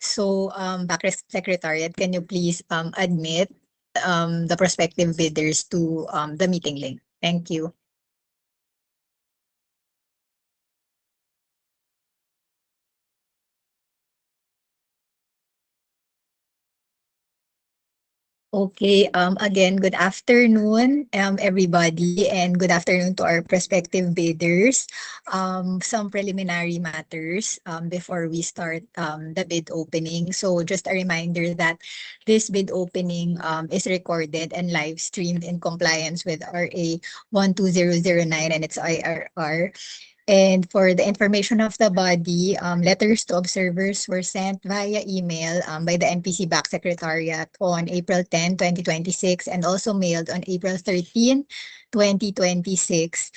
So, Backers Secretariat, can you please admit the prospective bidders to the meeting link? Thank you. Okay, again, good afternoon, everybody, and good afternoon to our prospective bidders. Some preliminary matters before we start the bid opening. So just a reminder that this bid opening is recorded and live streamed in compliance with RA 12009 and its IRR. And for the information of the body, letters to observers were sent via email by the NPC Back Secretariat on April 10, 2026, and also mailed on April 13, 2026.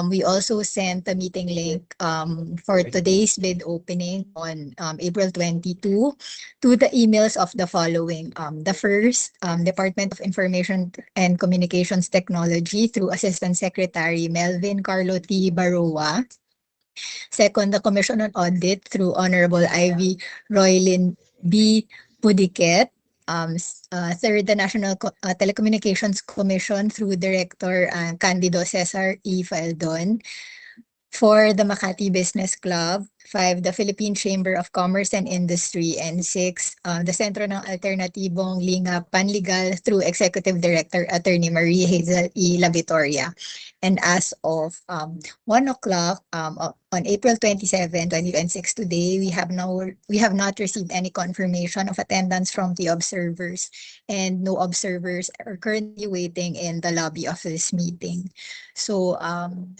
We also sent the meeting link for today's bid opening on April 22 to the emails of the following. The first, Department of Information and Communications Technology through Assistant Secretary Melvin Carlo T. Baroa. Second, the Commission on Audit through Honorable Ivy Roylin B. Pudiket. Third, the National Telecommunications Commission through Director Candido Cesar E. Faldon. 4, the Makati Business Club. 5, the Philippine Chamber of Commerce and Industry. And 6, the Sentro ng Alternatibong Linga Panligal through Executive Director Attorney Marie Hazel E. Labitoria. And as of 1 o'clock on April 27, 2026 today, we have not received any confirmation of attendance from the observers, and no observers are currently waiting in the lobby of this meeting. So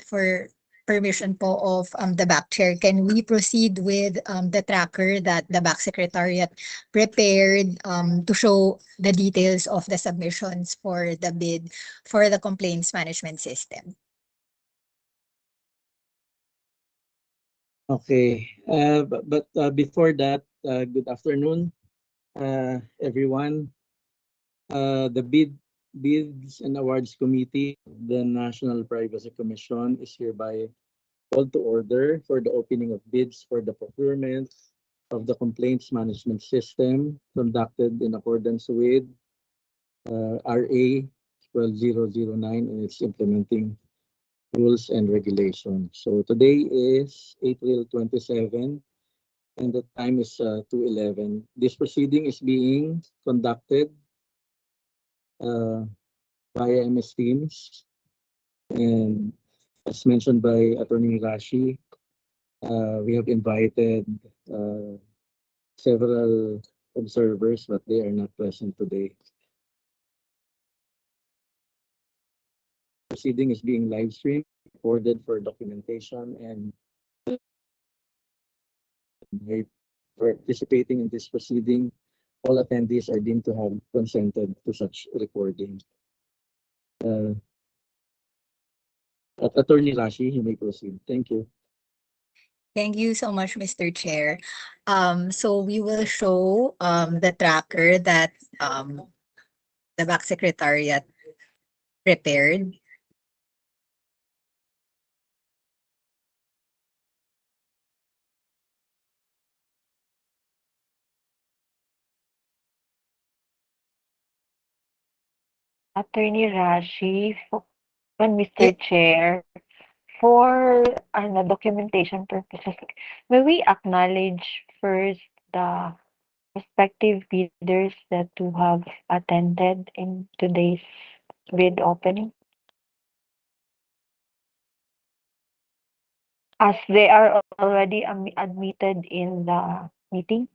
for permission po of the back chair, can we proceed with the tracker that the back secretariat prepared to show the details of the submissions for the bid for the complaints management system? Okay, but before that, good afternoon, everyone. The Bids and Awards Committee of the National Privacy Commission is hereby called to order for the opening of bids for the procurement of the complaints management system conducted in accordance with RA 12009 and its implementing rules and regulations. So today is April 27 and the time is 2:11. This proceeding is being conducted via MS Teams, and as mentioned by Attorney Rashi, we have invited several observers, but they are not present today. Proceeding is being live streamed, recorded for documentation, and by participating in this proceeding, all attendees are deemed to have consented to such recording. Attorney Rashi, you may proceed. Thank you. Thank you so much, Mr. Chair. So we will show the tracker that the back secretariat prepared. Attorney Rashi, and Mr. Chair, for documentation purposes, may we acknowledge first the prospective bidders that to have attended in today's bid opening, as they are already admitted in the meeting?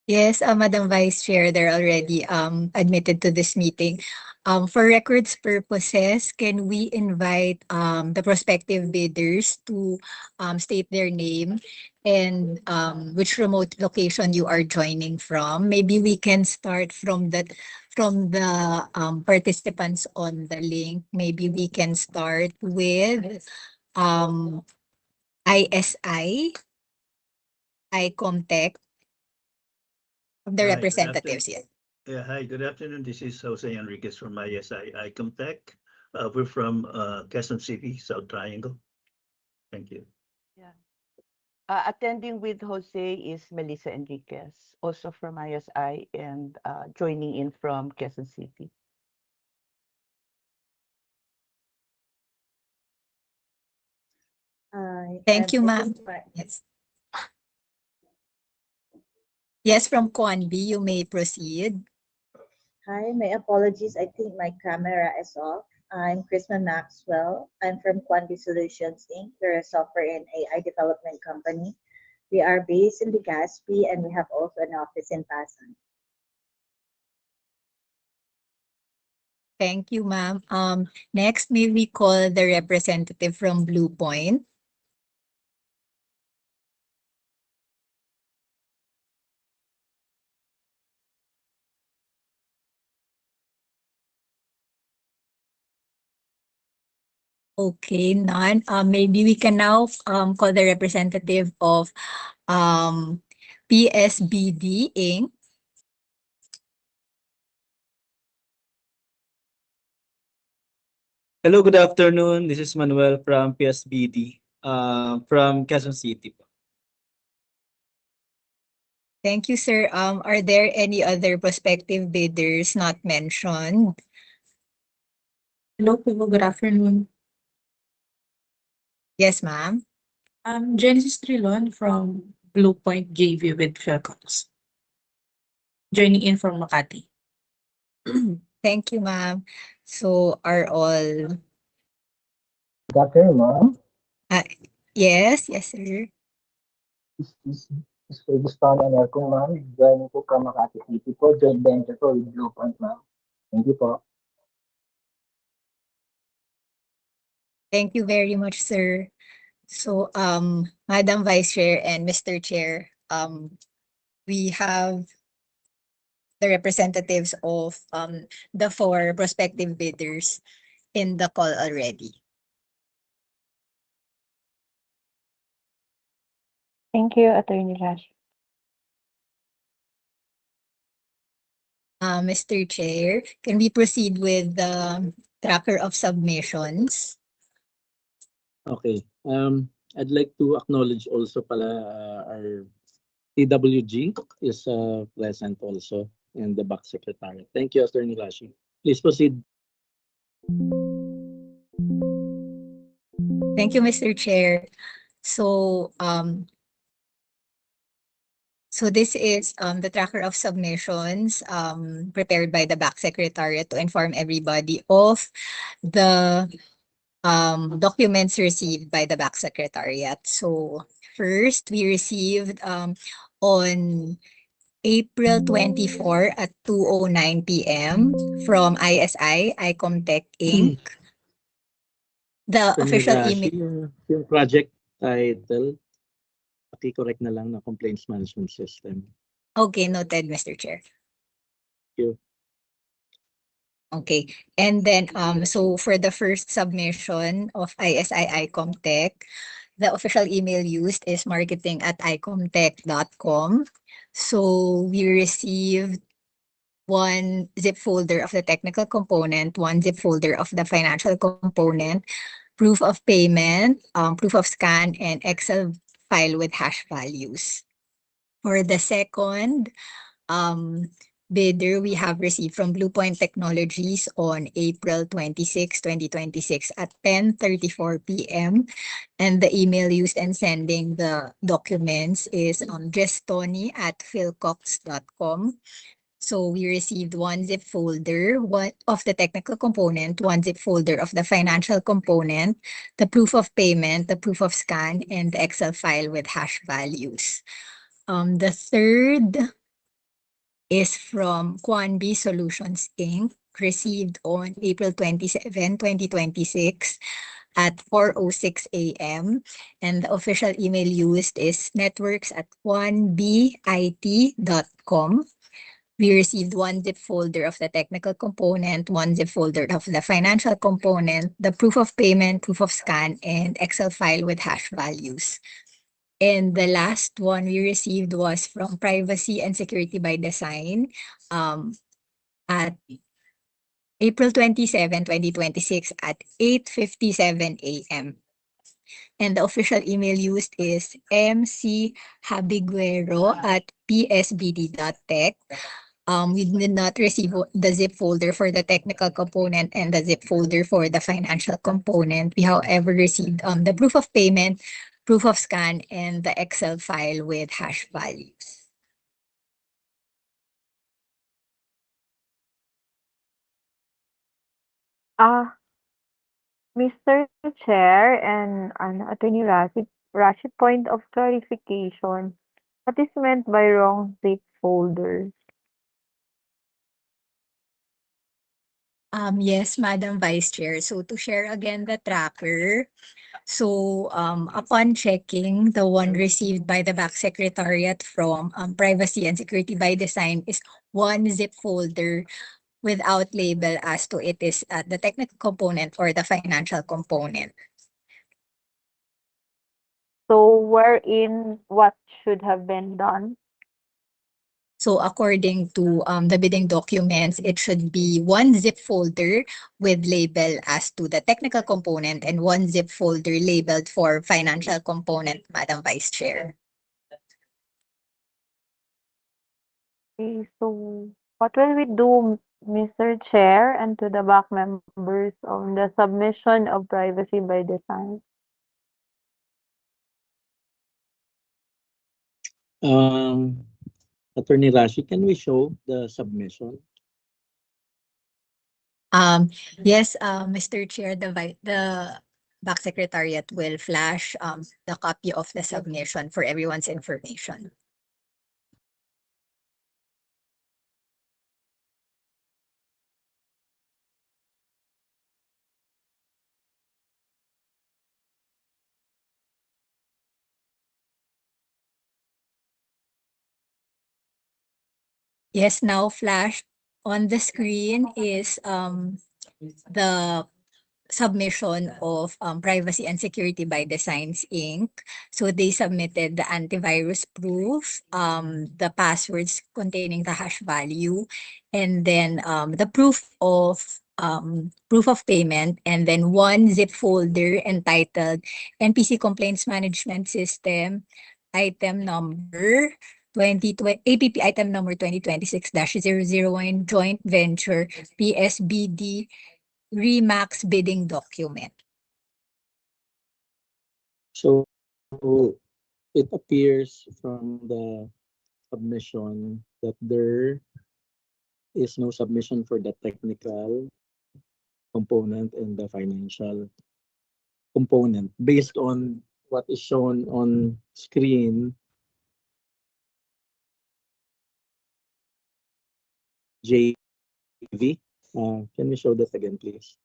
Yes, Madam Vice Chair, they're already admitted to this meeting. For records purposes, can we invite the prospective bidders to state their name and which remote location you are joining from? Maybe we can start from the participants on the link. Maybe we can start with ISI, ICOMTech, the Hi, representatives yet. Yeah, hi, good afternoon. This is Jose Enriquez from ISI ICOMTech. We're from Quezon City, South Triangle. Thank you. Yeah. Attending with Jose is Melissa Enriquez, also from ISI, and joining in from Quezon City. Thank you, ma'am. Yes. Yes, from Kwanbi, you may proceed. Hi, my apologies. I think my camera is off. I'm Chrisma Maxwell. I'm from Quanti Solutions Inc. We're a software and AI development company. We are based in Legazpi and we have also an office in Pasay. Thank you, ma'am. Next, may we call the representative from Blue Point? Okay, none. Maybe we can now call the representative of PSBD Inc. Hello, good afternoon. This is Manuel from PSBD, from Quezon City. Thank you, sir. Are there any other prospective bidders not mentioned? Hello po, good afternoon. Yes, ma'am. Genesis Trilon from Blue Point JV with Philcox. Joining in from Makati. Thank you, ma'am. So are all... Good afternoon, ma'am. Yes, yes, sir. This is Gustavo Alarcon, ma'am. Joining po from Makati City po. Joint venture po with Blue Point, ma'am. Thank you po. Thank you very much, sir. So, Madam Vice Chair and Mr. Chair, we have the representatives of the 4 prospective bidders in the call already. Thank you, Attorney Lash. Mr. Chair, can we proceed with the tracker of submissions? Okay. I'd like to acknowledge also pala our TWG is present also and the back secretary. Thank you, Attorney Lashi. Please proceed. Thank you, Mr. Chair. So this is the tracker of submissions prepared by the back secretariat to inform everybody of the documents received by the back secretariat. So first, we received on April 24 at 2:09 p.m. from ISI, Icomtech Inc. The Attorney official Lashi, email. yung project title, paki-correct na lang na complaints management system. Okay, noted, Mr. Chair. Thank you. Okay, and then so for the first submission of ISI Icomtech, the official email used is marketing@icomtech.com. So we received 1 zip folder of the technical component, 1 zip folder of the financial component, proof of payment, proof of scan, and Excel file with hash values. For the second bidder, we have received from Blue Point Technologies on April 26, 2026 at 10:34 p.m. And the email used in sending the documents is gestoni@philcox.com. So we received 1 zip folder of the technical component, 1 zip folder of the financial component, the proof of payment, the proof of scan, and the Excel file with hash values. The third is from Quanbi Solutions Inc., received on April 27, 2026 at 4:06 a.m. And the official email used is networks@quanbit.com. We received 1 zip folder of the technical component, 1 zip folder of the financial component, the proof of payment, proof of scan, and Excel file with hash values. And the last one we received was from Privacy and Security by Design at April 27, 2026 at 8:57 a.m. And the official email used is mchabiguero@psbd.tech. We did not receive the zip folder for the technical component and the zip folder for the financial component. We, however, received the proof of payment, proof of scan, and the Excel file with hash values. Mr. Chair and Attorney Rashid, point of clarification. What is meant by wrong zip folder? Yes, Madam Vice Chair. So to share again the tracker, so upon checking, the one received by the back secretariat from Privacy and Security by Design is one zip folder without label as to it is the technical component or the financial component. So wherein what should have been done? So according to the bidding documents, it should be one zip folder with label as to the technical component and one zip folder labeled for financial component, Madam Vice Chair. Okay, so what will we do, Mr. Chair, and to the back members on the submission of Privacy by Design? Attorney Rashi, can we show the submission? Yes, Mr. Chair, the back secretariat will flash the copy of the submission for everyone's information. Yes, now flashed on the screen is the submission of Privacy and Security by Designs Inc. So they submitted the antivirus proof, the passwords containing the hash value, and then the proof of payment, and then one zip folder entitled NPC Complaints Management System item number APP item number 2026-001 joint venture PSBD Remax bidding document. So it appears from the submission that there is no submission for the technical component and the financial component based on what is shown on screen. JV, can we show that again, please?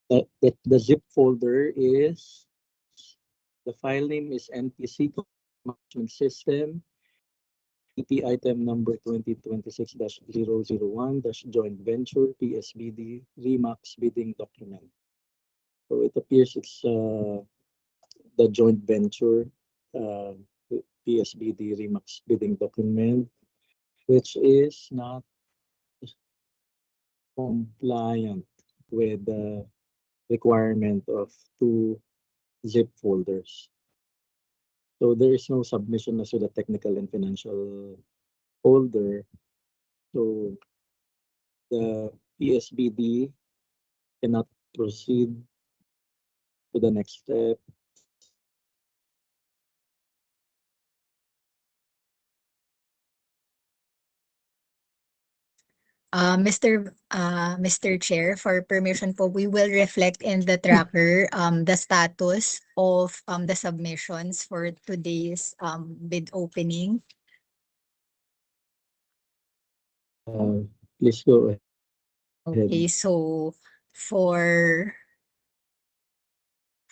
The zip folder is, the file name is NPC Management System, EP item number 2026-001 joint venture PSBD Remax bidding document. So it appears it's the joint venture PSBD Remax bidding document, which is not compliant with the requirement of 2 zip folders. So there is no submission as to the technical and financial folder. So the PSBD cannot proceed to the next step. Mr. Chair, for permission po, we will reflect in the tracker the status of the submissions for today's bid opening. Please go ahead. Okay, so for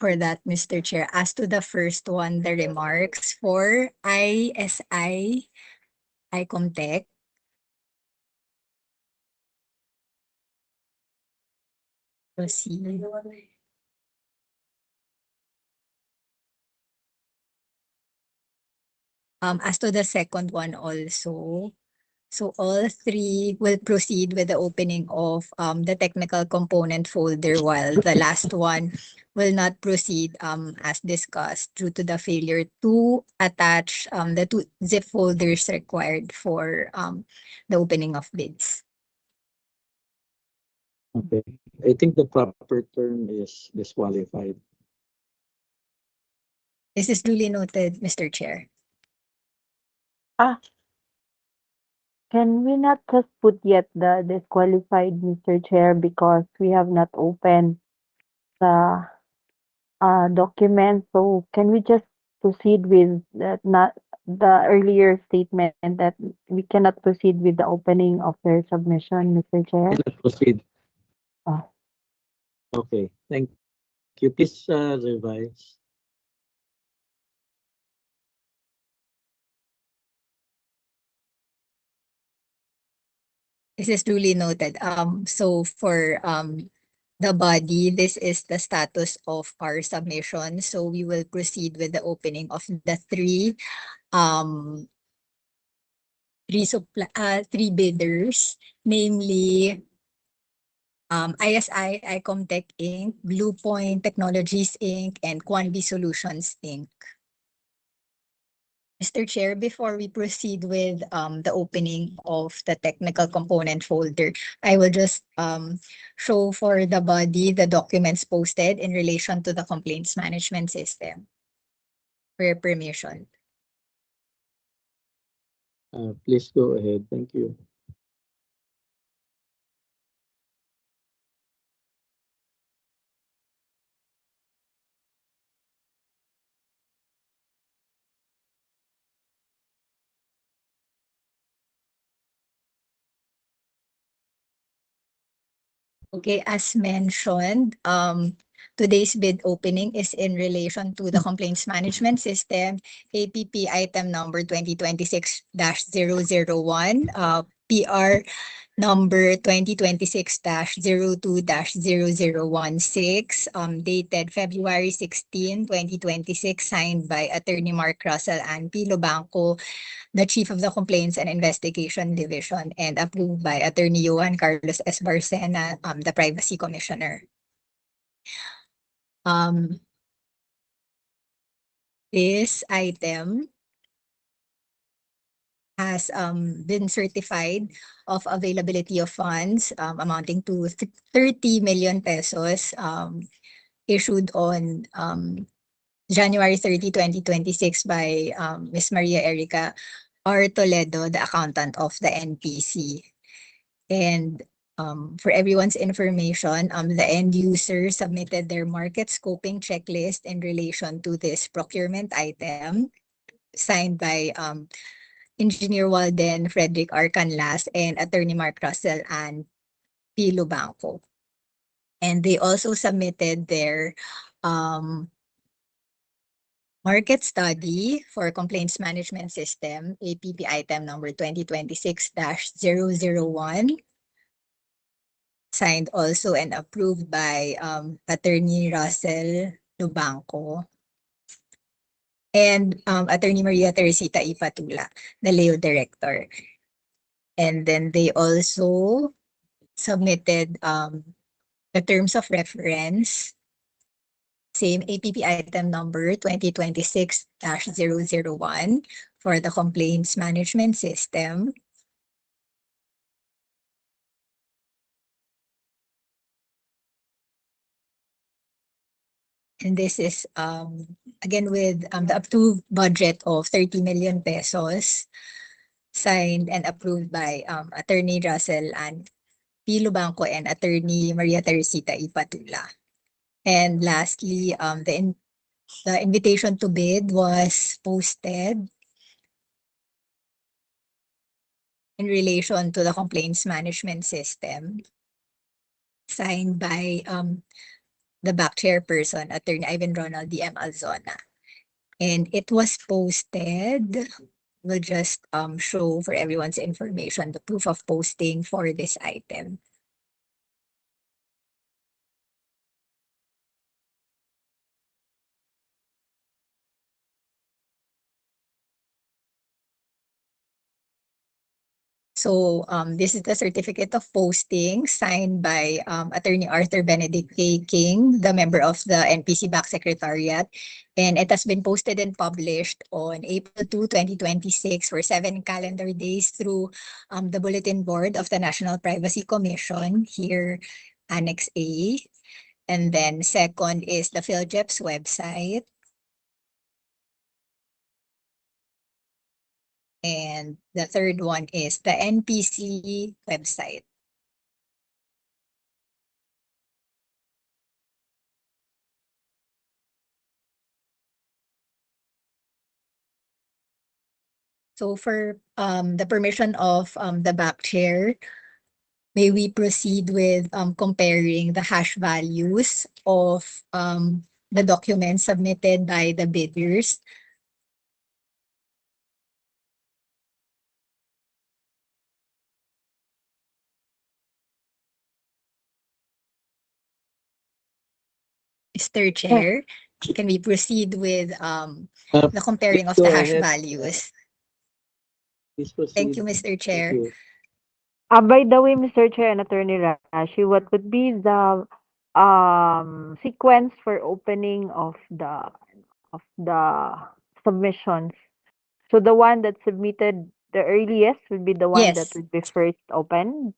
that, Mr. Chair, as to the first one, the remarks for ISI ICOMTech. Proceed. As to the second one also, So all three will proceed with the opening of the technical component folder, while the last one will not proceed as discussed due to the failure to attach the two zip folders required for the opening of bids. Okay, I think the proper term is disqualified. This is duly noted, Mr. Chair. Can we not just put yet the disqualified, Mr. Chair, because we have not opened the document? So can we just proceed with that, not the earlier statement that we cannot proceed with the opening of their submission, Mr. Chair? Let's proceed. Oh. Okay, thank you. Please revise. This is duly noted. So for the body, this is the status of our submission. So we will proceed with the opening of the three bidders, namely ISI, Icomtech Inc., Bluepoint Technologies Inc., and Quanbi Solutions Inc. Mr. Chair, before we proceed with the opening of the technical component folder, I will just show for the body the documents posted in relation to the complaints management system for your permission. Please go ahead. Thank you. Okay, as mentioned, today's bid opening is in relation to the complaints management system, APP item number 2026-001, PR number 2026-02-0016, dated February 16, 2026, signed by Attorney Mark Russell and Pilo Banco, the Chief of the Complaints and Investigation Division, and approved by Attorney Johan Carlos S. Barcena, the Privacy Commissioner. This item has been certified of availability of funds amounting to 30 million pesos, issued on January 30, 2026 by Ms. Maria Erica R. Toledo, the accountant of the NPC. And for everyone's information, the end user submitted their market scoping checklist in relation to this procurement item, signed by Engineer Walden Frederick R. Canlas and Attorney Mark Russell and Pilo Banco. And they also submitted their market study for complaints management system, APP item number 2026-001, signed also and approved by Attorney Russell Lubanco and Attorney Maria Teresita Ipatula, the Leo Director. And then they also submitted the terms of reference, same APP item number 2026-001 for the complaints management system. And this is again with the approved budget of 30 million pesos, signed and approved by Attorney Russell and Pilo Banco and Attorney Maria Teresita Ipatula. And lastly, the invitation to bid was posted in relation to the complaints management system, signed by the back chairperson, Attorney Ivan Ronald D.M. Alzona. And it was posted. We'll just show for everyone's information the proof of posting for this item. So this is the certificate of posting signed by Attorney Arthur Benedict K. King, the member of the NPC Back Secretariat. And it has been posted and published on April 2, 2026 for 7 calendar days through the bulletin board of the National Privacy Commission here, Annex A. And then second is the PhilJEP's website. And the third one is the NPC website. So for the permission of the back chair, may we proceed with comparing the hash values of the documents submitted by the bidders. Mr. Chair, can we proceed with the comparing of Go the hash ahead. values? Please proceed. Thank you, Mr. Chair. Thank you. By the way, Mr. Chair and Attorney Rashi, what would be the sequence for opening of the submissions? So the one that submitted the earliest would be the one that Yes. would be first opened.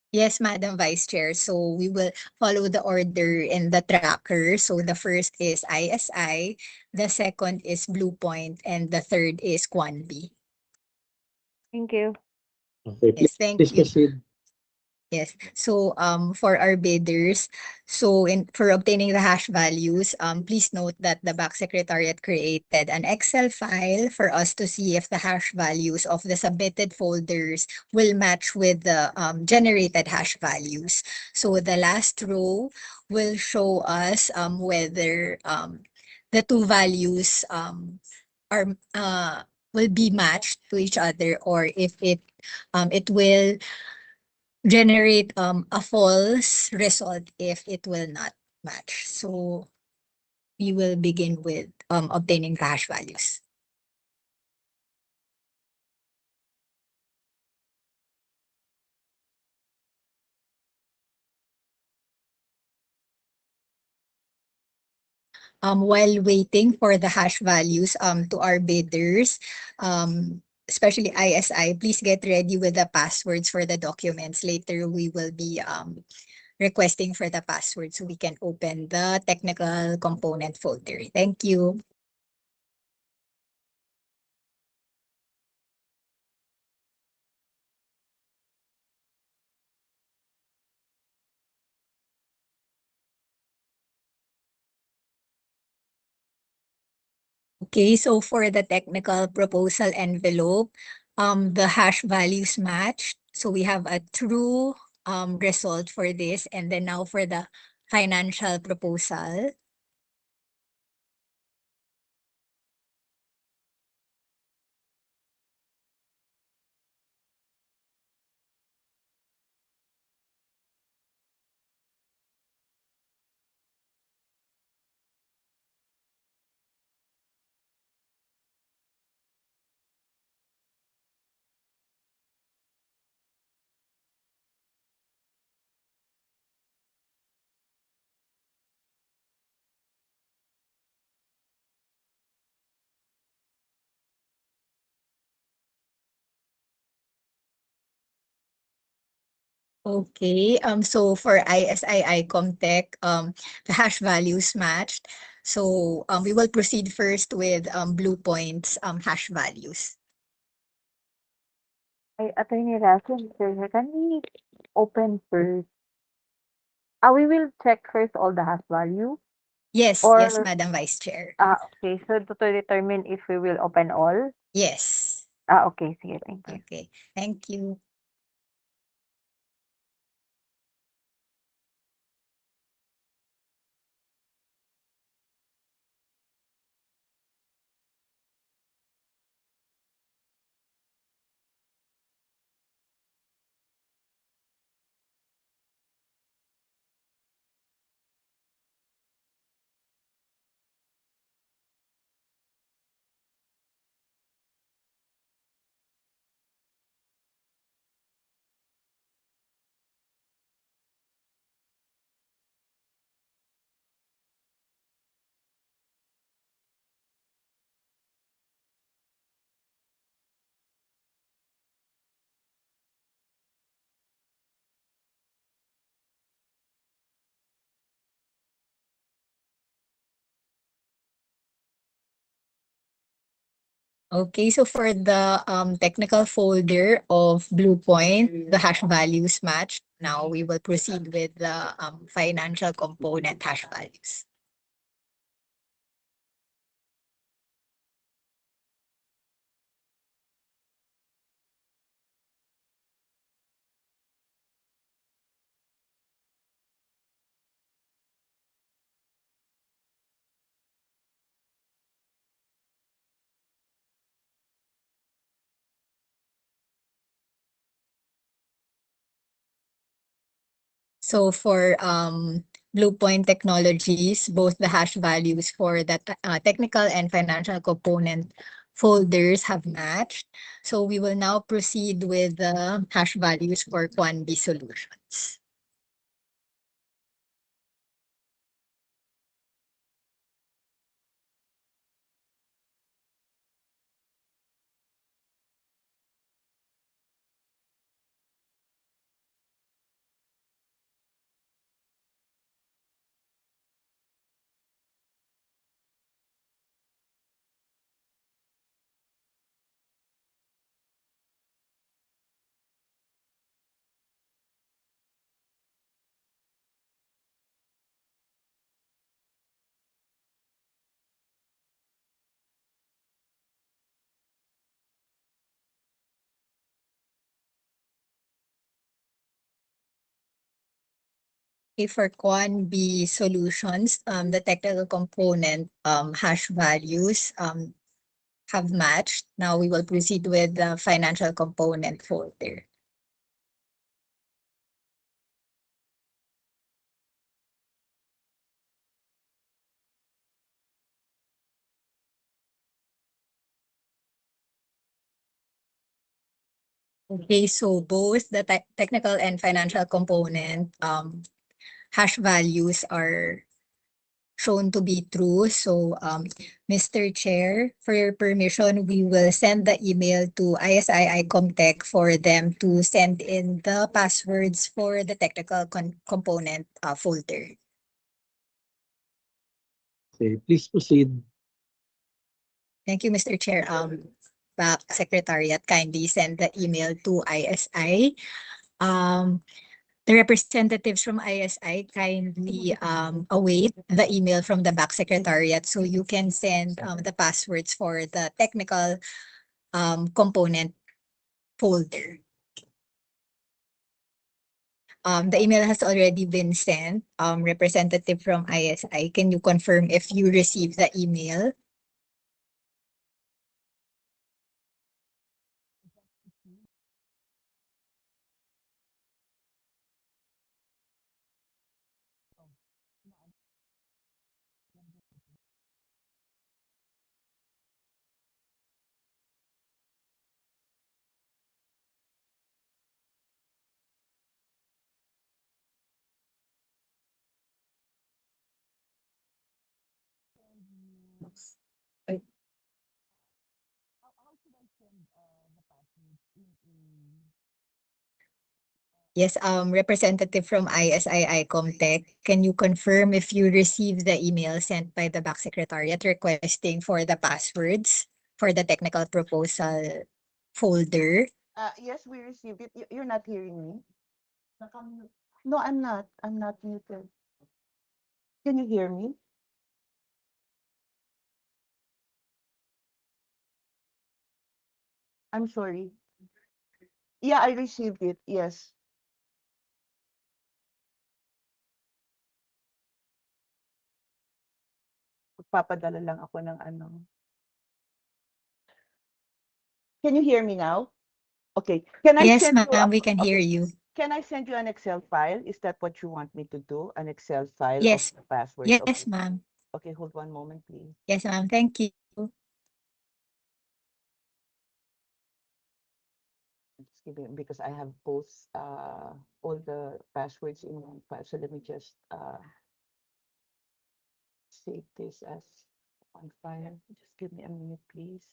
Yes, Madam Vice Chair. So we will follow the order in the tracker. So the first is ISI, the second is Bluepoint, and the third is Quanbi. Thank you. Okay, Yes, thank please you. proceed. Yes. So for our bidders, so for obtaining the hash values, please note that the back secretariat created an Excel file for us to see if the hash values of the submitted folders will match with the generated hash values. So the last row will show us whether the two values are will be matched to each other, or if it will generate a false result if it will not match. So we will begin with obtaining hash values. While waiting for the hash values to our bidders, especially ISI, please get ready with the passwords for the documents. Later, we will be requesting for the password so we can open the technical component folder. Thank you. Okay, so for the technical proposal envelope, the hash values matched. So we have a true result for this. And then now for the financial proposal. Okay, so for ISI ICOMTech, the hash values matched. So we will proceed first with Bluepoint's hash values. Attorney Rashi, Mr. Can we open first? We will check first all the hash value. Yes, yes, Or Madam Vice Chair. okay, so to determine if we will open all. Yes. Okay, sige, thank you. Okay, thank you. Okay, so for the technical folder of Bluepoint, the hash values match. Now we will proceed with the financial component hash values. So for Bluepoint Technologies, both the hash values for the technical and financial component folders have matched. So we will now proceed with the hash values for Quanbi Solutions. Okay, for Quanbi Solutions, the technical component hash values have matched. Now we will proceed with the financial component folder. Okay, so both the technical and financial component hash values are shown to be true. So, Mr. Chair, for your permission, we will send the email to ISI ICOMTech for them to send in the passwords for the technical component folder. Okay, please proceed. Thank you, Mr. Chair. Back Secretariat, kindly send the email to ISI. The representatives from ISI kindly await the email from the back secretariat so you can send the passwords for the technical component folder. The email has already been sent. Representative from ISI, can you confirm if you received the email? Yes, representative from ISI ICOMTech, can you confirm if you received the email sent by the back secretariat requesting for the passwords for the technical proposal folder? Yes, we received it. You're not hearing me? No, I'm not. I'm not muted. Can you hear me? I'm sorry. Yeah, I received it. Yes. Magpapadala lang ako ng ano. Can you hear me now? Okay. Can I Yes, send you ma'am, we can hear okay. you. Can I send you an Excel file? Is that what you want me to do? An Excel file of Yes, the passwords? yes, Okay. ma'am. Okay, hold one moment, please. Yes, ma'am. Thank you. Just give me because I have both all the passwords in one file. So let me just save this as one file. Just give me a minute, please.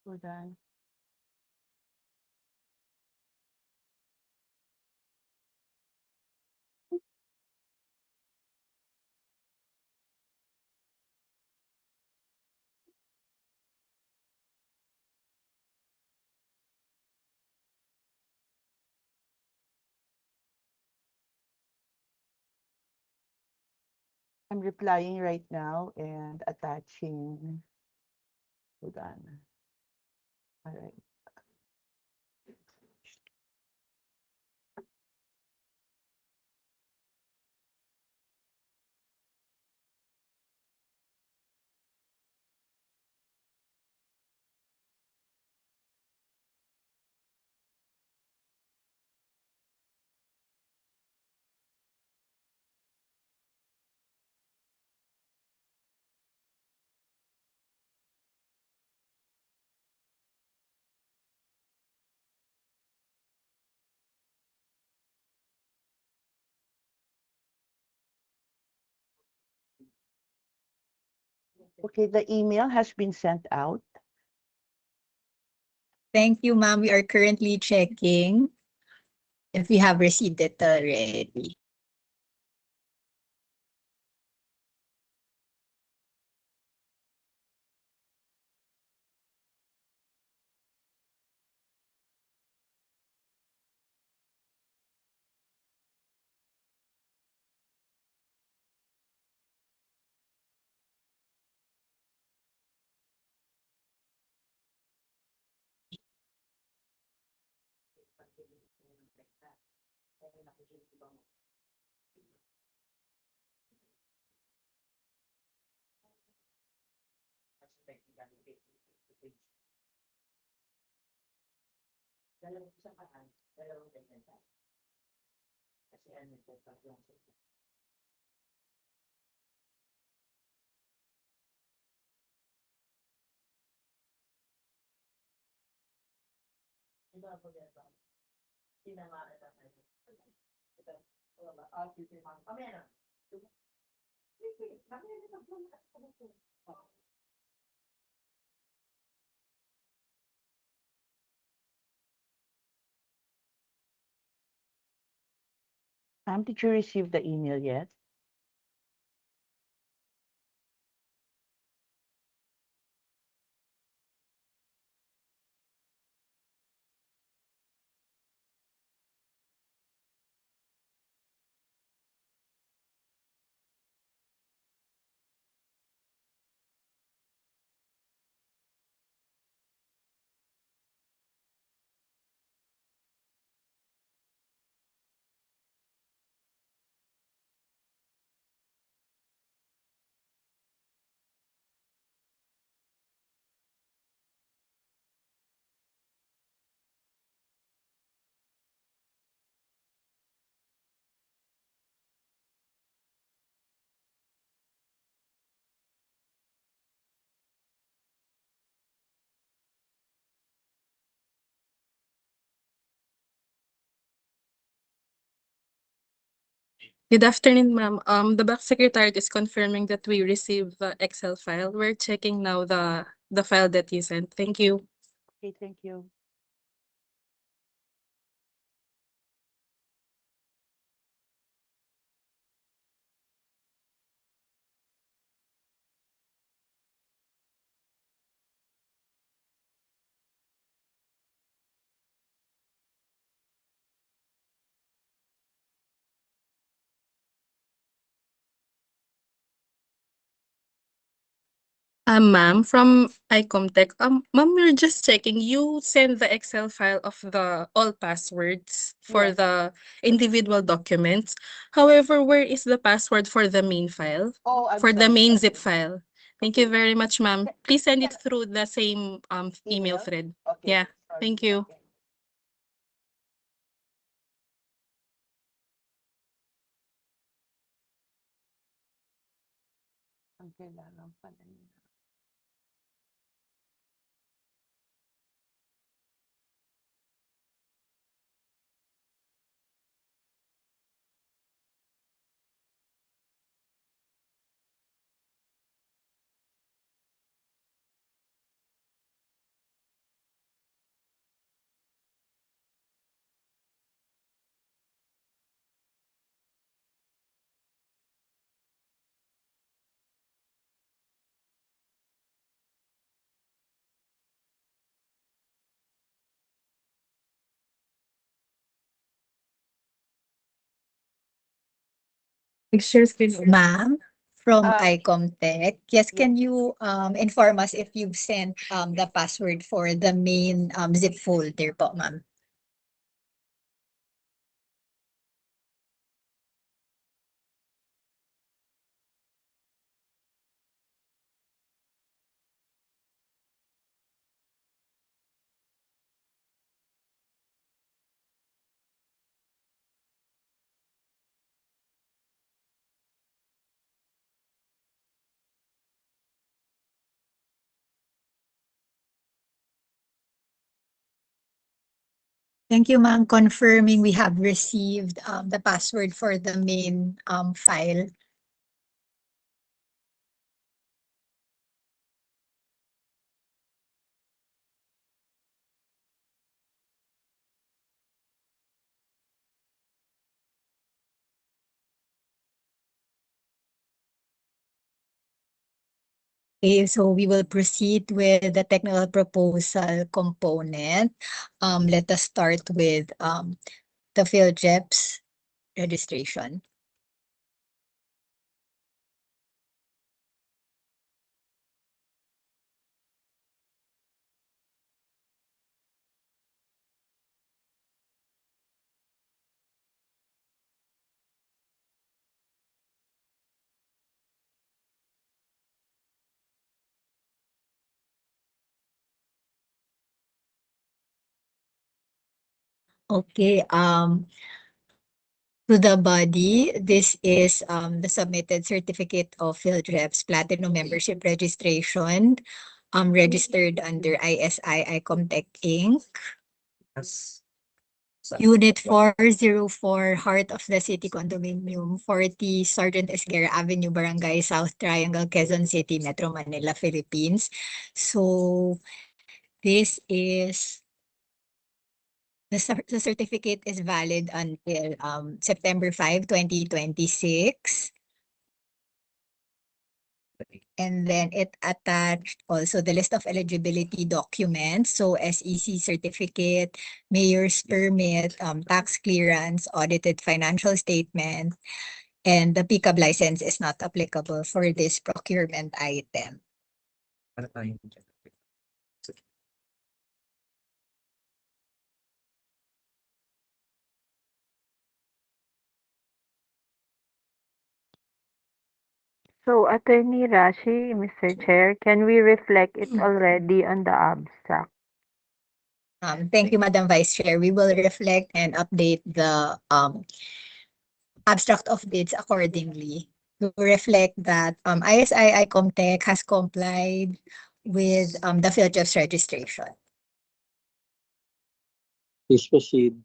Hold on. I'm replying right now and attaching. Hold on. All right. Okay, the email has been sent out. Thank you, ma'am. We are currently checking if we have received it already. Did you receive the email yet? Good afternoon, ma'am. The back secretariat is confirming that we received the Excel file. We're checking now the file that you sent. Thank you. Okay, thank you. Ma'am, from ICOMTech, ma'am, we're just checking. You send the Excel file of the all passwords for Yes. the individual documents. However, where is the password for the main file? Oh, I'm For the sorry. main Okay. zip file. Thank you Okay. very much, ma'am. Please send it Can- through the same email Email? thread. Okay. Yeah, Sorry. thank you. Okay. Ang kailangan pala nila. Share screen. Ma'am, from Um, ICOMTech. Yes, yeah. can you inform us if you've sent the password for the main zip folder po, ma'am? Thank you, ma'am. Confirming we have received the password for the main file. Okay, so we will proceed with the technical proposal component. Let us start with the PhilJEPS registration. Okay, to the body, this is the submitted certificate of PhilJEPS Platinum Membership Registration, registered under ISI ICOMTech Inc. Unit 404, Heart of the City Condominium, 40 Sergeant Esguerra Avenue, Barangay South Triangle, Quezon City, Metro Manila, Philippines. So this is the certificate is valid until September 5, 2026. And then it attached also the list of eligibility documents. So SEC certificate, mayor's permit, tax clearance, audited financial statement, and the PCAB license is not applicable for this procurement item. So, Attorney Rashi, Mr. Chair, can we reflect it already on the abstract? Thank you, Madam Vice Chair. We will reflect and update the abstract of bids accordingly to reflect that ISI ICOMTech has complied with the PhilJEPS registration. Please proceed.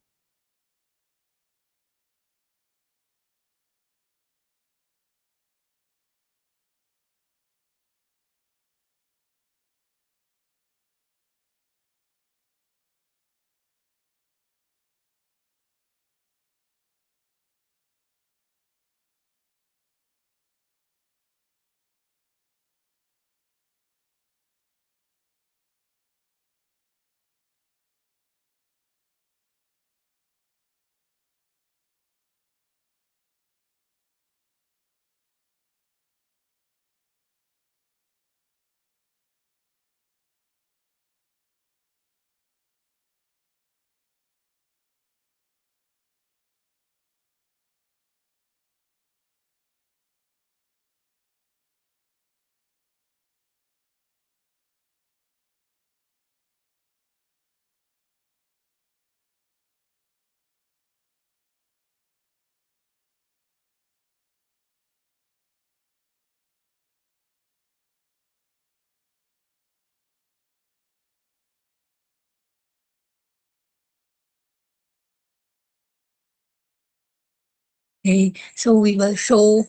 Okay, so we will show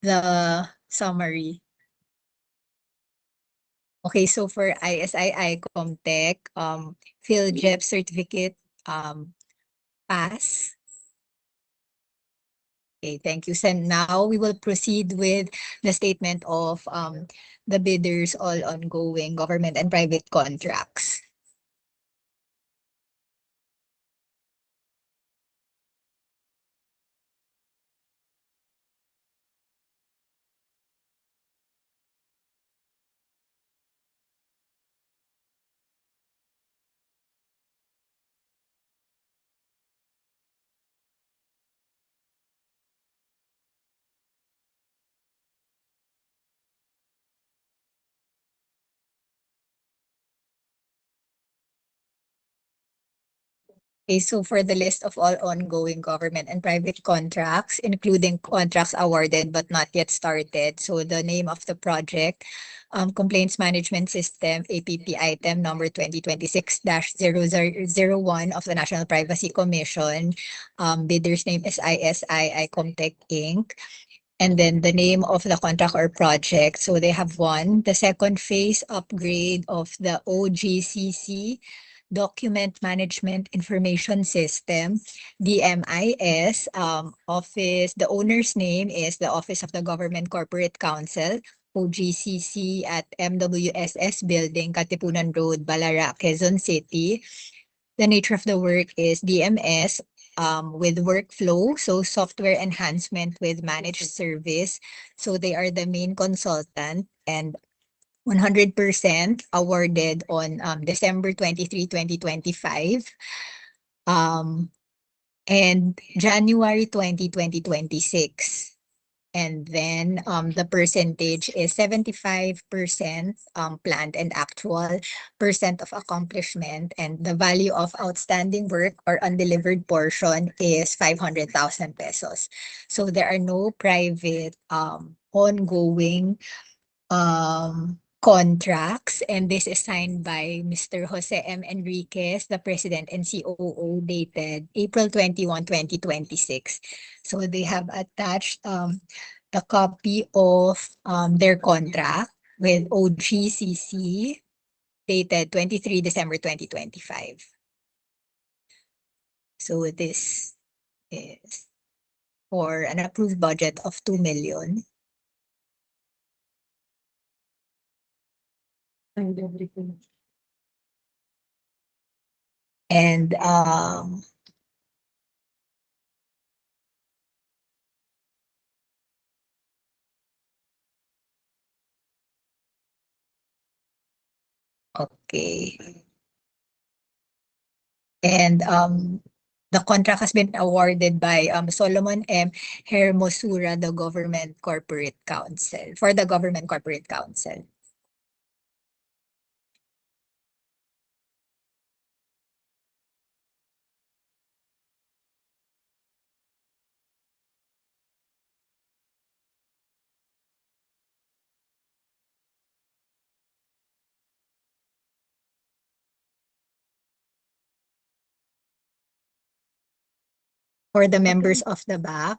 the summary. Okay, so for ISI ICOMTech, PhilJEPS certificate pass. Okay, thank you. So now we will proceed with the statement of the bidders all ongoing government and private contracts. Okay, so for the list of all ongoing government and private contracts, including contracts awarded but not yet started. So the name of the project, Complaints Management System, APP item number 2026-0001 of the National Privacy Commission. Bidder's name is ISI Icomtech Inc. And then the name of the contract or project. So they have one, the second phase upgrade of the OGCC Document Management Information System, DMIS, office, the owner's name is the Office of the Government Corporate Council, OGCC at MWSS Building, Katipunan Road, Balara, Quezon City. The nature of the work is DMS, with workflow, so software enhancement with managed service. So they are the main consultant and 100% awarded on December 23, 2025. And January 20, 2026. And then the percentage is 75% planned and actual, percent of accomplishment, and the value of outstanding work or undelivered portion is 500,000 pesos. So there are no private ongoing contracts, and this is signed by Mr. Jose M. Enriquez, the President and COO, dated April 21, 2026. So they have attached the copy of their contract with OGCC dated 23 December 2025. So this is for an approved budget of 2 million. And okay. And the contract has been awarded by Solomon M. Hermosura, the Government Corporate Council, for the Government Corporate Council. For the members of the back.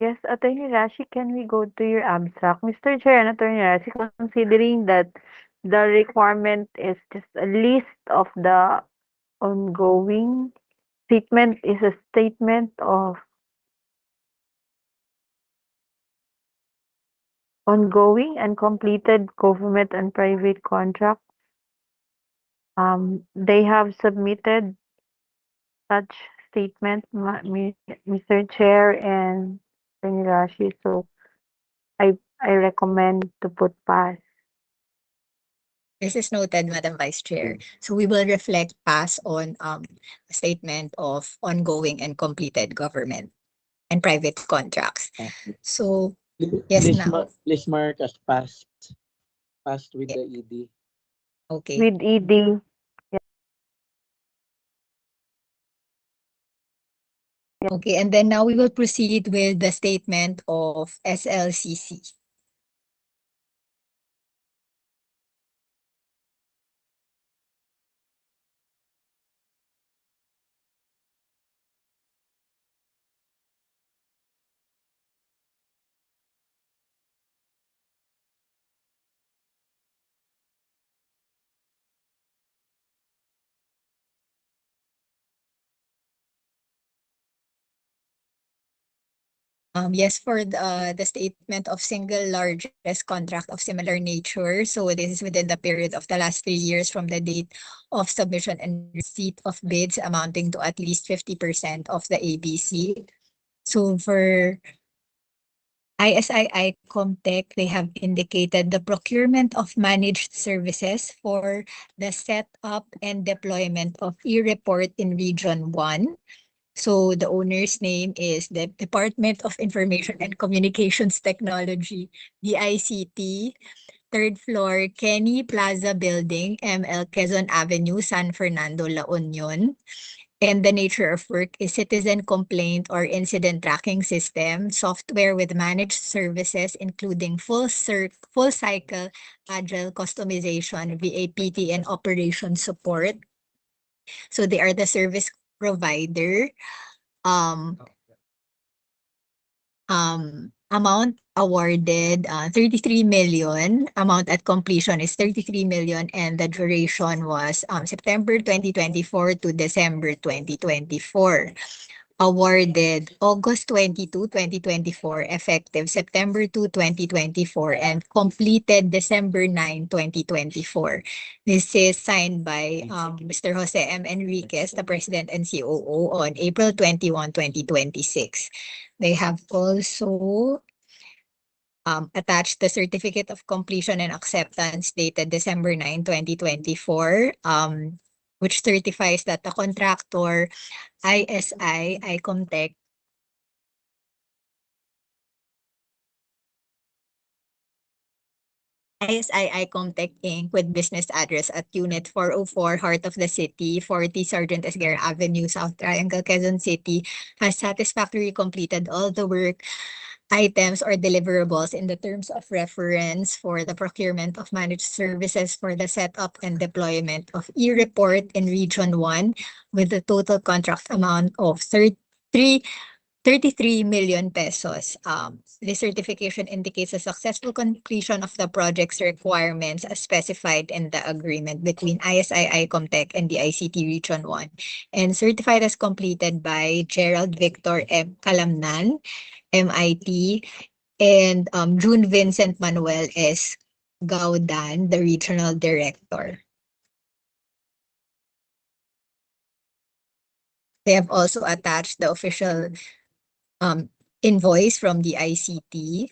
Yes, Attorney Rashi, can we go to your abstract? Mr. Chair and Attorney Rashi, considering that the requirement is just a list of the ongoing statement is a statement of ongoing and completed government and private contract. They have submitted such statement, Mr. Chair and Attorney Rashi, so I recommend to put pass. This is noted, Madam Vice Chair. So we will reflect pass on a statement of ongoing and completed government and private contracts. So yes, now. Please mark as passed with the ED. Okay. With ED. Okay, and then now we will proceed with the statement of SLCC. Yes, for the statement of single largest contract of similar nature. So this is within the period of the last 3 years from the date of submission and receipt of bids amounting to at least 50% of the ABC. So for ISI Icomtech, they have indicated the procurement of managed services for the setup and deployment of e-report in Region 1. So the owner's name is the Department of Information and Communications Technology, DICT. third floor, Kenny Plaza Building, ML Quezon Avenue, San Fernando, La Union. And the nature of work is citizen complaint or incident tracking system, software with managed services, including full cycle agile customization, VAPT, and operation support. So they are the service provider. Amount awarded 33 million. Amount at completion is 33 million, and the duration was September 2024 to December 2024. Awarded August 22, 2024, effective September 2, 2024, and completed December 9, 2024. This is signed by Mr. Jose M. Enriquez, the President and COO, on April 21, 2026. They have also attached the certificate of completion and acceptance dated December 9, 2024, which certifies that the contractor ISI Icomtech Icomtech Inc. with business address at Unit 404, Heart of the City, 40 Sergeant Esguerra Avenue, South Triangle, Quezon City, has satisfactorily completed all the work items or deliverables in the terms of reference for the procurement of managed services for the setup and deployment of e-report in Region 1 with a total contract amount of 33 million pesos. This certification indicates a successful completion of the project's requirements as specified in the agreement between ISI Icomtech and the ICT Region 1 and certified as completed by Gerald Victor M. Calamnan, MIT, and June Vincent Manuel S. Gaudan, the Regional Director. They have also attached the official invoice from the ICT.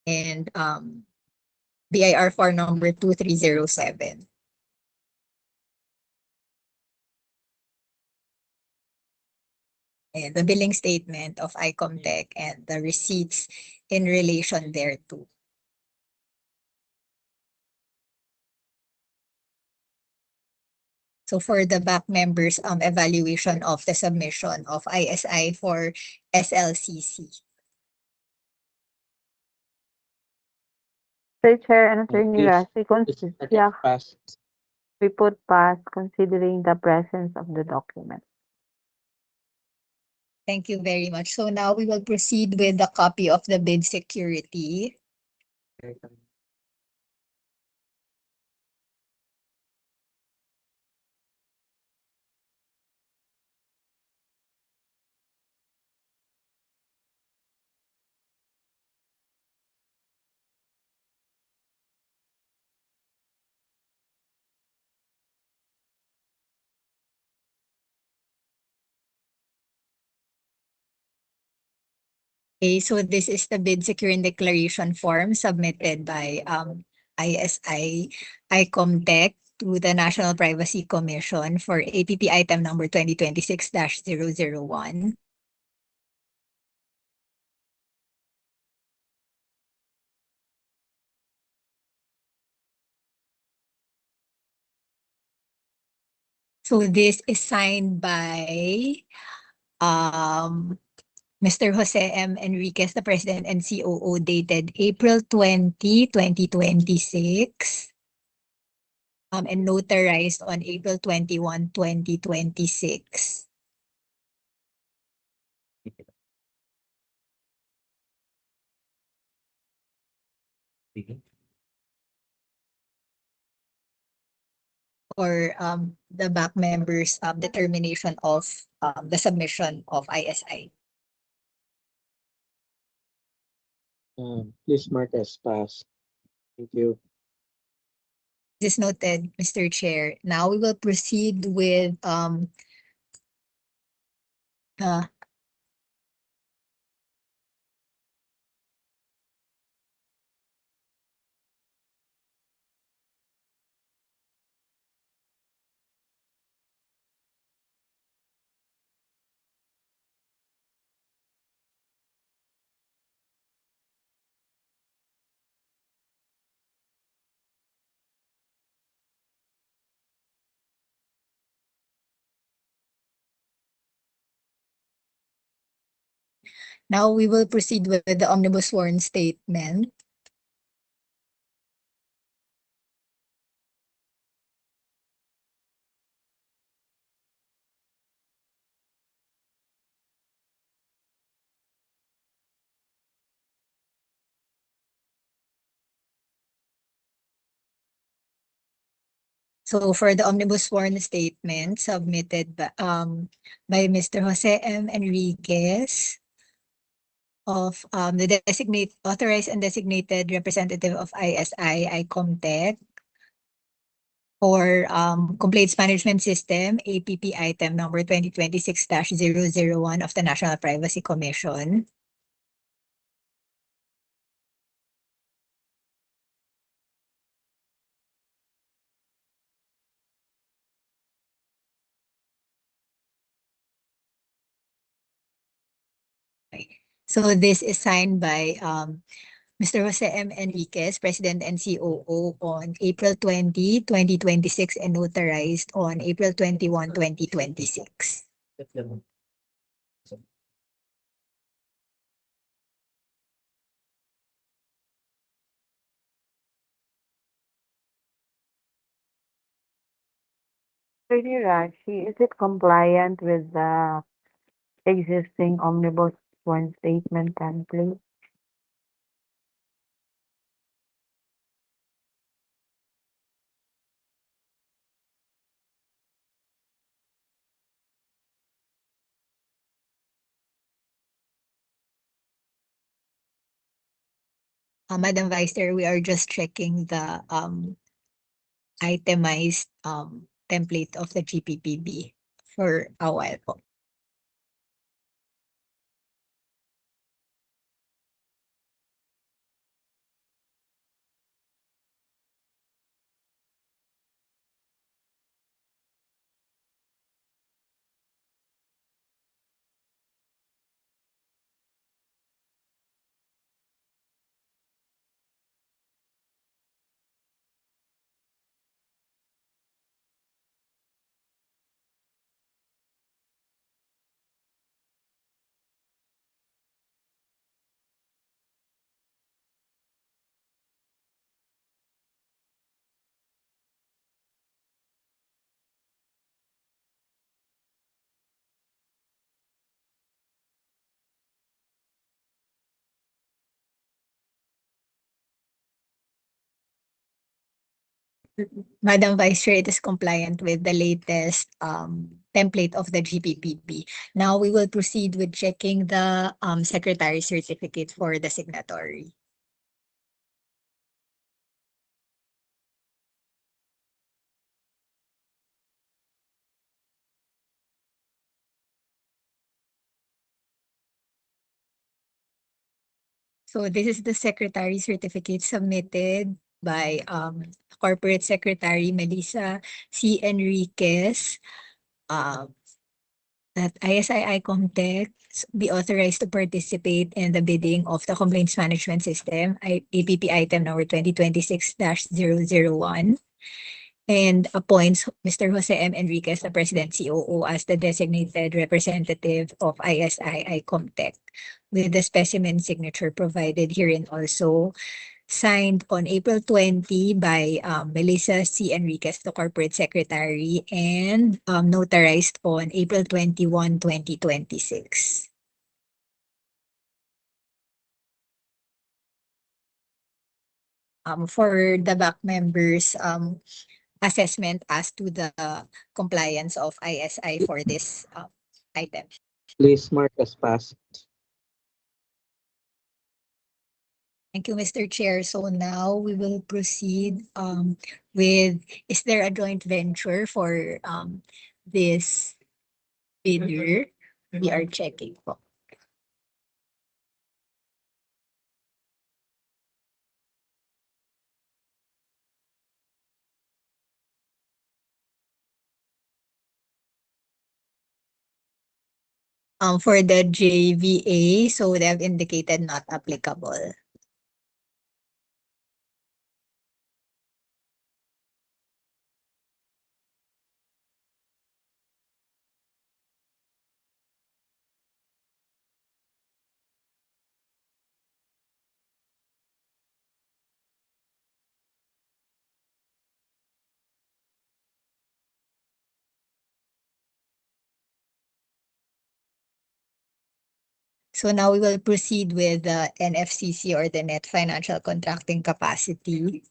And BIR for number 2307. And the billing statement of Icomtech and the receipts in relation thereto. So for the back members, evaluation of the submission of ISI for SLCC. Mr. Chair and Attorney Please, Rasi, yeah. Pass. we put pass considering the presence of the document. Thank you very much. So now we will proceed with the copy of the bid security. Okay, so this is the bid securing declaration form submitted by ISI Icomtech to the National Privacy Commission for APP item number 2026-001. So this is signed by Mr. Jose M. Enriquez, the President and COO, dated April 20, 2026, and notarized on April 21, 2026. Or the back members' determination of the submission of ISI. Please mark as pass. Thank you. This is noted, Mr. Chair. Now we will proceed with Now we will proceed with the omnibus sworn statement. So for the omnibus sworn statement submitted by Mr. Jose M. Enriquez of the authorized and designated representative of ISI, ICOMTech, for Complaints Management System, APP item number 2026-001 of the National Privacy Commission. So this is signed by Mr. Jose M. Enriquez, President and COO, on April 20, 2026, and notarized on April 21, 2026. Attorney Rashi, is it compliant with the existing omnibus one statement template? Madam Vice Chair, we are just checking the itemized template of the GPPB for a while po. Madam Vice Chair, it is compliant with the latest template of the GPPB. Now we will proceed with checking the secretary certificate for the signatory. So this is the secretary certificate submitted by Corporate Secretary Melissa C. Enriquez, that ISI ICOMTech be authorized to participate in the bidding of the Complaints Management System, APP item number 2026-001, and appoints Mr. Jose M. Enriquez, the President COO, as the designated representative of ISI ICOMTech, with the specimen signature provided herein also, signed on April 20 by Melissa C. Enriquez, the Corporate Secretary, and notarized on April 21, 2026. For the back members, assessment as to the compliance of ISI for this item. Please mark as passed. Thank you, Mr. Chair. So now we will proceed with, is there a joint venture for this bidder? We are checking po. For the JVA, so they have indicated not applicable. So now we will proceed with the NFCC, or the net financial contracting capacity.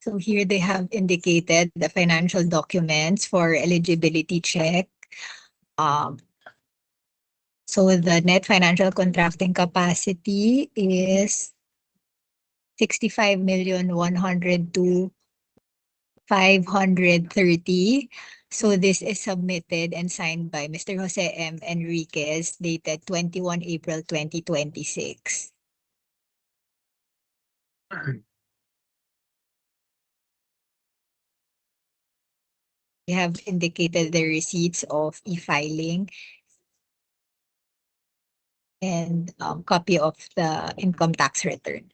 So here they have indicated the financial documents for eligibility check. So the net financial contracting capacity is 65,102,530. So this is submitted and signed by Mr. Jose M. Enriquez, dated 21 April 2026. We have indicated the receipts of e-filing and copy of the income tax return.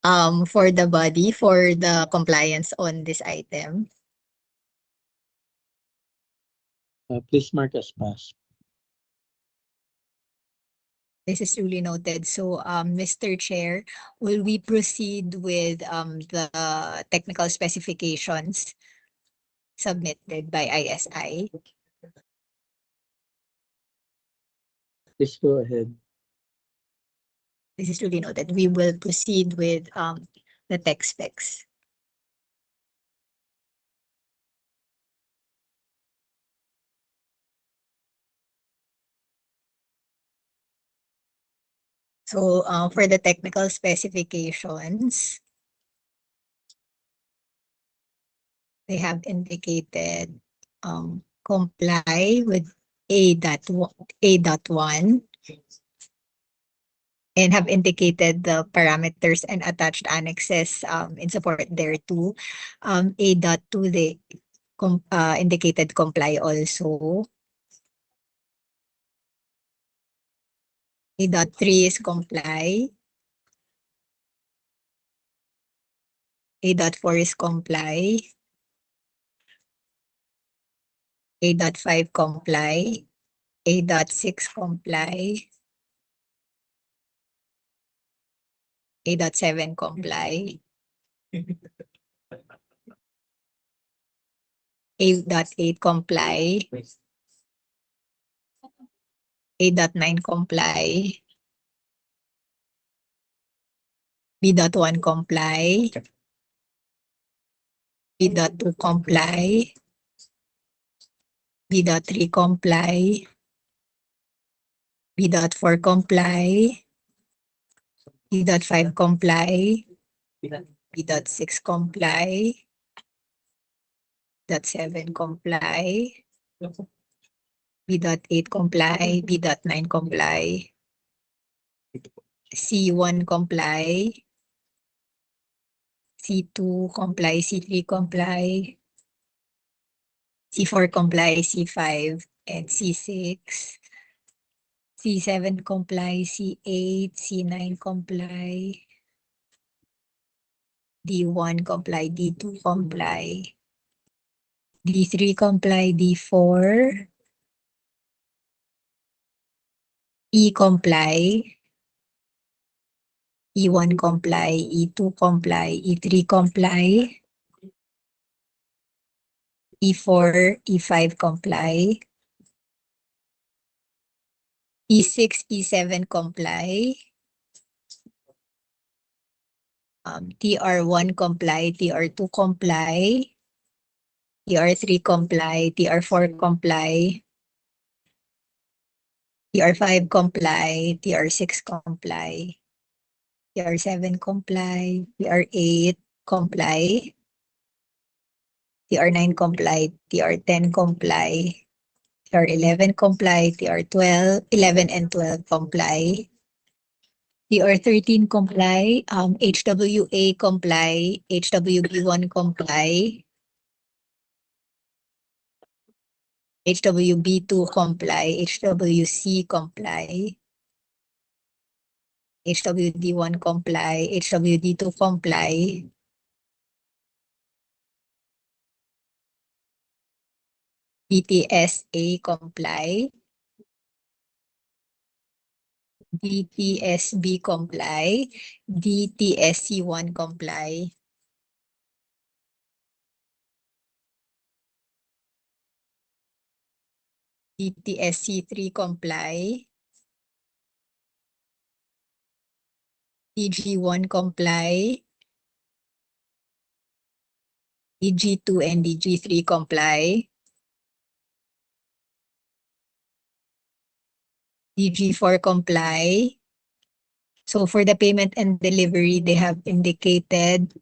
For the body, for the compliance on this item. Please mark as pass. This is duly noted. So, Mr. Chair, will we proceed with the technical specifications submitted by ISI? Please go ahead. This is duly noted. We will proceed with the tech specs. So, for the technical specifications, they have indicated comply with A.1 and have indicated the parameters and attached annexes in support thereto. A.2, they indicated comply also. A.3 is comply. A.4 is comply. A.5 comply. A.6 comply. A.7 comply. A.8 comply. A.9 comply. B.1 comply. B.2 comply. B.3 comply. B.4 comply. B.5 comply. B.6 comply. B.7 comply. B.8 comply. B.9 comply. C1 comply. C2 comply. C3 comply. C4 comply. C5 and C6. C7 comply. C8, C9 comply. D1 comply. D2 comply. D3 comply. D4. E comply. E1 comply. E2 comply. E3 comply. E4, E5 comply. E6, E7 comply. TR1 comply, TR2 comply. TR3 comply, TR4 comply. TR5 comply, TR6 comply. TR7 comply, TR8 comply. TR9 comply, TR10 comply. TR11 comply, TR12, 11 and 12 comply. TR13 comply, HWA comply, HWB1 comply, HWB2 comply, HWC comply, HWD1 comply, HWD2 comply, DTSA comply, DTSB comply, DTSC1 comply, DTSC3 comply, DG1 comply, DG2 and DG3 comply, DG4 comply. So for the payment and delivery, they have indicated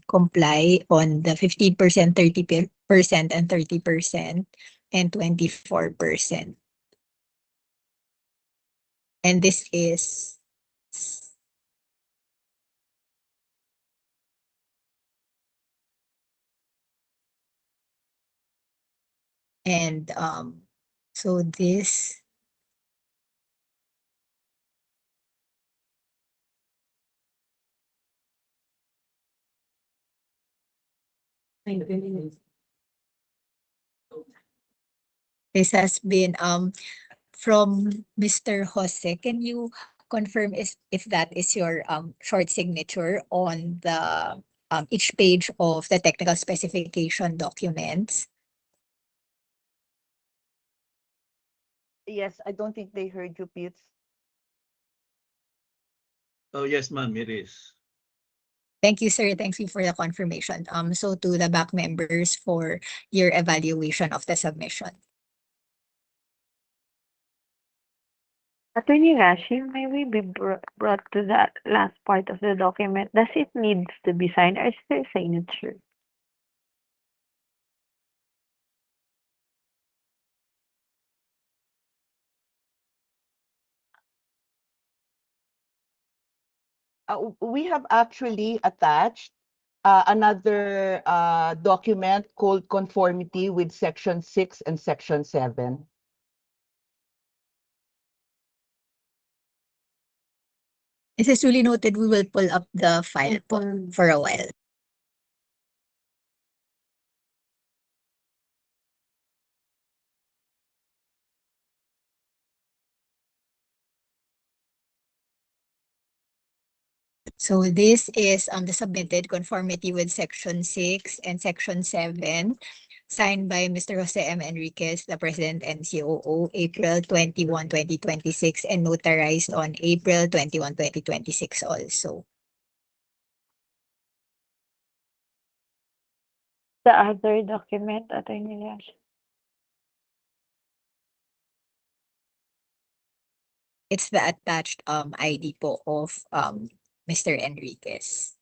comply on the 15%, 30% and 30% and 24%. And this is and so this this has been from Mr. Jose. Can you confirm if that is your short signature on the each page of the technical specification documents? Yes, I don't think they heard you, Pete. Oh, yes, ma'am, it is. Thank you, sir. Thank you for the confirmation. So to the back members for your evaluation of the submission. Attorney Rashi, may we be brought to that last part of the document? Does it needs to be signed or is there signature? We have actually attached another document called conformity with section 6 and section 7. This is duly noted. We will pull up the file for a while. So this is the submitted conformity with section 6 and section 7, signed by Mr. Jose M. Enriquez, the President and COO, April 21, 2026, and notarized on April 21, 2026 also. The other document, Attorney Rashi. It's the attached ID po of Mr. Enriquez.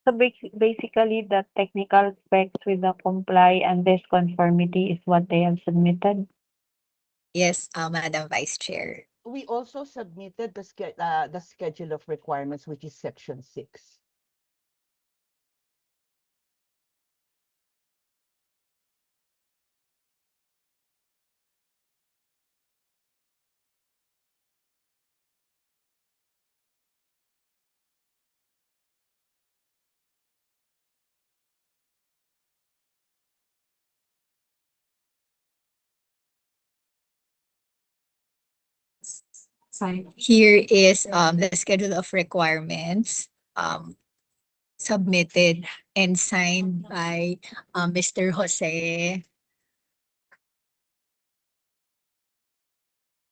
So basically, the technical specs with the comply and this conformity is what they have submitted. Yes, Madam Vice Chair. We also submitted the schedule of requirements, which is section 6. Here is the schedule of requirements submitted and signed by Mr. Jose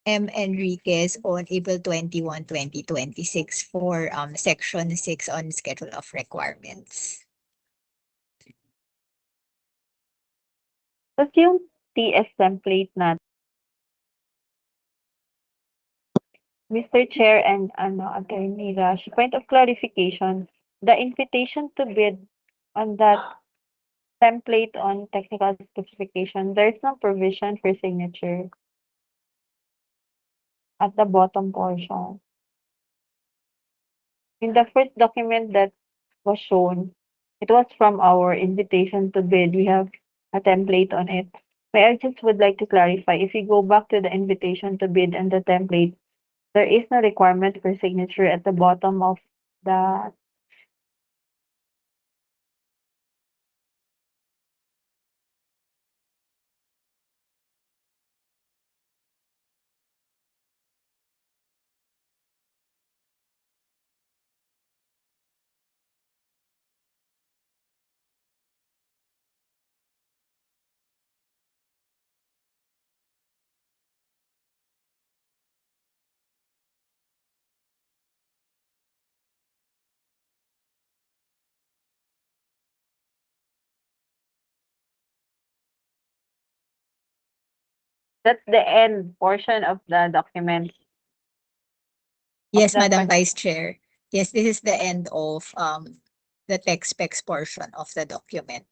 M. Enriquez on April 21, 2026 for Section 6 on Schedule of Requirements. Tapos yung TS template natin, Mr. Chair and Attorney Rash, point of clarification, the invitation to bid on that template on technical specification, there's no provision for signature at the bottom portion. In the first document that was shown, it was from our invitation to bid. We have a template on it. I just would like to clarify, if you go back to the invitation to bid and the template, there is no requirement for signature at the bottom of the that's the end portion of the document. Yes, the Madam first- Vice Chair. Yes, this is the end of the text specs portion of the document.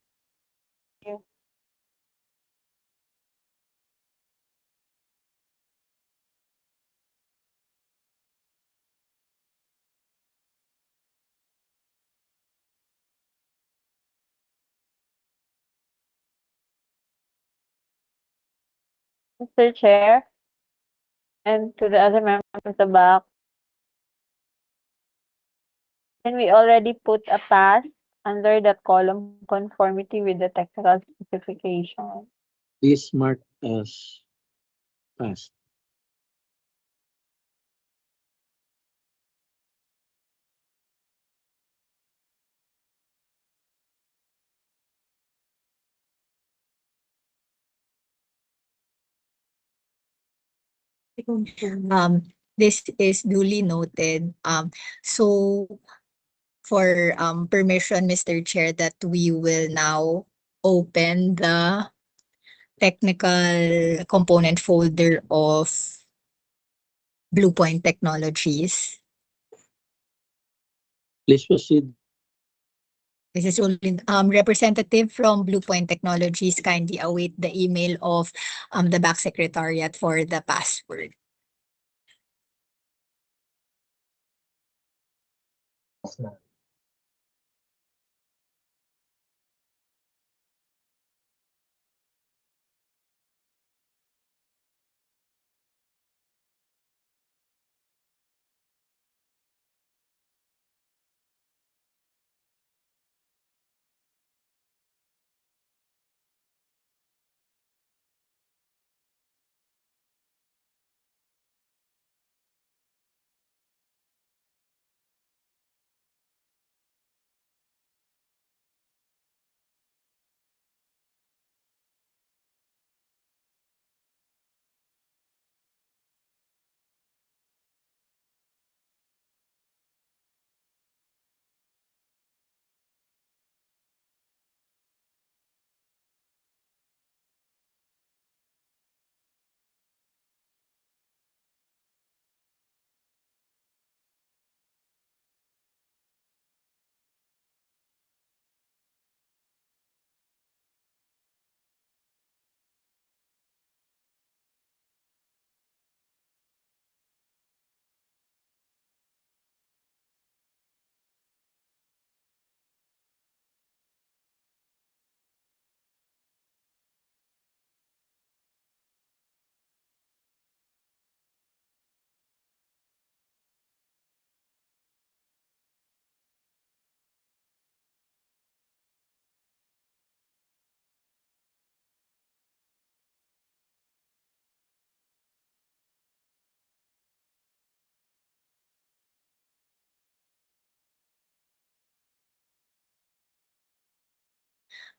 Mr. Chair, and to the other members at the back, can we already put a pass under that column conformity with the technical specification? Please mark as passed. This is duly noted. So for permission, Mr. Chair, that we will now open the technical component folder of Bluepoint Technologies. Please proceed. This is only representative from Bluepoint Technologies. Kindly await the email of the back secretariat for the password. Yes, ma'am.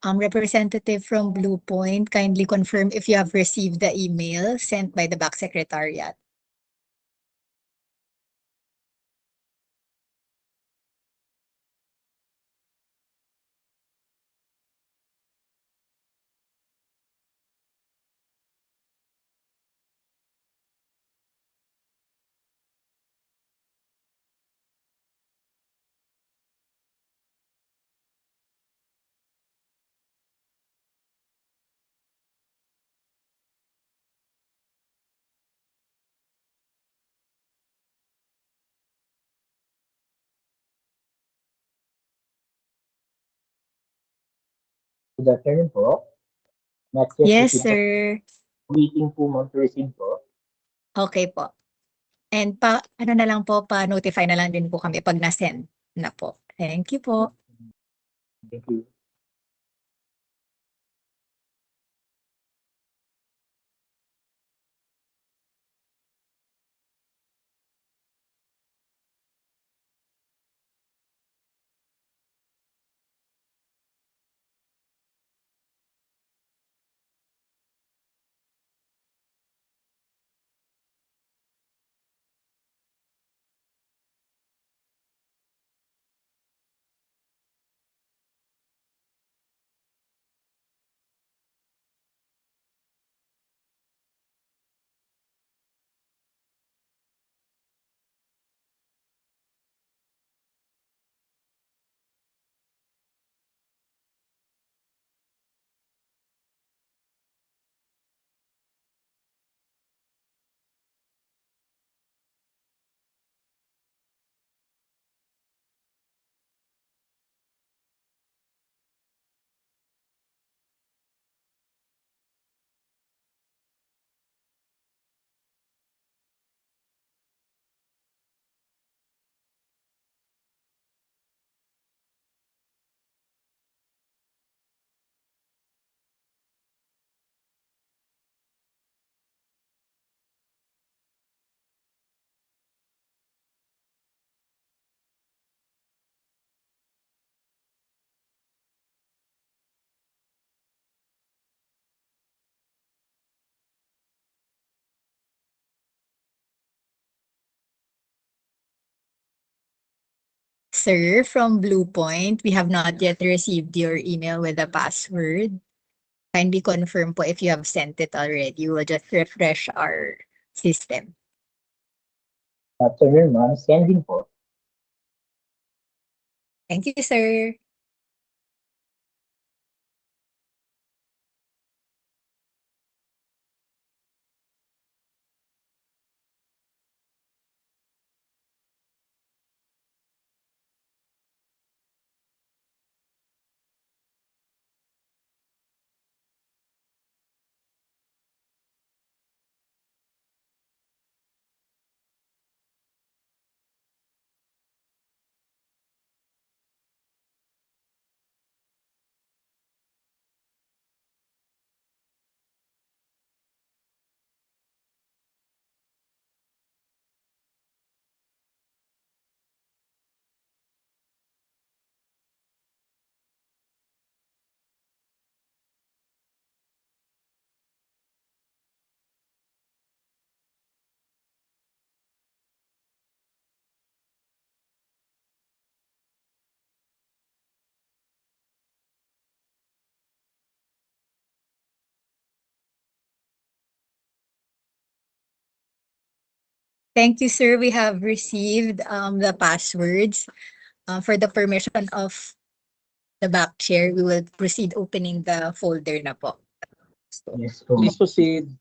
Representative from Blue Point, kindly confirm if you have received the email sent by the back secretariat. Good afternoon po. Not yet Yes, received po. sir. Waiting po ma'am to receive po. Okay po. And ano na lang po, pa-notify na lang din po kami pag na-send na po. Thank you po. Thank you. Sir, from Blue Point, we have not yet received your email with the password. Kindly confirm po if you have sent it already. We'll just refresh our system. Afternoon ma'am. Sending po. Thank you, sir. Thank you, sir. We have received the passwords. For the permission of the back chair, we will proceed opening the folder na po. Yes po. Please proceed.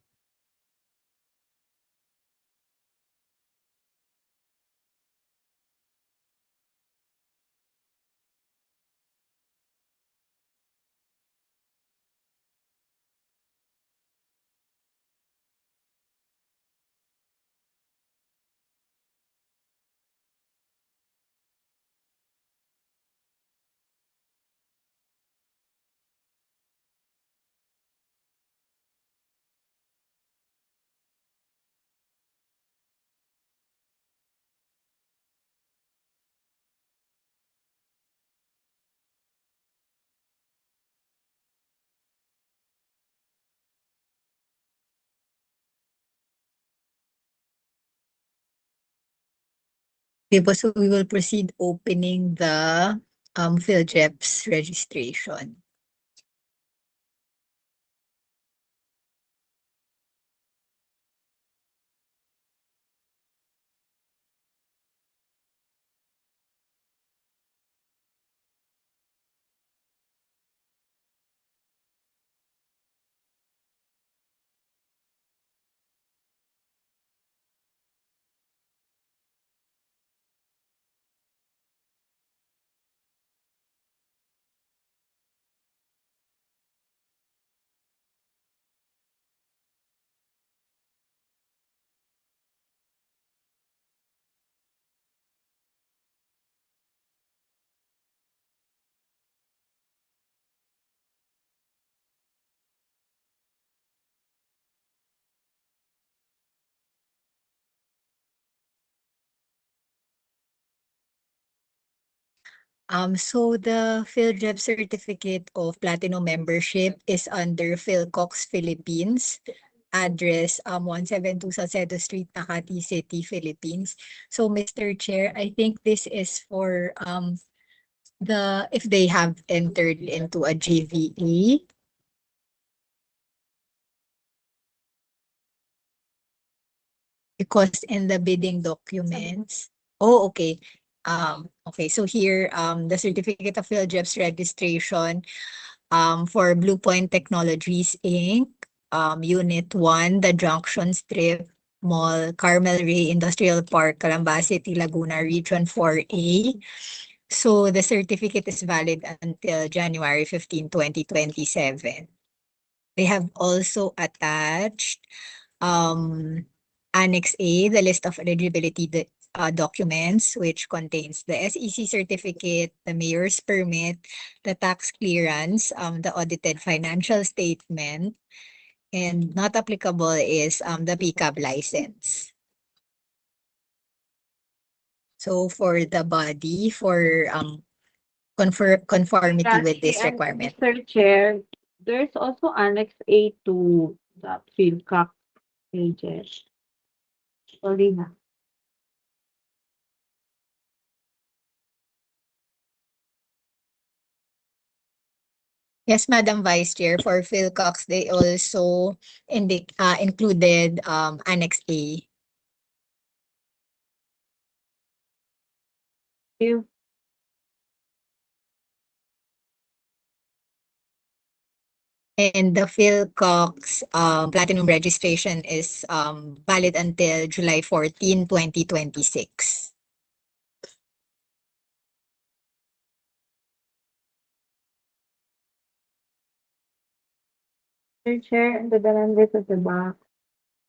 Okay, so we will proceed opening the PhilJeps registration. So the PhilJeb Certificate of Platinum Membership is under Philcox Philippines, address 172 Salcedo Street, Makati City, Philippines. So Mr. Chair, I think this is for if they have entered into a JVE. Because in the bidding documents, okay. Okay, so here, the Certificate of PhilJeb's registration for Blue Point Technologies, Inc., Unit 1, the Junction Strip Mall, Carmel Ray Industrial Park, Calamba City, Laguna, Region 4A. So the certificate is valid until January 15, 2027. They have also attached Annex A, the list of eligibility documents, which contains the SEC certificate, the mayor's permit, the tax clearance, the audited financial statement, and not applicable is the PCAB license. So for the body, for conformity with this requirement. Mr. Chair, there's also Annex A to the Philcox pages. Sorry na. Yes, Madam Vice Chair, for Philcox, they also included Annex A. You. And the Philcox Platinum registration is valid until July 14, 2026. Mr. Chair, the numbers at the back.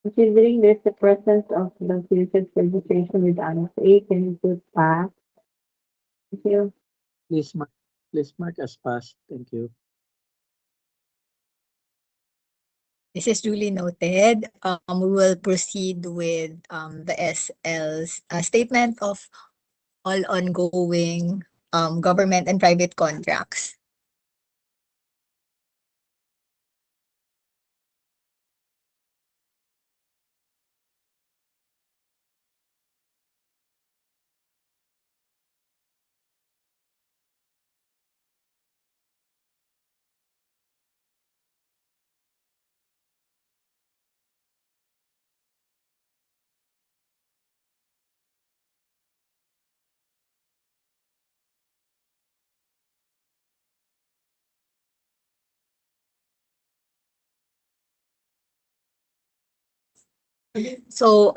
Considering there's the presence of the Philcox registration with Annex A, can you put pass? Thank you. Please mark as passed. Thank you. This is duly noted. We will proceed with the SL's statement of all ongoing government and private contracts. So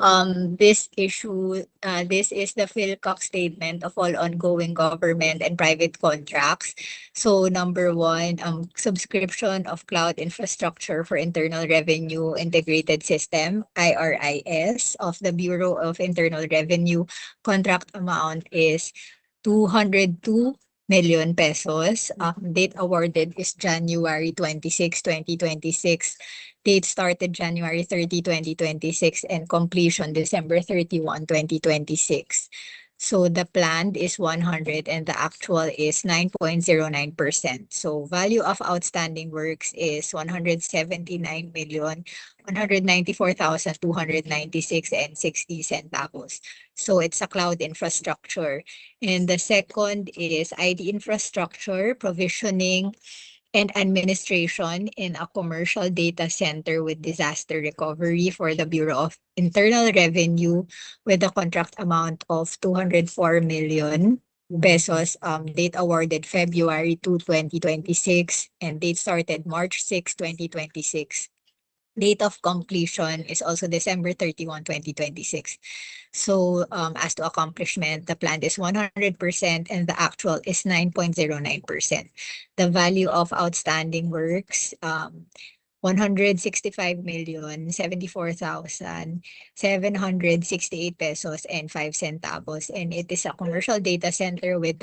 this is the Philcox statement of all ongoing government and private contracts. So number one, subscription of cloud infrastructure for Internal Revenue Integrated System, IRIS, of the Bureau of Internal Revenue. Contract amount is 202 million pesos. Date awarded is January 26, 2026. Date started January 30, 2026, and completion December 31, 2026. So the planned is 100 and the actual is 9.09%. So value of outstanding works is 179,194,296 and 60 centavos. So it's a cloud infrastructure. And the second is ID infrastructure, provisioning, and administration in a commercial data center with disaster recovery for the Bureau of Internal Revenue with a contract amount of 204 million pesos. Date awarded February 2, 2026, and date started March 6, 2026. Date of completion is also December 31, 2026. So as to accomplishment, the plan is 100% and the actual is 9.09%. The value of outstanding works, 165,074,768 pesos and 5 centavos. And it is a commercial data center with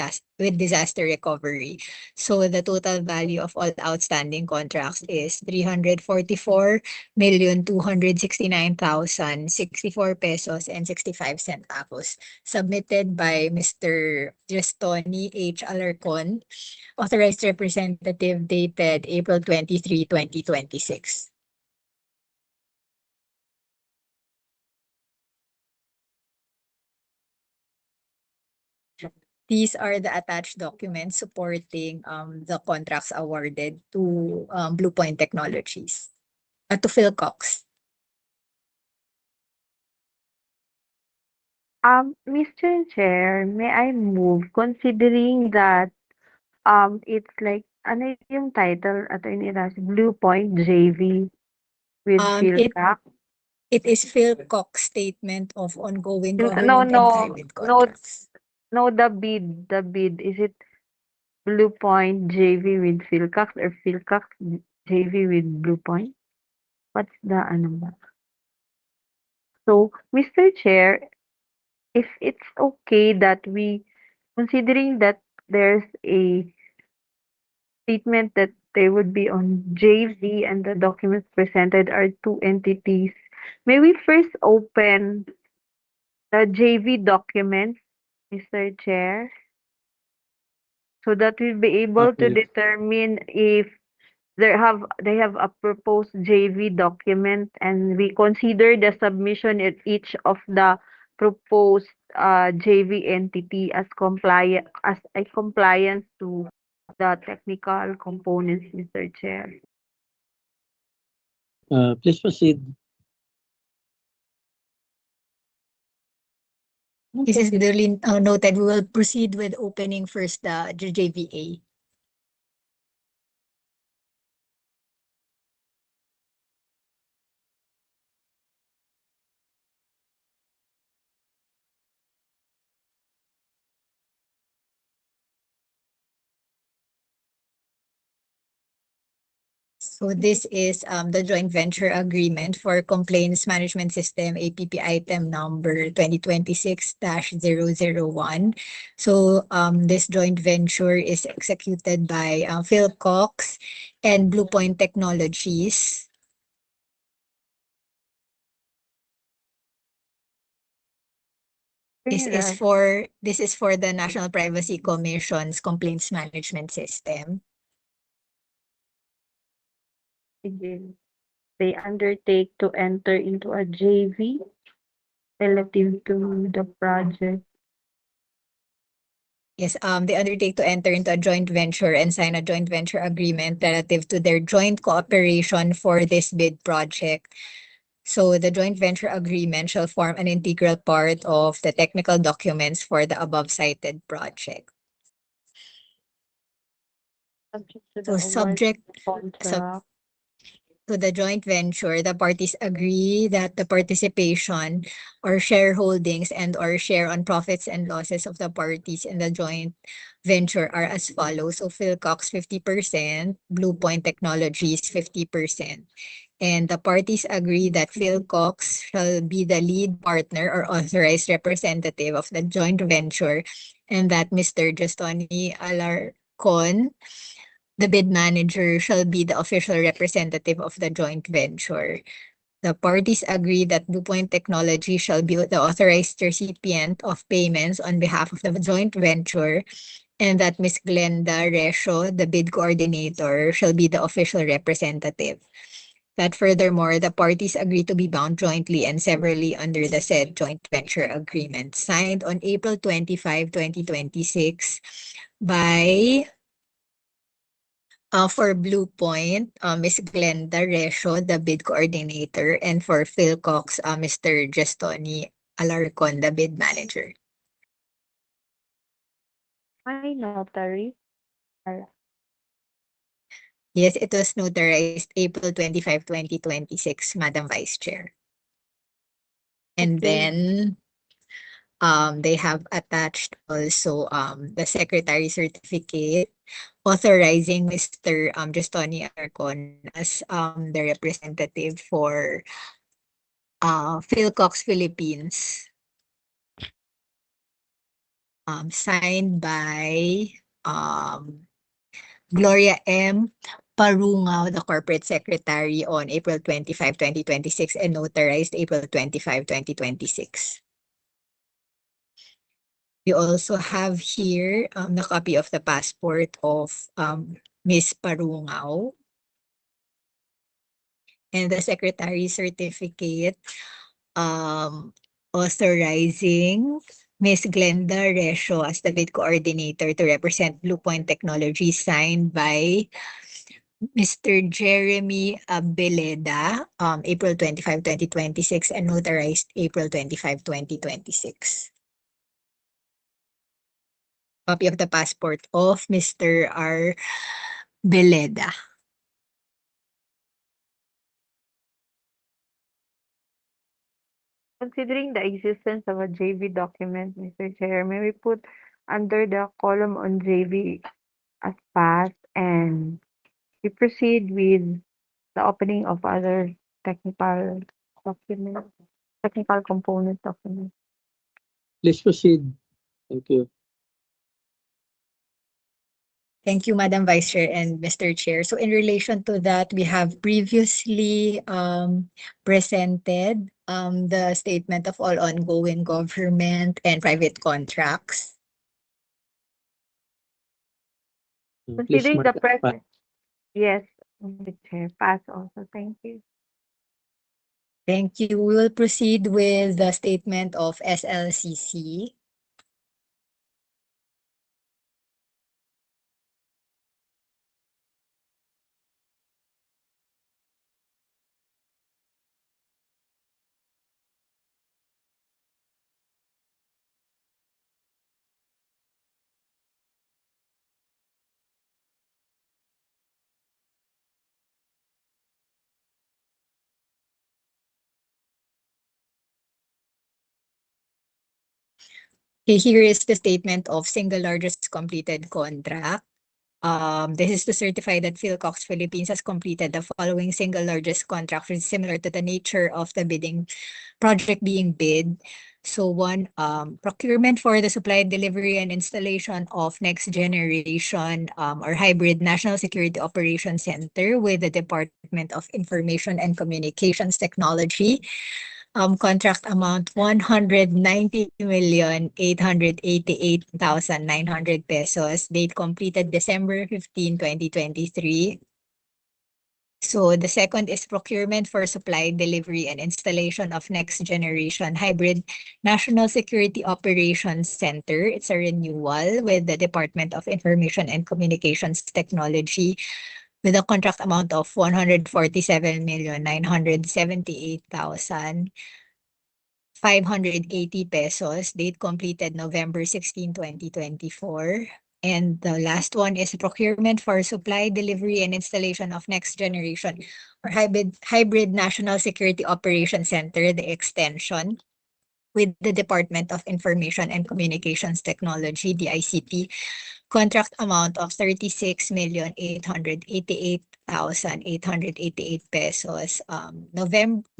disaster recovery. So the total value of all outstanding contracts is 344,269,064 pesos and 65 centavos. Submitted by Mr. Gestoni H. Alarcon, authorized representative dated April 23, 2026. These are the attached documents supporting the contracts awarded to Blue Point Technologies, to Philcox. Mr. Chair, may I move, considering that it's like ano yung title, Attorney Ras, Blue Point JV with Philcox? It is Philcox Statement of Ongoing No, Government and Private Contracts. No, the bid, is it Blue Point JV with Philcox or Philcox JV with Blue Point? What's the ano ba? So, Mr. Chair, if it's okay that we, considering that there's a statement that they would be on JV and the documents presented are two entities, may we first open the JV documents, Mr. Chair, so that we'll be able to Okay. determine if they have a proposed JV document, and we consider the submission at each of the proposed JV entity as a compliance to the technical components, Mr. Chair. Please proceed. This is duly noted. We will proceed with opening first the JVA. So this is the joint venture agreement for Complaints Management System, APP item number 2026-001. So this joint venture is executed by Philcox and Blue Point Technologies. This is for the National Privacy Commission's Complaints Management System. They undertake to enter into a JV relative to the project. Yes, they undertake to enter into a joint venture and sign a joint venture agreement relative to their joint cooperation for this bid project. So the joint venture agreement shall form an integral part of the technical documents for the above cited project. Subject to the joint venture, the parties agree that the participation or shareholdings and or share on profits and losses of the parties in the joint venture are as follows. So Philcox 50%, Blue Point Technologies 50%. And the parties agree that Philcox shall be the lead partner or authorized representative of the joint venture, and that Mr. Gestoni Alarcon, the bid manager, shall be the official representative of the joint venture. The parties agree that Blue Point Technology shall be the authorized recipient of payments on behalf of the joint venture, and that Ms. Glenda Resho, the bid coordinator, shall be the official representative. That furthermore, the parties agree to be bound jointly and severally under the said joint venture agreement signed on April 25, 2026 by for Blue Point, Ms. Glenda Resho, the bid coordinator, and for Philcox, Mr. Gestoni Alarcon, the bid manager. My notary. Yes, it was notarized April 25, 2026, Madam Vice Chair. And Okay. then they have attached also the secretary certificate authorizing Mr. Justoni Alarcon as the representative for Philcox Philippines. Signed by Gloria M. Parungao, the corporate secretary, on April 25, 2026, and notarized April 25, 2026. We also have here the copy of the passport of Ms. Parungao and the secretary's certificate authorizing Ms. Glenda Resho as the bid coordinator to represent Blue Point Technology, signed by Mr. Jeremy Abeleda, April 25, 2026, and notarized April 25, 2026. Copy of the passport of Mr. R. Beleda. Considering the existence of a JV document, Mr. Chair, may we put under the column on JV as passed, and we proceed with the opening of other technical documents, technical component documents. Please proceed. Thank you. Thank you, Madam Vice Chair and Mr. Chair. So in relation to that, we have previously presented the statement of all ongoing government and private contracts. Please Considering mark the as pass. present, yes, Mr. Chair, pass also. Thank you. Thank you. We will proceed with the statement of SLCC. Okay, here is the statement of single largest completed contract. This is to certify that Philcox Philippines has completed the following single largest contract, which is similar to the nature of the bidding project being bid. So one, procurement for the supply, delivery, and installation of next generation or hybrid National Security Operations Center with the Department of Information and Communications Technology. Contract amount 190,888,900 pesos. Date completed December 15, 2023. So the second is procurement for supply, delivery, and installation of next generation hybrid National Security Operations Center. It's a renewal with the Department of Information and Communications Technology with a contract amount of 147,978,580 pesos. Date completed November 16, 2024. And the last one is procurement for supply, delivery, and installation of next generation or hybrid National Security Operations Center, the extension, with the Department of Information and Communications Technology, DICT. Contract amount of 36,888,888 pesos.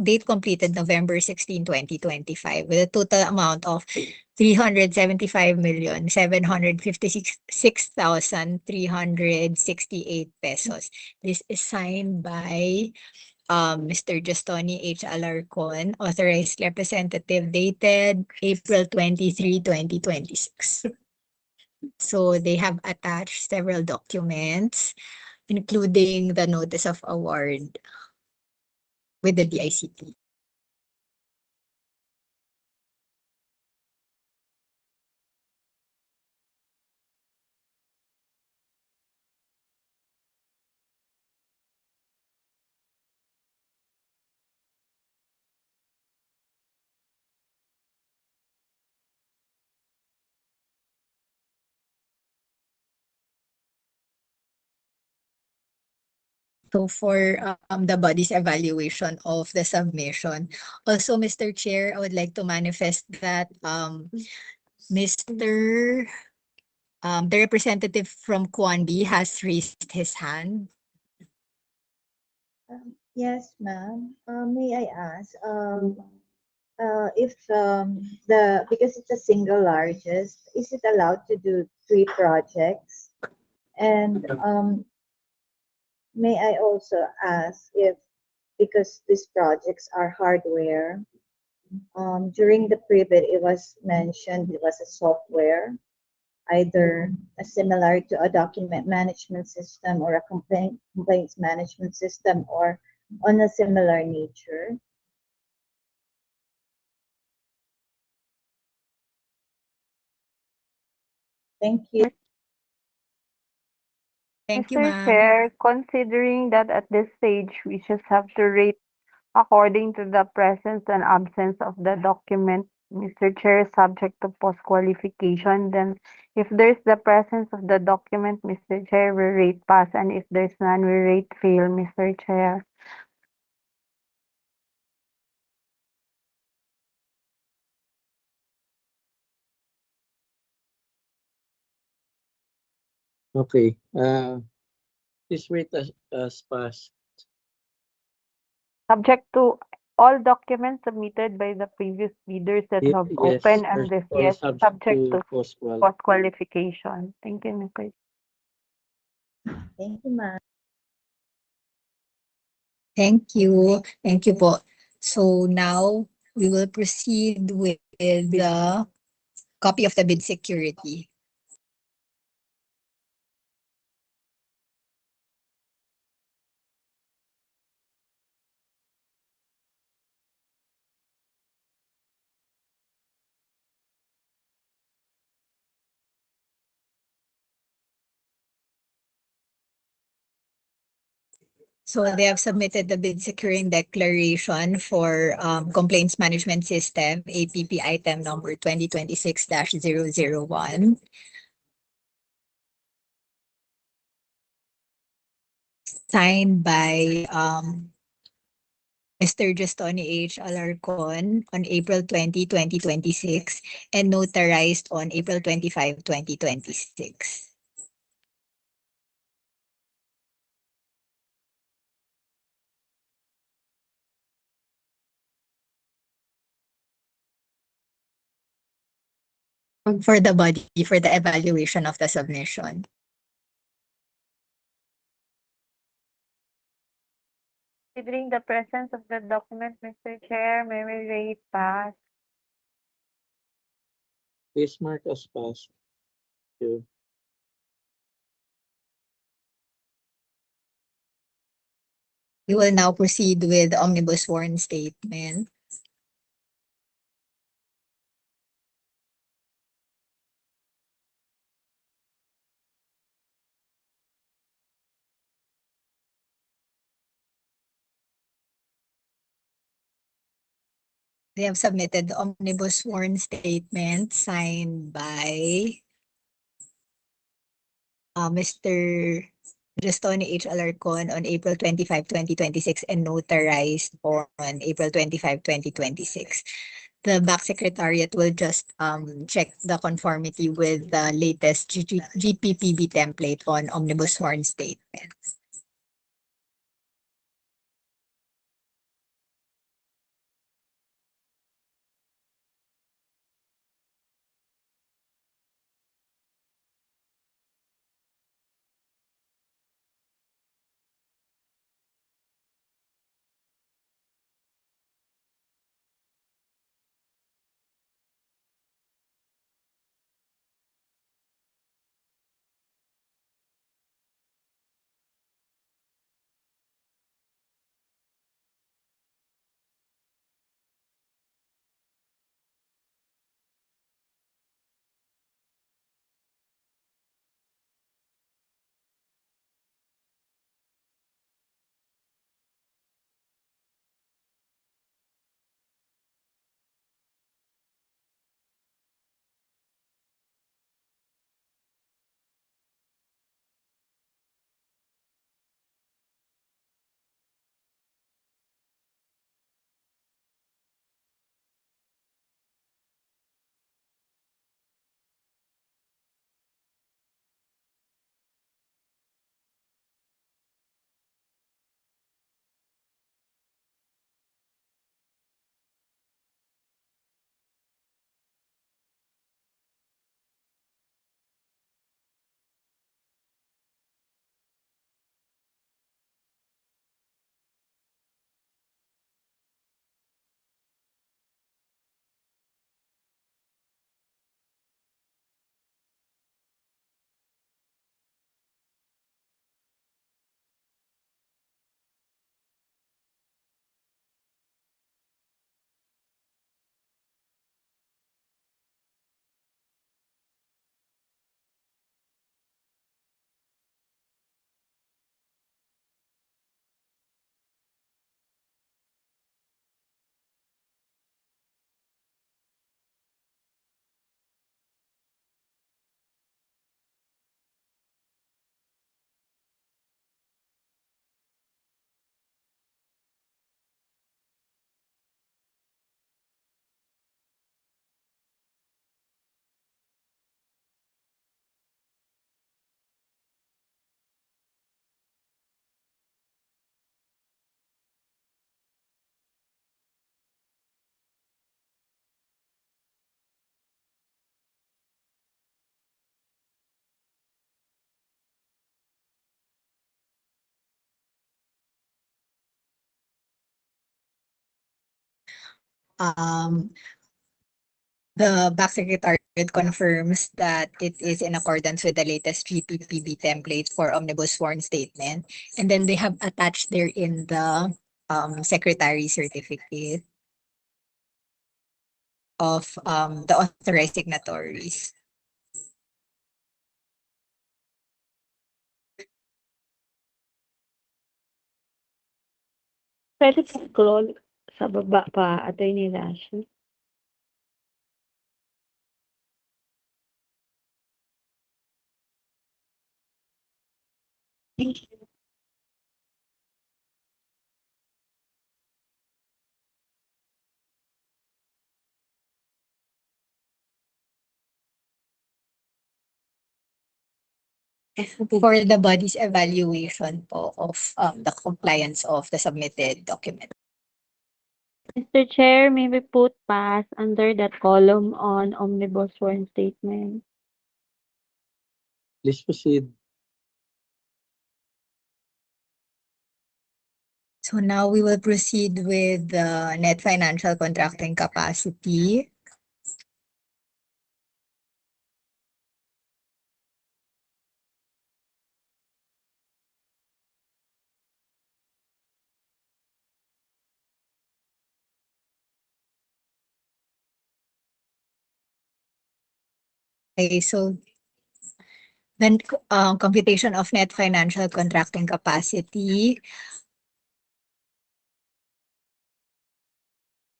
Date completed November 16, 2025, with a total amount of 375,756,368 pesos. This is signed by Mr. Justoni H. Alarcon, authorized representative dated April 23, 2026. So they have attached several documents, including the notice of award with the DICT. So for the body's evaluation of the submission. Also, Mr. Chair, I would like to manifest that Mr. The representative from Kwanbi has raised his hand. Yes, ma'am. May I ask, if because it's a single largest, is it allowed to do 3 projects? And may I also ask if, because these projects are hardware, during the pre-bid, it was mentioned it was a software, either a similar to a document management system or a complaints management system, or on a similar nature. Thank you. Thank you, Mr. ma'am. Chair, considering that at this stage we just have to rate according to the presence and absence of the document, Mr. Chair, subject to post-qualification, then if there's the presence of the document, Mr. Chair, we rate pass, and if there's none, we rate fail, Mr. Chair. Okay. Please rate as passed. Subject to all documents submitted by the previous bidders that have Yes, opened and this, or yes, subject subject to to post-qual. post-qualification. Thank you, Mr. Thank you, ma'am. Thank you. Thank you po. So now we will proceed with the copy of the bid security. So they have submitted the bid securing declaration for complaints management system, APP item number 2026-001. Signed by Mr. Justoni H. Alarcon on April 20, 2026 and notarized on April 25, 2026. For the body, for the evaluation of the submission. Considering the presence of the document, Mr. Chair, may we rate pass? Please mark as passed. Thank you. We will now proceed with the omnibus sworn statement. They have submitted the omnibus sworn statement signed by Mr. Justoni H. Alarcon on April 25, 2026 and notarized on April 25, 2026. The back secretariat will just check the conformity with the latest GPPB template on omnibus sworn statements. the back secretariat confirms that it is in accordance with the latest GPPB template for omnibus sworn statement. And then they have attached there in the secretary certificate of the authorized signatories. Pwede pa-scroll sa baba pa, Attorney Rashi. Thank you. For the body's evaluation po of the compliance of the submitted document. Mr. Chair, may we put pass under that column on omnibus sworn statement? Please proceed. So now we will proceed with the net financial contracting capacity. Okay, so then computation of net financial contracting capacity.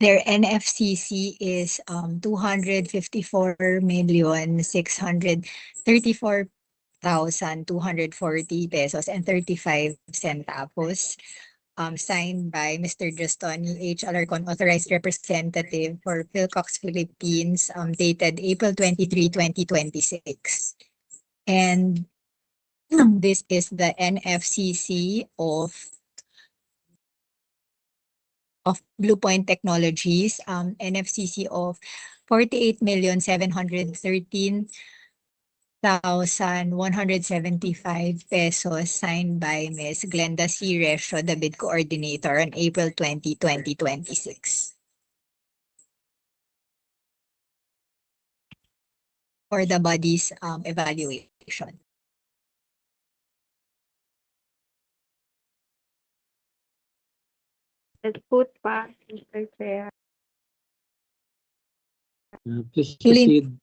Their NFCC is 254,634,240 pesos and 35 centavos. Signed by Mr. Justoni H. Alarcon, authorized representative for Philcox Philippines, dated April 23, 2026. And this is the NFCC of Blue Point Technologies, NFCC of 48,713,175 pesos, signed by Ms. Glenda C. Resho, the bid coordinator, on April 20, 2026. For the body's evaluation. Let's put pass, Mr. Chair. Please proceed.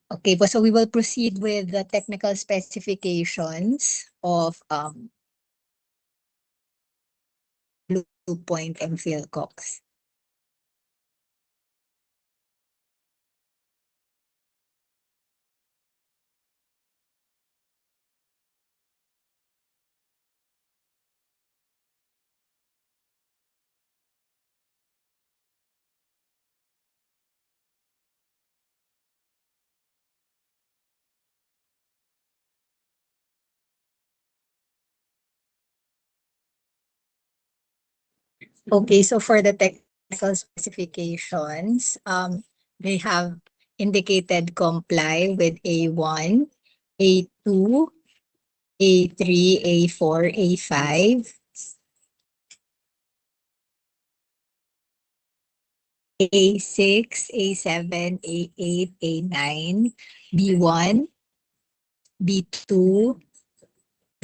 Okay, so we will proceed with the technical specifications of Blue Point and Philcox. Okay, so for the technical specifications, they have indicated comply with A1, A2, A3, A4, A5, A6, A7, A8, A9, B1, B2,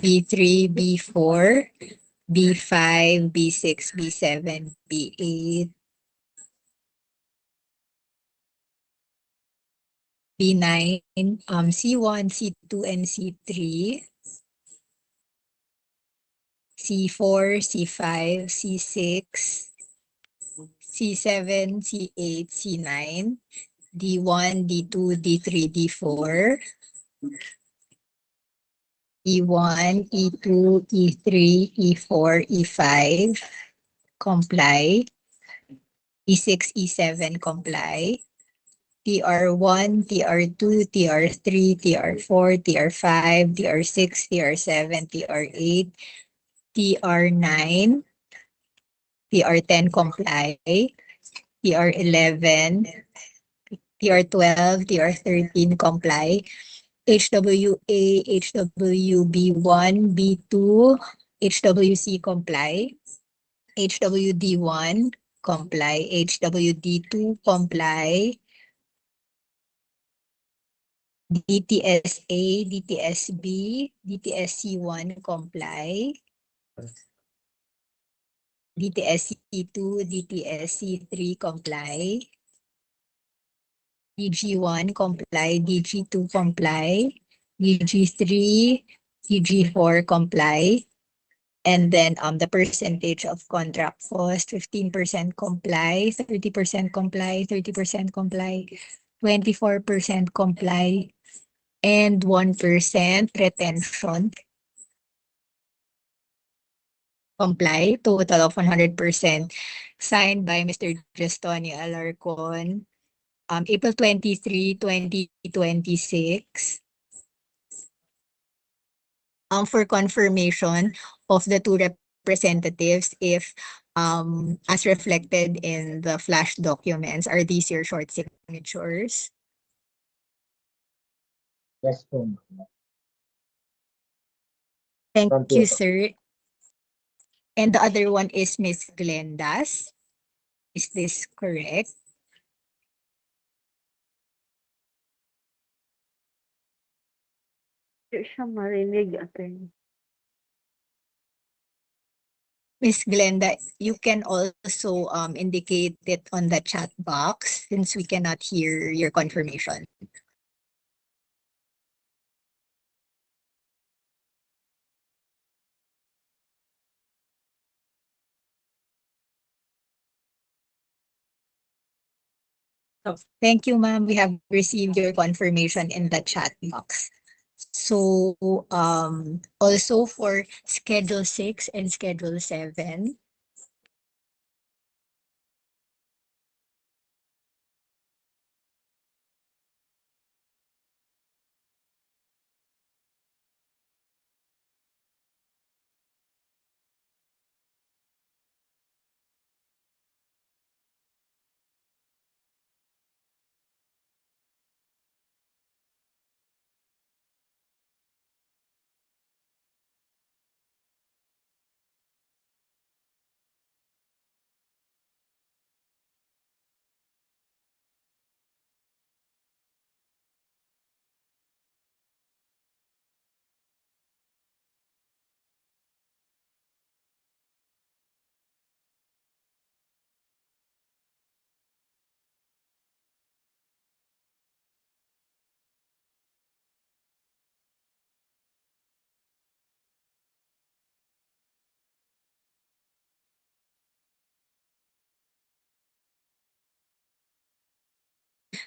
B3, B4, B5, B6, B7, B8, B9, C1, C2, and C3, C4, C5, C6, C7, C8, C9, D1, D2, D3, D4, E1, E2, E3, E4, E5, comply. E6, E7, comply. TR1, TR2, TR3, TR4, TR5, TR6, TR7, TR8, TR9, TR10, comply. TR11, TR12, TR13, comply. HWA, HWB1, B2, HWC, comply. HWD1, comply. HWD2, comply. DTSA, DTSB, DTSC1, comply. DTSC2, DTSC3, comply. DG1, comply. DG2, comply. DG3, DG4, comply. And then the percentage of contract cost, 15% comply, 30% comply, 30% comply, 24% comply, and 1% retention. Comply, total of 100%. Signed by Mr. Gestoni Alarcon, April 23, 2026. For confirmation of the two representatives, if as reflected in the flash documents, are these your short signatures? Yes po. Thank Thank you, you. sir. And the other one is Miss Glenda's. Is this correct? Hindi siya marinig, attorney. Miss Glenda, you can also indicate it on the chat box since we cannot hear your confirmation. Thank you, ma'am. We have received your confirmation in the chat box. So also for Schedule 6 and Schedule 7,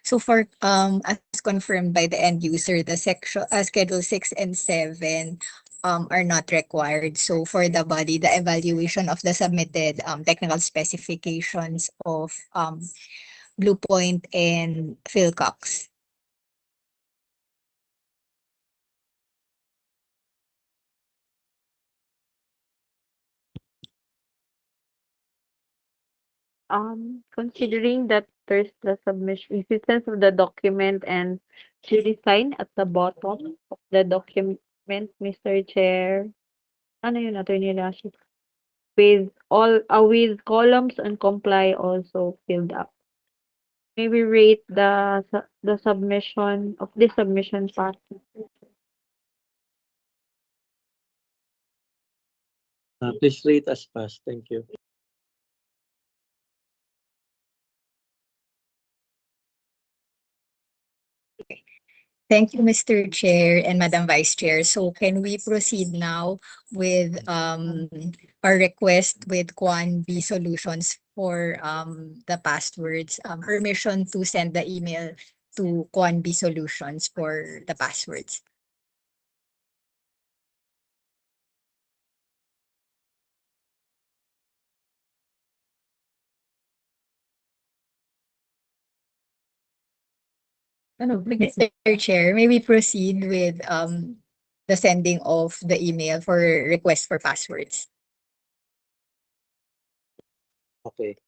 so for as confirmed by the end user, the section Schedule 6 and 7 are not required. So for the body, the evaluation of the submitted technical specifications of Bluepoint and Philcox. Considering that there's the submission, existence of the document and she sign at the bottom of the document, Mr. Chair. Ano yun, Attorney Rashid? With columns and comply also filled up. May we rate the submission of the submission pass? Please rate as passed. Thank you. Thank you, Mr. Chair and Madam Vice Chair. So can we proceed now with our request with Quan B Solutions for the passwords, permission to send the email to Quan B Solutions for the passwords. Mr. Chair, may we proceed with the sending of the email for request for passwords? Okay.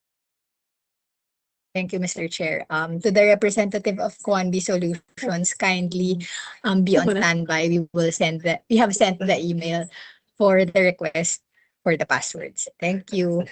Thank you, Mr. Chair. To the representative of Quanbi Solutions, kindly be on standby. We have sent the email for the request for the passwords. Thank you.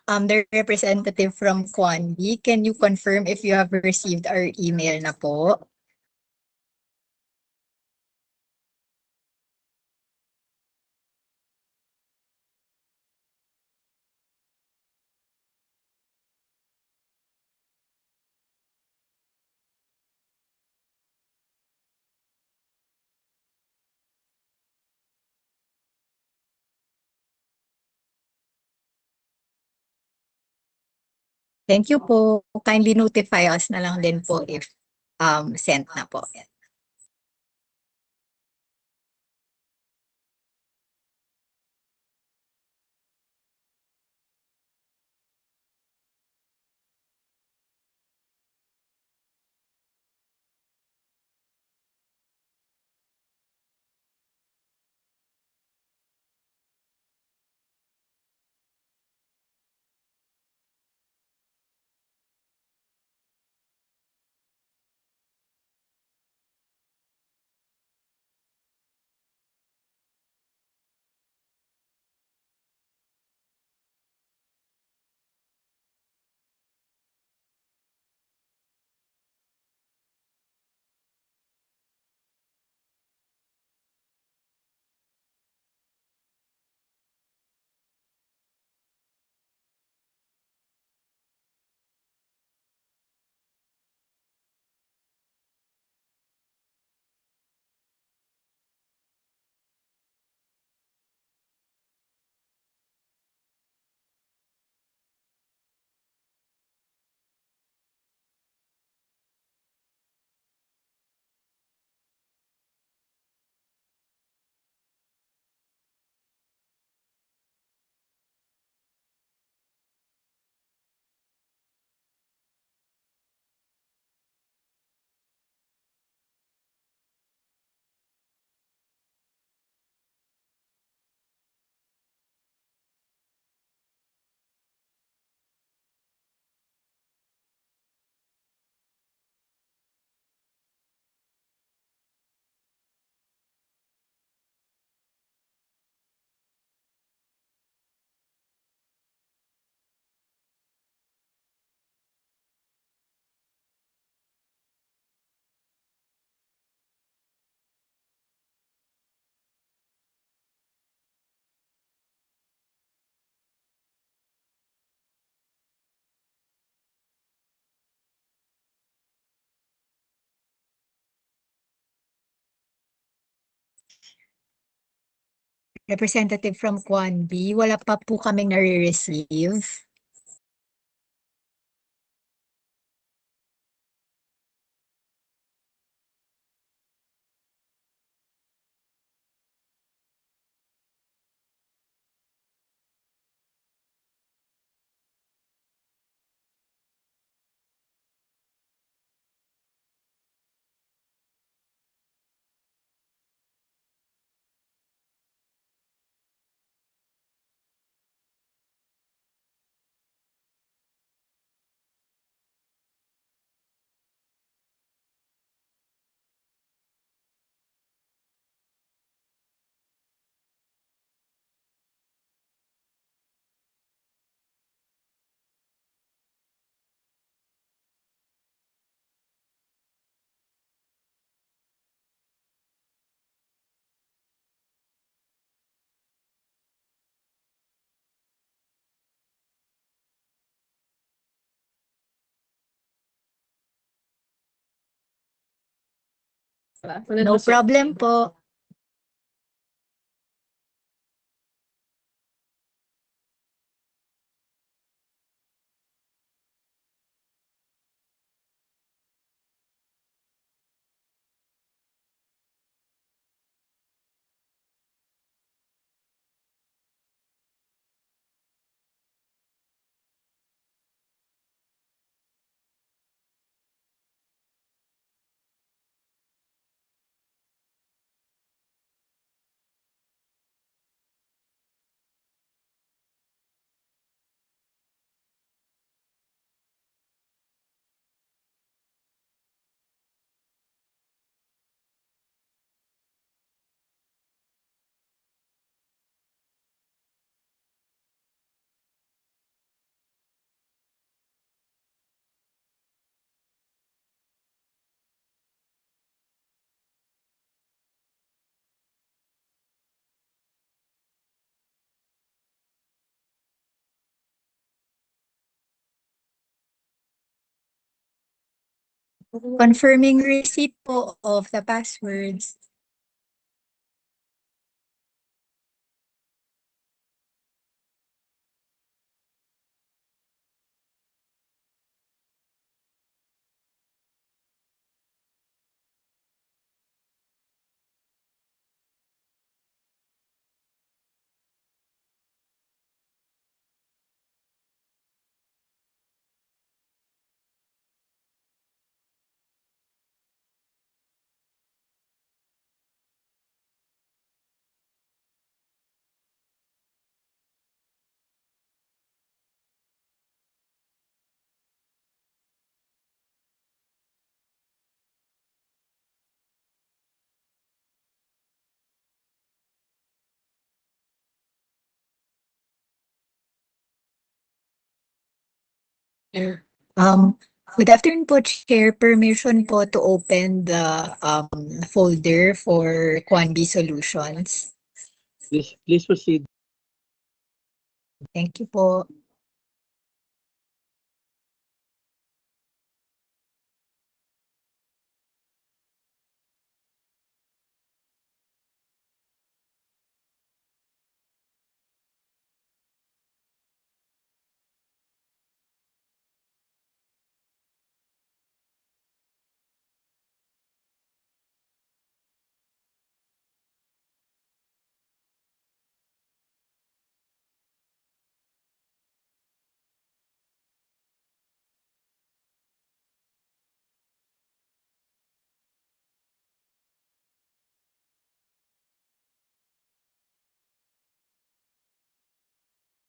The representative from Quanbi, can you confirm if you have received our email na po? Thank you po. Kindly notify us na lang din po if sent na po. Representative from Quanbi, wala pa po kaming nare-receive. No problem po. Confirming receipt po of the passwords. Um, Good afternoon po, Chair. Permission po to open the folder for Quanbi Solutions. Please proceed. Thank you po.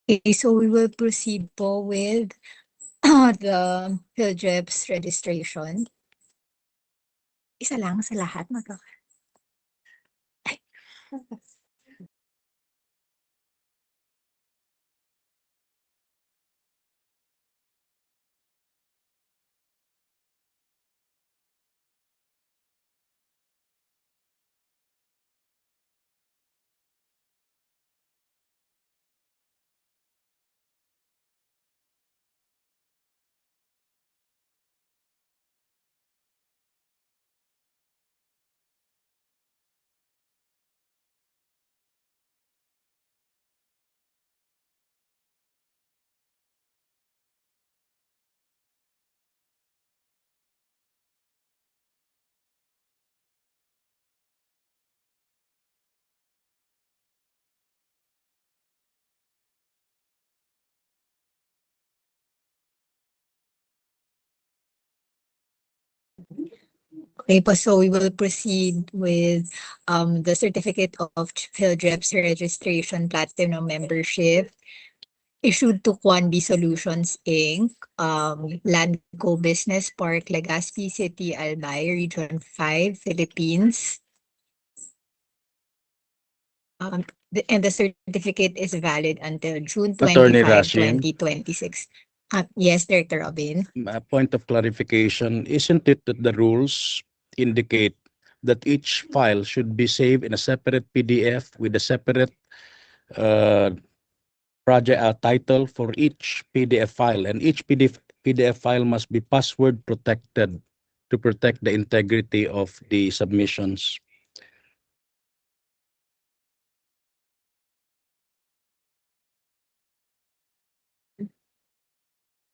Okay, so we will proceed po with the PhilJEP's registration. Isa lang sa lahat Ay. Okay po, so we will proceed with the certificate of PhilJEP's registration platinum membership issued to Quanbi Solutions Inc., Landco Business Park, Legazpi City, Albay, Region 5, Philippines. And the certificate is valid until June Attorney 25, Rashim. 2026. Yes, Director Robin. A point of clarification, isn't it that the rules indicate that each file should be saved in a separate PDF with a separate project title for each PDF file, and each PDF file must be password protected to protect the integrity of the submissions?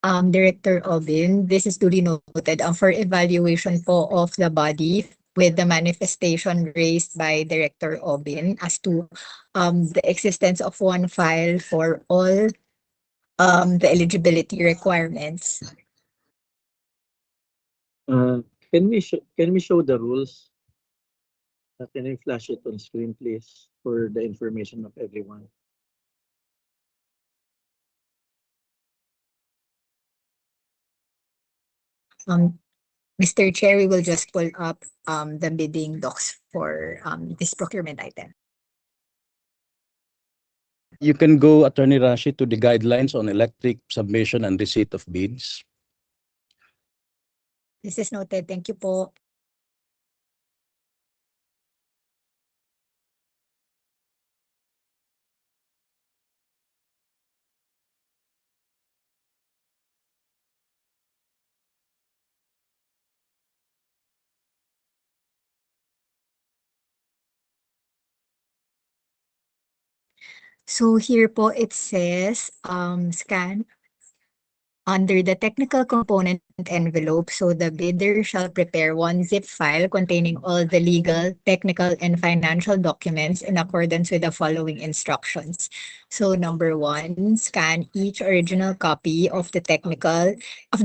Director Obin, this is duly noted for evaluation po of the body with the manifestation raised by Director Obin as to the existence of one file for all the eligibility requirements. Can we show the rules? Can you flash it on screen, please, for the information of everyone? Mr. Chair, we will just pull up the bidding docs for this procurement item. You can go, Attorney Rashid, to the guidelines on electric submission and receipt of bids. This is noted. Thank you po. So here po it says scan under the technical component envelope. So the bidder shall prepare one zip file containing all the legal, technical, and financial documents in accordance with the following instructions. So number one, scan each original copy of the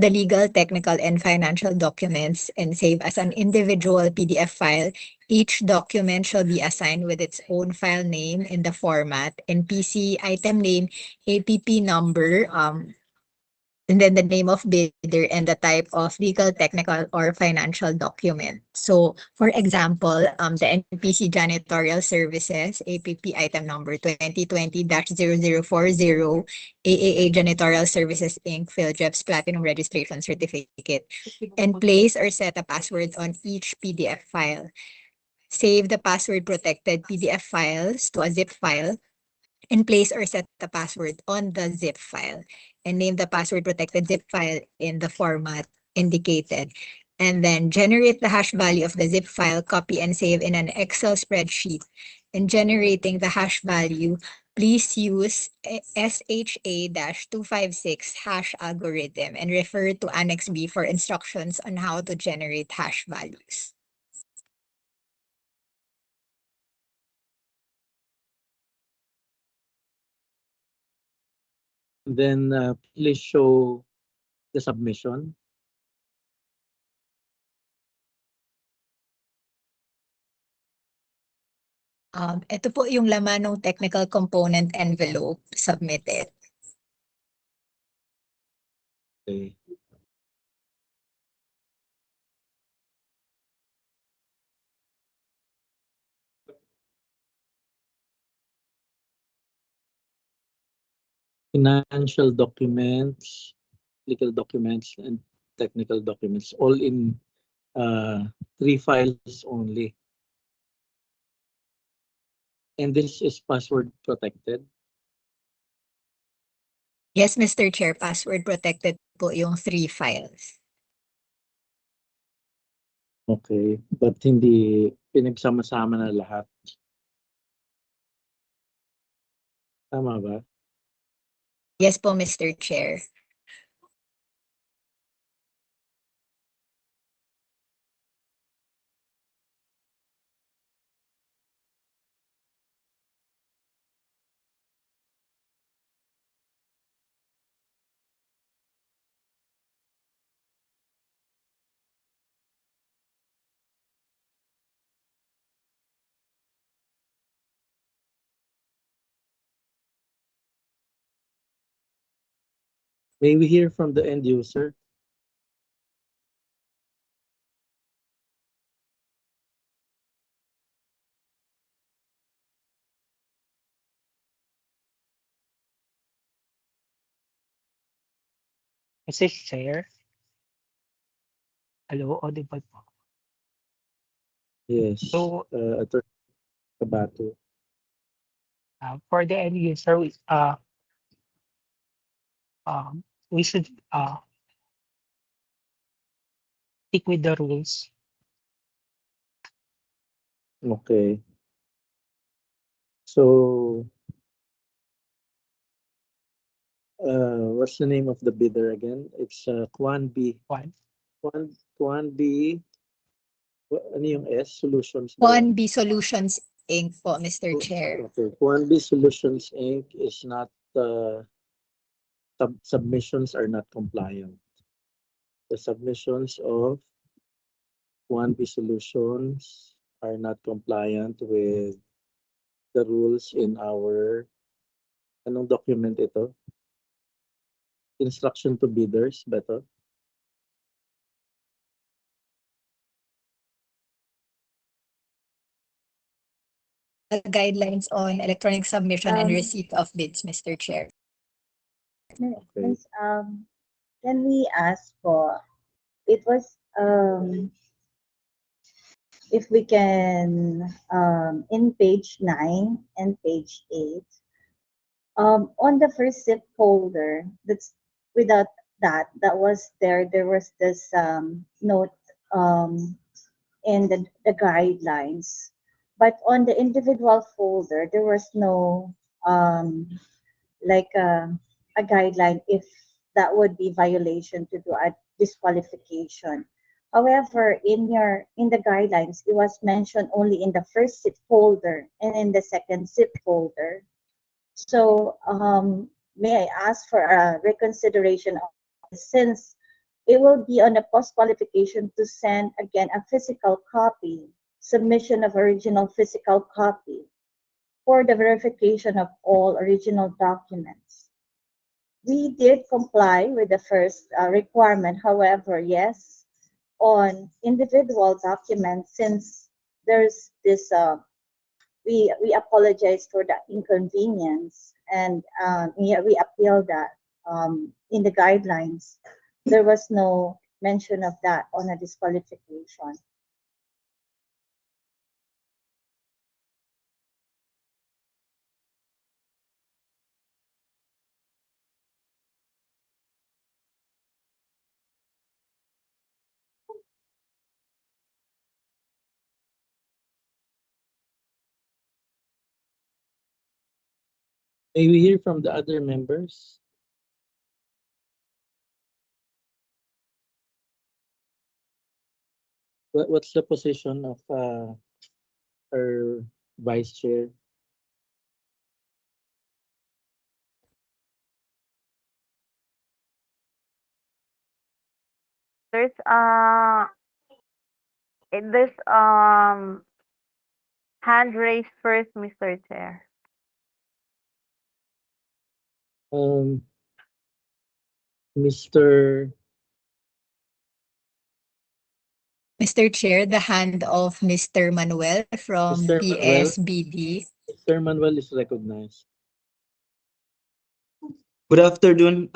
legal, technical, and financial documents and save as an individual PDF file. Each document shall be assigned with its own file name in the format and PC item name, APP number, and then the name of bidder and the type of legal, technical, or financial document. So, for example, the NPC Janitorial Services, APP item number 2020-0040, AAA Janitorial Services Inc., PhilJEPS Platinum Registration Certificate, and place or set a password on each PDF file. Save the password protected PDF files to a zip file and place or set the password on the zip file and name the password protected zip file in the format indicated. And then generate the hash value of the zip file, copy and save in an Excel spreadsheet. In generating the hash value, please use SHA-256 hash algorithm and refer to Annex B for instructions on how to generate hash values. Then please show the submission. Ito po yung laman ng technical component envelope submitted. Okay. Financial documents, legal documents, and technical documents, all in 3 files only. And this is password protected. Yes, Mr. Chair, password protected po yung 3 files. Okay, but hindi pinagsama-sama na lahat. Tama ba? Yes po, Mr. Chair. May we hear from the end user? Mr. Chair. Hello, audible po. Yes. So, Attorney Cabato. for the end user, we should stick with the rules. Okay. So, what's the name of the bidder again? It's Kwan B. Kwan B. Ano yung S? Solutions. Kwan B Solutions Inc. po, Mr. Chair. Okay. Kwan B Solutions Inc. is not, submissions are not compliant. The submissions of Kwan B Solutions are not compliant with the rules in our, anong document ito? Instruction to bidders, ba ito? The guidelines on electronic submission and Um, receipt of bids, Mr. Chair. Miss, can we ask for, it was, if we can, in page 9 and page 8, on the first zip folder, that's without that was there was this note in the guidelines, but on the individual folder there was no like a guideline if that would be violation to do a disqualification. However, in the guidelines, it was mentioned only in the first zip folder and in the second zip folder. So may I ask for a reconsideration of this, since it will be on the post qualification to send again a physical copy, submission of original physical copy for the verification of all original documents. We did comply with the first requirement. However, yes, on individual documents, since there's this, we apologize for the inconvenience, and we appeal that in the guidelines, there was no mention of that on a disqualification. May we hear from the other members? What's the position of our vice chair? There's this hand raised first, Mr. Chair. Mr. Mr. Chair, the hand of Mr. Manuel from Mr. Manuel. PSBD. Mr. Manuel is recognized. Good afternoon.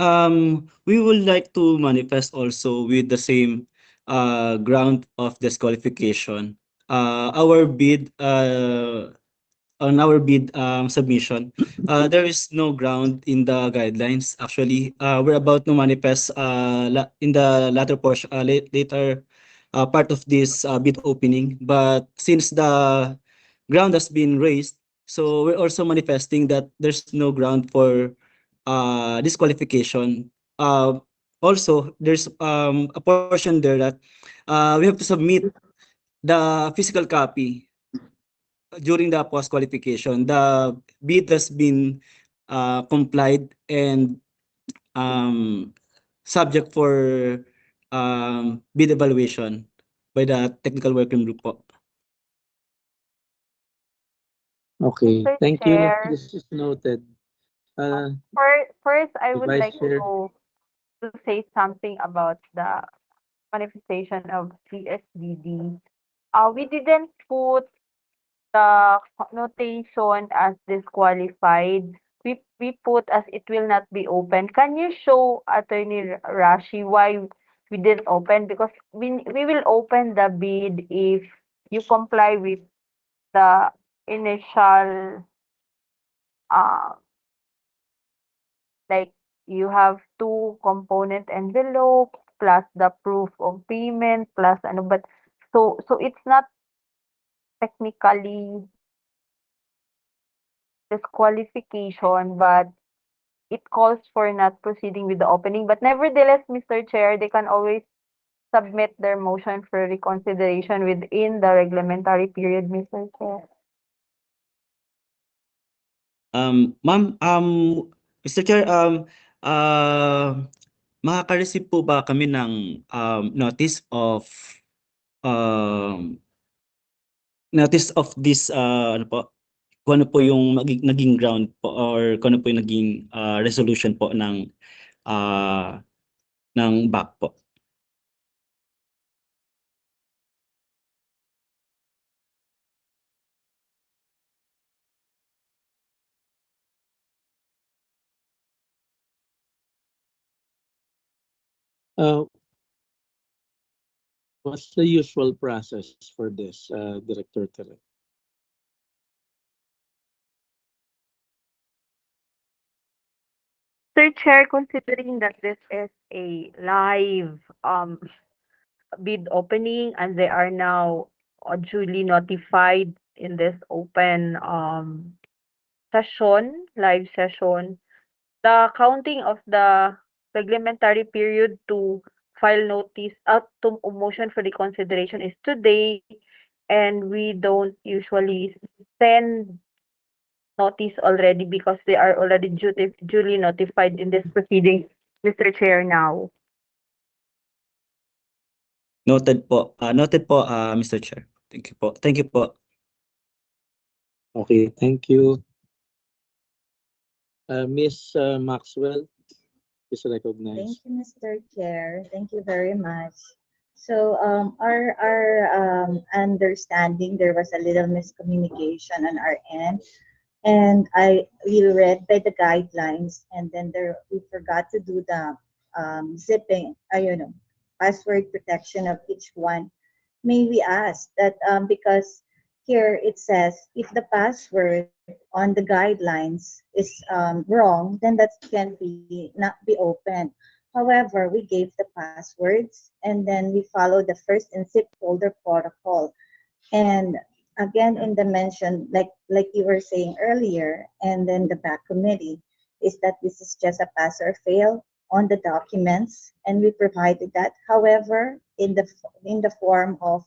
We would like to manifest also with the same ground of disqualification. Our bid on our bid submission, there is no ground in the guidelines. Actually, we're about to manifest in the latter portion, later part of this bid opening. But since the ground has been raised, so we're also manifesting that there's no ground for disqualification. Also, there's a portion there that we have to submit the physical copy during the post qualification. The bid has been complied and subject for bid evaluation by the technical working group po. Okay, Mr. thank you. Chair. This is noted. First, I the would Vice like Chair. to say something about the manifestation of CSBD. We didn't put the notation as disqualified. We put as it will not be open. Can you show Attorney Rashi why we didn't open? Because we will open the bid if you comply with the initial like you have two component envelope plus the proof of payment plus ano, but so it's not technically disqualification, but it calls for not proceeding with the opening. But nevertheless, Mr. Chair, they can always submit their motion for reconsideration within the reglementary period, Mr. Chair. Ma'am, Mr. Chair, makaka-receive po ba kami ng notice of this ano po, kung ano po yung naging ground po or kung ano po yung naging resolution po ng BAC po. What's the usual process for this, Director Tere? Sir Chair, considering that this is a live bid opening and they are now duly notified in this open live session, the counting of the reglementary period to file notice out to motion for reconsideration is today, and we don't usually send notice already because they are already duly notified in this proceeding, Mr. Chair, now. Noted po. Noted po, Mr. Chair. Thank you po. Thank you po. Okay, thank you. Miss Maxwell is recognized. Thank you, Mr. Chair. Thank you very much. So our understanding, there was a little miscommunication on our end, and we read by the guidelines, and then we forgot to do the zipping, password protection of each one. May we ask that because here it says if the password on the guidelines is wrong, then that can be not be open. However, we gave the passwords and then we followed the first and zip folder protocol. And again, in the mention, like you were saying earlier, and then the back committee, is that this is just a pass or fail on the documents, and we provided that. However, in the form of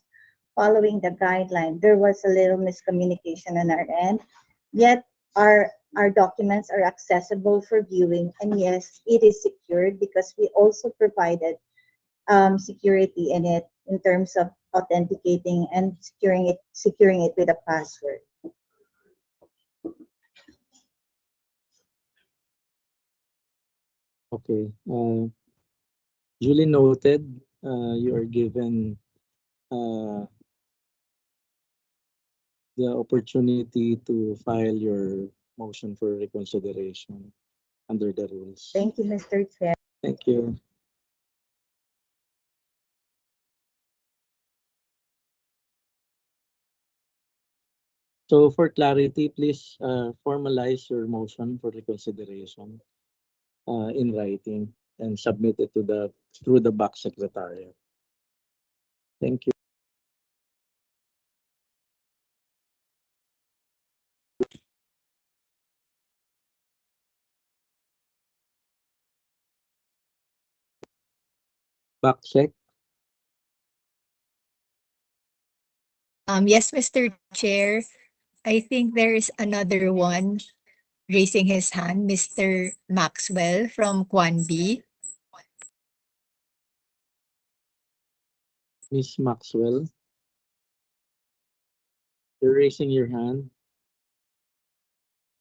following the guideline, there was a little miscommunication on our end. Yet our documents are accessible for viewing, and yes, it is secured because we also provided security in it in terms of authenticating and securing it with a password. Okay. Duly noted. You are given the opportunity to file your motion for reconsideration under the rules. Thank you, Mr. Chair. Thank you. So for clarity, please formalize your motion for reconsideration in writing and submit it through the back secretariat. Thank you. Back sec. Yes, Mr. Chair. I think there is another one raising his hand, Mr. Maxwell from Kwanbi. Miss Maxwell, you're raising your hand.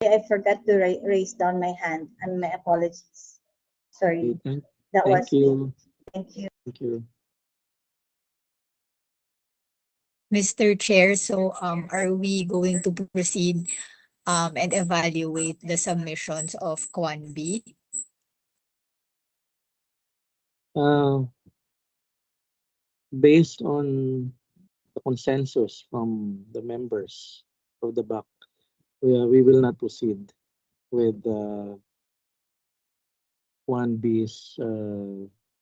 I forgot to raise down my hand, and my apologies. Sorry. Okay, That was thank you. Thank you. Thank you. Mr. Chair, so are we going to proceed and evaluate the submissions of Kwanbi? Based on the consensus from the members of the back, we will not proceed with Kwanbi's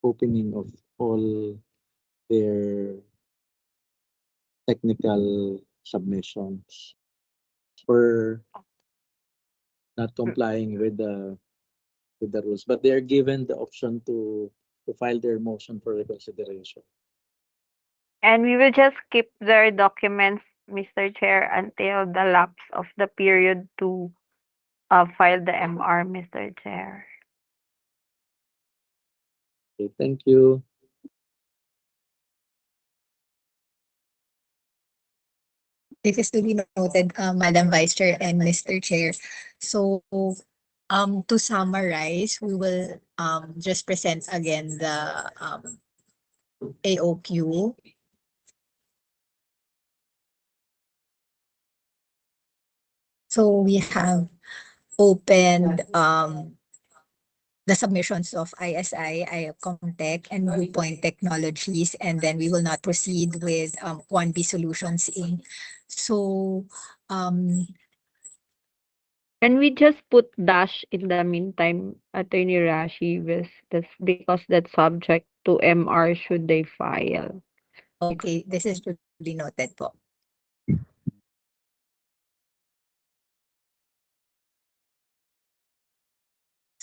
opening of all their technical submissions for not complying with the rules, but they are given the option to file their motion for reconsideration. And we will just keep their documents, Mr. Chair, until the lapse of the period to file the MR, Mr. Chair. Okay, thank you. This is to be noted, Madam Vice Chair and Mr. Chair. So, to summarize, we will just present again the AOQ. So we have opened the submissions of ISI, Comtech, and Bluepoint Technologies, and then we will not proceed with Kwanbi Solutions Inc. So Can we just put dash in the meantime, Attorney Rashi, with this, because that's subject to MR should they file? okay, this is to be noted po.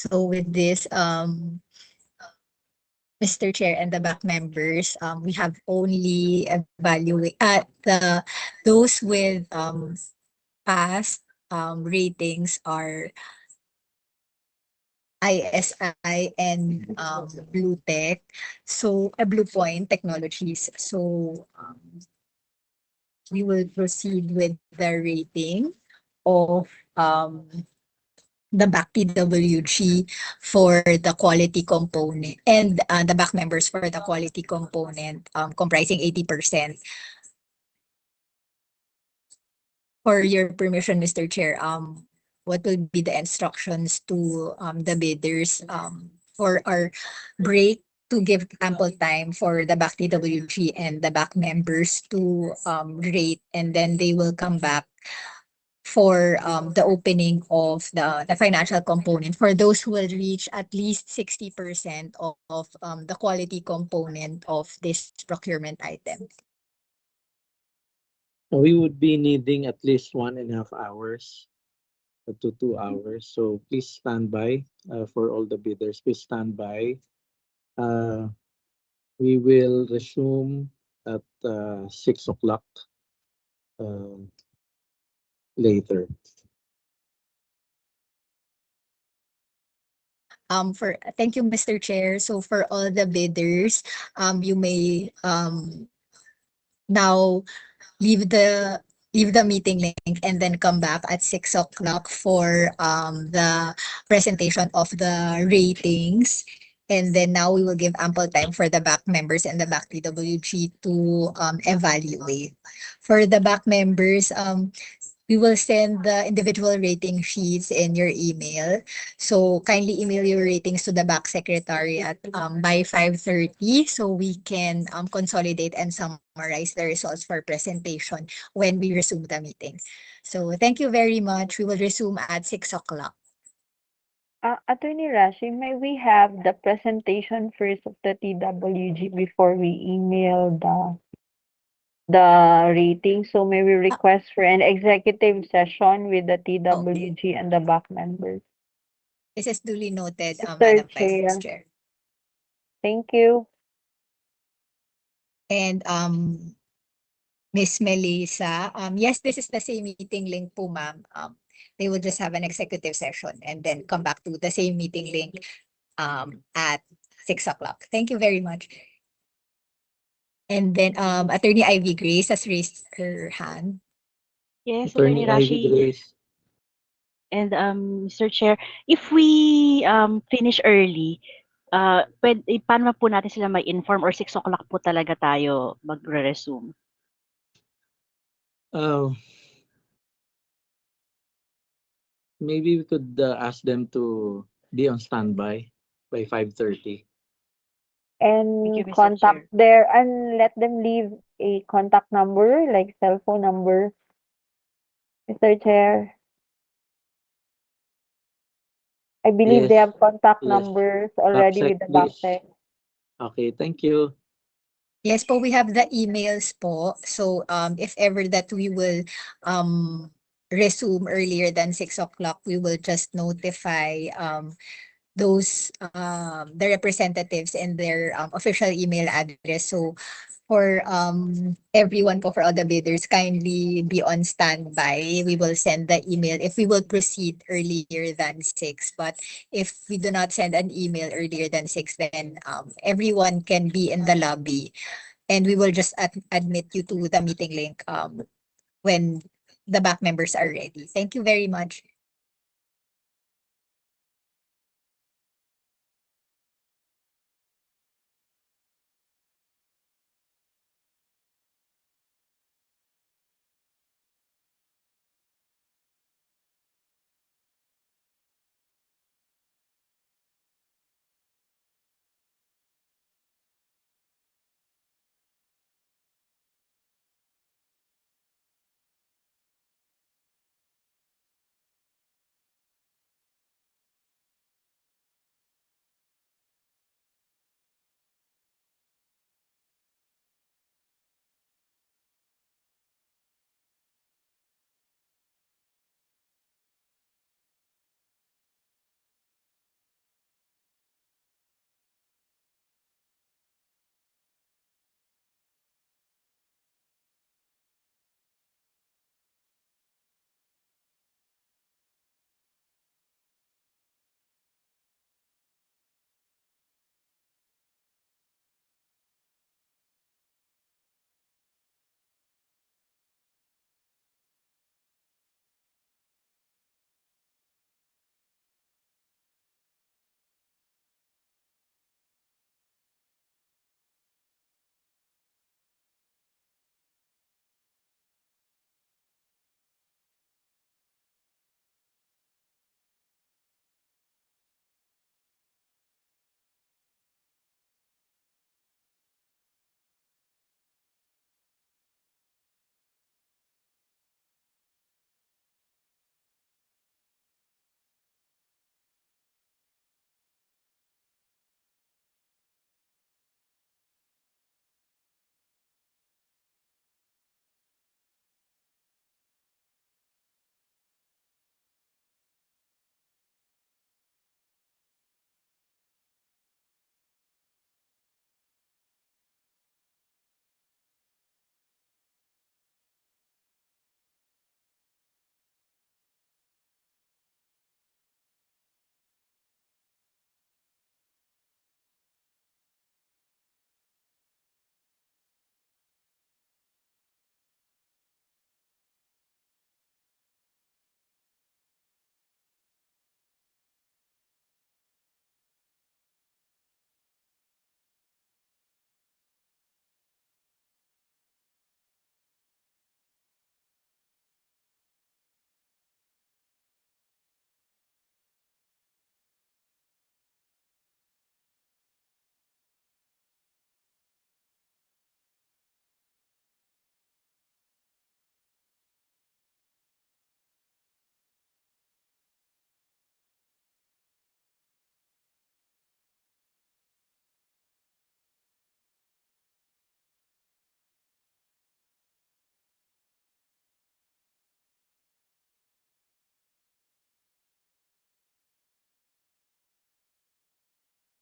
So with this, Mr. Chair and the back members, we have only evaluate those with past ratings are ISI and Blue Tech. So Blue Point Technologies. So we will proceed with the rating of the back PWG for the quality component and the back members for the quality component comprising 80%. For your permission, Mr. Chair, what will be the instructions to the bidders for our break to give ample time for the back TWG and the back members to rate, and then they will come back for the opening of the financial component for those who will reach at least 60% of the quality component of this procurement item. We would be needing at least 1.5 hours to 2 hours. So please stand by for all the bidders. Please stand by. We will resume at 6 o'clock later. Thank you, Mr. Chair. So for all the bidders, you may now leave the meeting link and then come back at 6 o'clock for the presentation of the ratings. And then now we will give ample time for the back members and the back PWG to evaluate. For the back members, we will send the individual rating sheets in your email. So kindly email your ratings to the back secretariat by 5:30 so we can consolidate and summarize the results for presentation when we resume the meeting. So thank you very much. We will resume at 6 o'clock. Attorney Rashi, may we have the presentation first of the TWG before we email the rating? So may we request for an executive session with the TWG and the back members? This is duly noted, Mr. Madam Chair. Vice Chair. Thank you. And Miss Melissa, yes, this is the same meeting link po, ma'am. They will just have an executive session and then come back to the same meeting link at 6 o'clock. Thank you very much. And then Attorney Ivy Grace has raised her hand. Yes, Attorney Attorney Ivy Rashi Grace. and Mr. Chair, if we finish early, paano po natin sila may inform or 6 o'clock po talaga tayo magre-resume? Maybe we could ask them to be on standby by 5:30. And Thank you, Mr. contact Chair. there and let them leave a contact number, like cell phone number, Mr. Chair. I believe they Yes, have contact yes. numbers already Backsec, with the please. backsec. Okay, thank you. Yes po, we have the emails po. So if ever that we will resume earlier than 6 o'clock, we will just notify those the representatives and their official email address. So for everyone po, for all the bidders, kindly be on standby. We will send the email if we will proceed earlier than 6. But if we do not send an email earlier than 6, then everyone can be in the lobby and we will just admit you to the meeting link when the back members are ready. Thank you very much.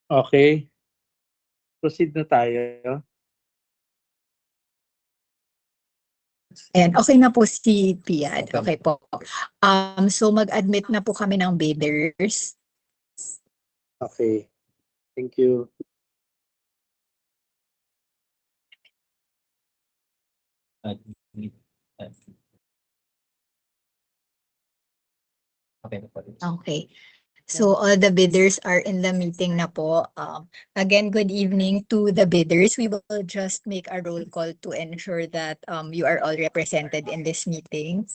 Okay. Proceed na tayo. And okay na po si Piad. Okay po. So mag-admit na po kami ng bidders. Okay. Thank you. Okay. So all the bidders are in the meeting na po. Again, good evening to the bidders. We will just make a roll call to ensure that you are all represented in this meeting.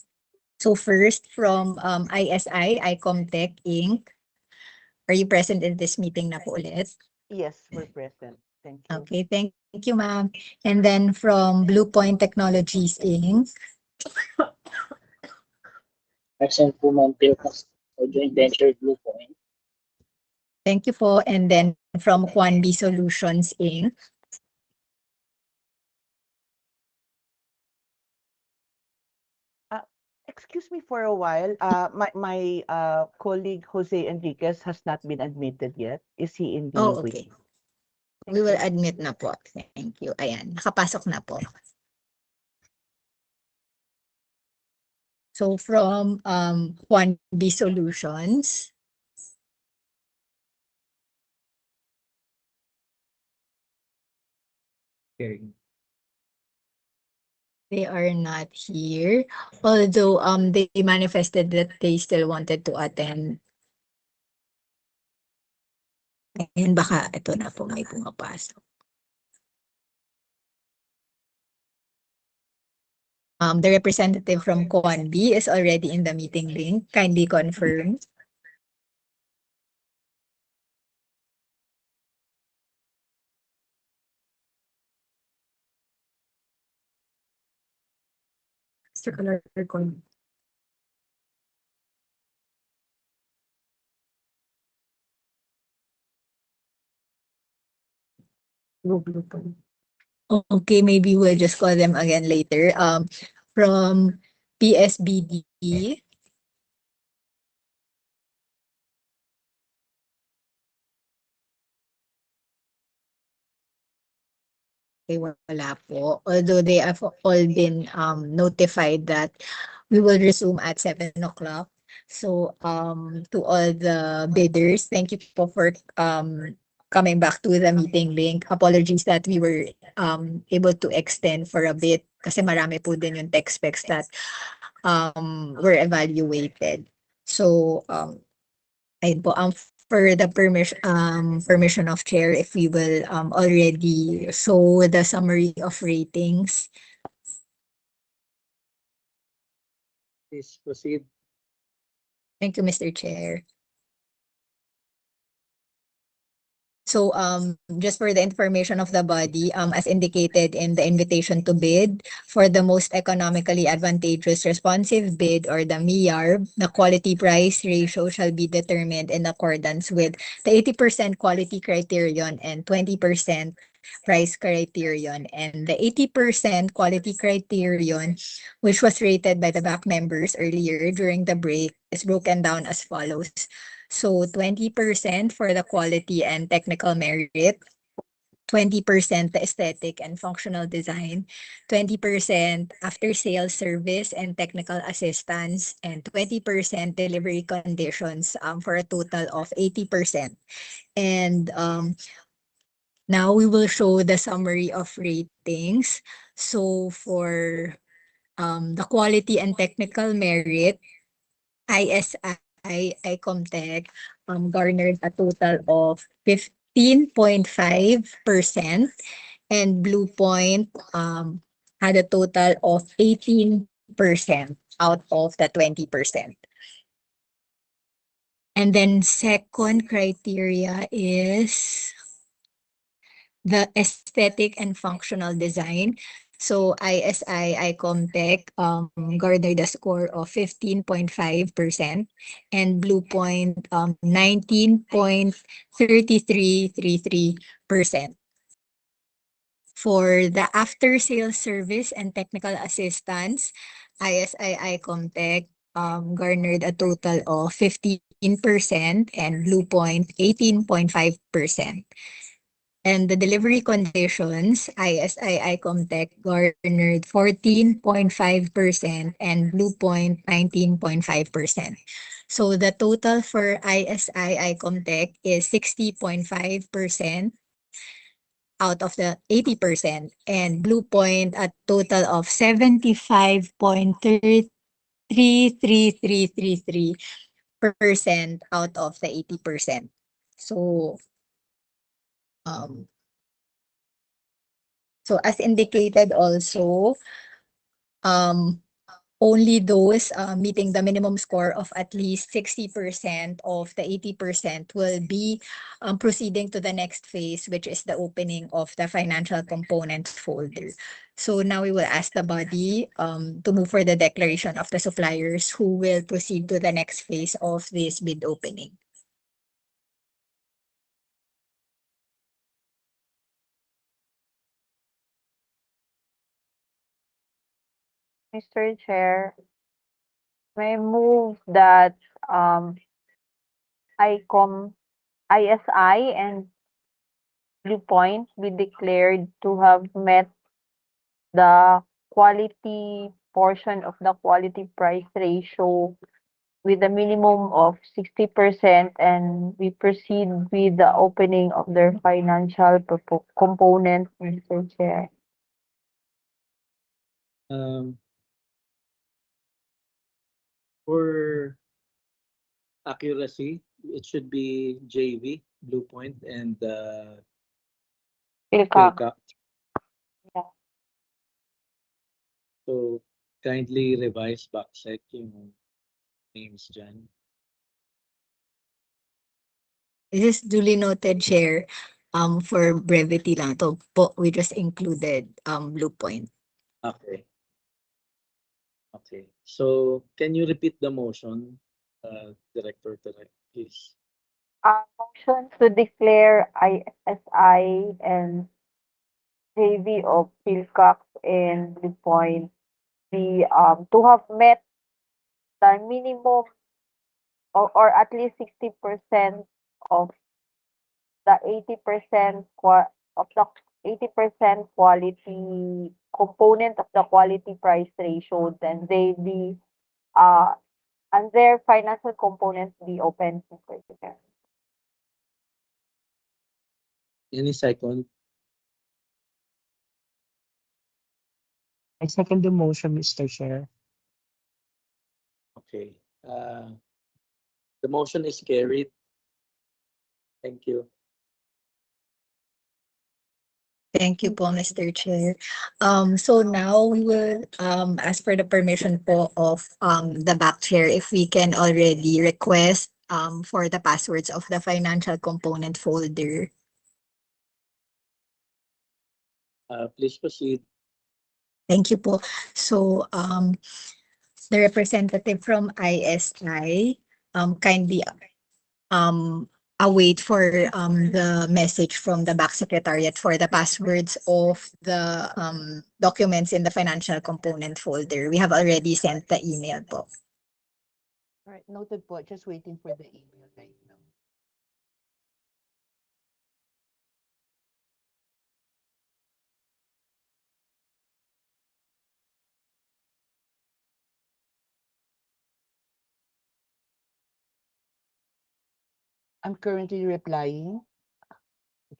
So first from ISI, Icomtech Inc. Are you present in this meeting na po ulit? Yes, we're present. Thank you. Okay, thank you, ma'am. And then from Blue Point Technologies Inc. Present po Ma'am Pilcas o joint venture Blue Point. Thank you po. And then from Quanbi Solutions Inc. Excuse me for a while. My colleague Jose Enriquez has not been admitted yet. Is he in the Oh, wait? okay. We will admit na po. Thank you. Ayan, nakapasok na po. So from Quanbi Solutions. They are not here. Although they manifested that they still wanted to attend. And baka ito na po may pumapasok. The representative from Quanbi is already in the meeting link. Kindly confirm. Circular record. Okay, maybe we'll just call them again later. From PSBD. Okay, wala po. Although they have all been notified that we will resume at 7 o'clock. So to all the bidders, thank you po for coming back to the meeting link. Apologies that we were able to extend for a bit kasi marami po din yung tech specs that were evaluated. So ayun po, for the permission of chair, if we will already show the summary of ratings. Please proceed. Thank you, Mr. Chair. So just for the information of the body, as indicated in the invitation to bid, for the most economically advantageous responsive bid or the MEARB, the quality price ratio shall be determined in accordance with the 80% quality criterion and 20% price criterion. And the 80% quality criterion, which was rated by the back members earlier during the break, is broken down as follows. So 20% for the quality and technical merit, 20% the aesthetic and functional design, 20% after-sales service and technical assistance, and 20% delivery conditions for a total of 80%. And now we will show the summary of ratings. So for the quality and technical merit, ISI Icomtech garnered a total of 15.5% and Blue Point had a total of 18% out of the 20%. And then second criteria is the aesthetic and functional design. So ISI Icomtech garnered a score of 15.5% and Blue Point 19.3333%. For the after-sales service and technical assistance, ISI Icomtech garnered a total of 15.5% 15% and Blue Point 18.5%. And the delivery conditions, ISI Icomtech garnered 14.5% and Blue Point 19.5%. So the total for ISI Icomtech is 60.5% out of the 80%, and Blue Point a total of 75.33333% out of the 80%. So um as indicated also, only those meeting the minimum score of at least 60% of the 80% will be proceeding to the next phase, which is the opening of the financial component folder. So now we will ask the body to move for the declaration of the suppliers who will proceed to the next phase of this bid opening. Mr. Chair, may I move that ISI and Blue Point be declared to have met the quality portion of the quality price ratio with a minimum of 60%, and we proceed with the opening of their financial component, Mr. Chair. For accuracy, it should be JV, Blue Point, and Philcock. Philcock. Yeah. So kindly revise backsec yung names dyan. This is duly noted, Chair. For brevity lang to po, we just included Blue Point. Okay. Okay. So can you repeat the motion, Director Terek, please? Motion to declare ISI and JV of Philcock and Blue Point be to have met the minimum or at least 60% of the 80% of the 80% quality component of the quality price ratio, then they be and their financial components be open, Mr. Chair. Any second? I second the motion, Mr. Chair. Okay. The motion is carried. Thank you. Thank you po, Mr. Chair. So now we will ask for the permission po of the back chair if we can already request for the passwords of the financial component folder. Please proceed. Thank you po. So the representative from ISI kindly await for the message from the back secretariat for the passwords of the documents in the financial component folder. We have already sent the email po. All right, noted po. Just waiting for the email right now. I'm currently replying.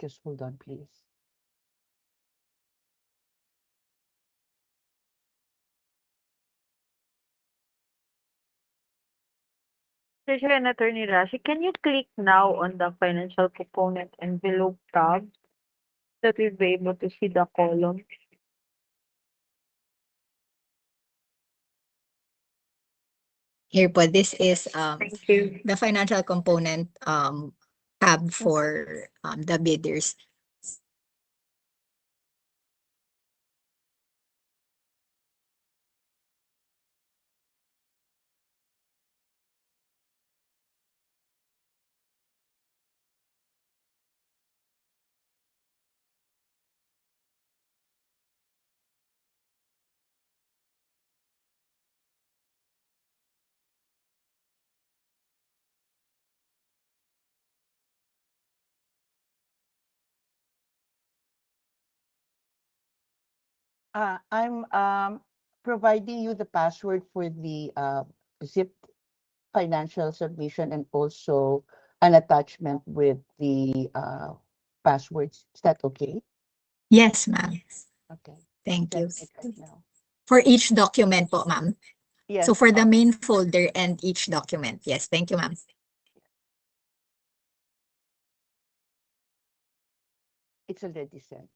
Just hold on, please. Mr. Chair and Attorney Rashi, can you click now on the financial component envelope tab so that we'll be able to see the column? Here po, this is Thank you. the financial component tab for the bidders. I'm providing you the password for the zip financial submission and also an attachment with the passwords. Is that okay? Yes, ma'am. Okay. Thank you. Send it right now. For each document po, ma'am. Yes. So for the main folder and each document. Yes, thank you, ma'am. It's already sent.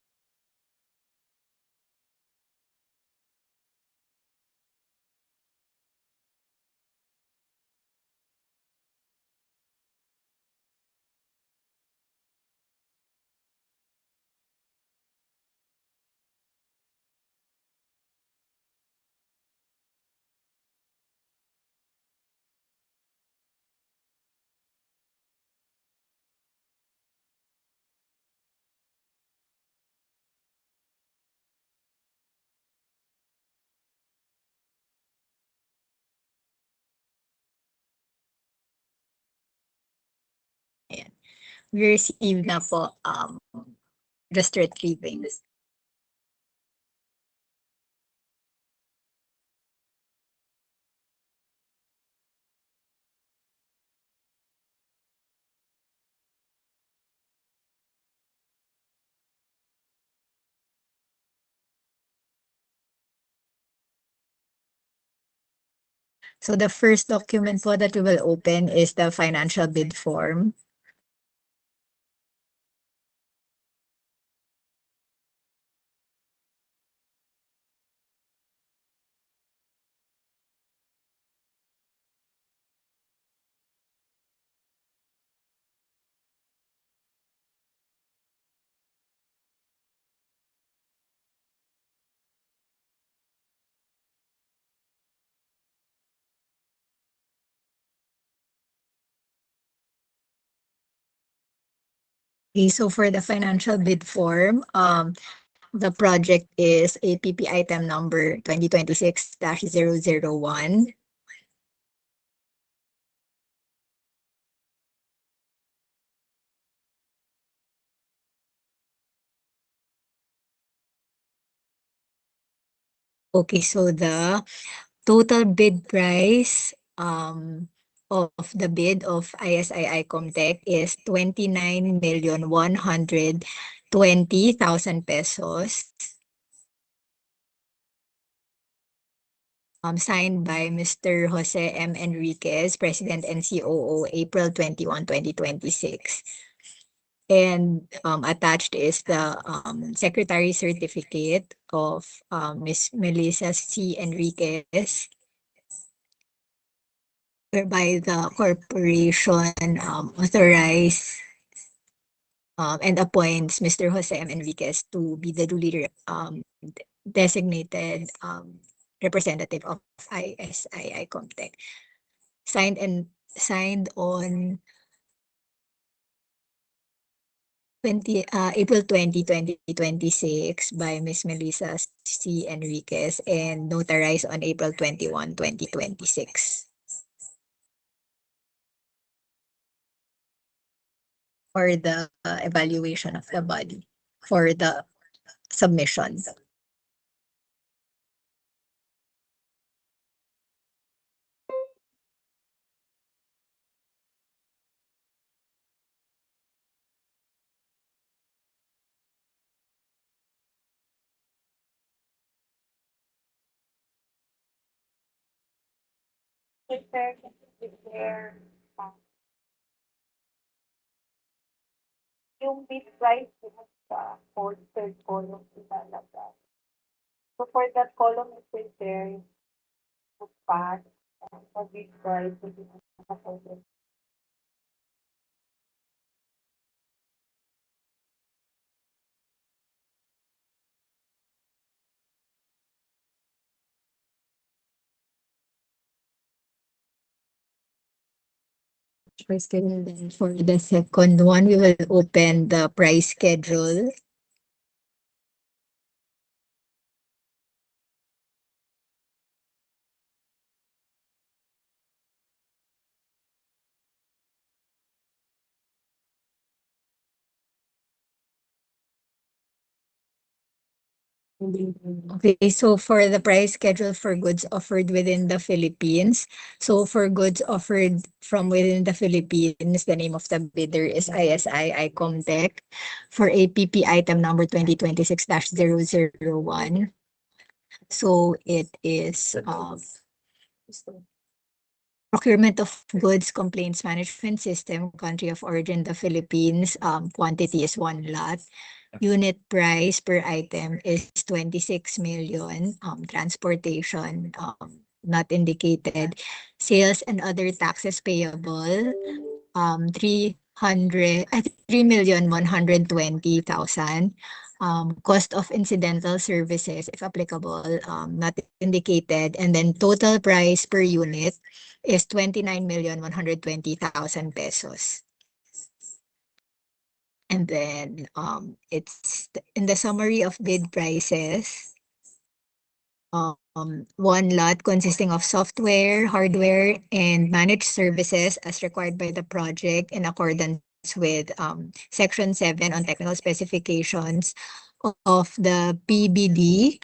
Ayan. We received na po, just retrieving. So the first document po that we will open is the financial bid form. Okay, so for the financial bid form, the project is APP item number 2026-001. Okay, so the total bid price of the bid of ISI Comtech is 29,120,000 pesos. Signed by Mr. Jose M. Enriquez, President and COO, April 21, 2026. And attached is the Secretary Certificate of Ms. Melissa C. Enriquez, whereby the corporation authorize and appoints Mr. Jose M. Enriquez to be the duly designated representative of ISI Comtech. Signed on April 20, 2026 by Ms. Melissa C. Enriquez and notarized on April 21, 2026. For the evaluation of the body for the submissions. Yung bid price sa third column ilalagay. So for that column is prepared to pass and the bid price will be nakasagot. Then for the second one, we will open the price schedule. Okay, so for the price schedule for goods offered within the Philippines, so for goods offered from within the Philippines, the name of the bidder is ISI Icomtech for APP item number 2026-001. So it is procurement of goods complaints management system, country of origin the Philippines, quantity is 1 lot. Unit price per item is 26 million. Transportation not indicated. Sales and other taxes payable 3,120,000. Cost of incidental services, if applicable, not indicated. And then total price per unit is 29,120,000 pesos. And then it's in the summary of bid prices. 1 lot consisting of software, hardware, and managed services as required by the project in accordance with Section 7 on technical specifications of the PBD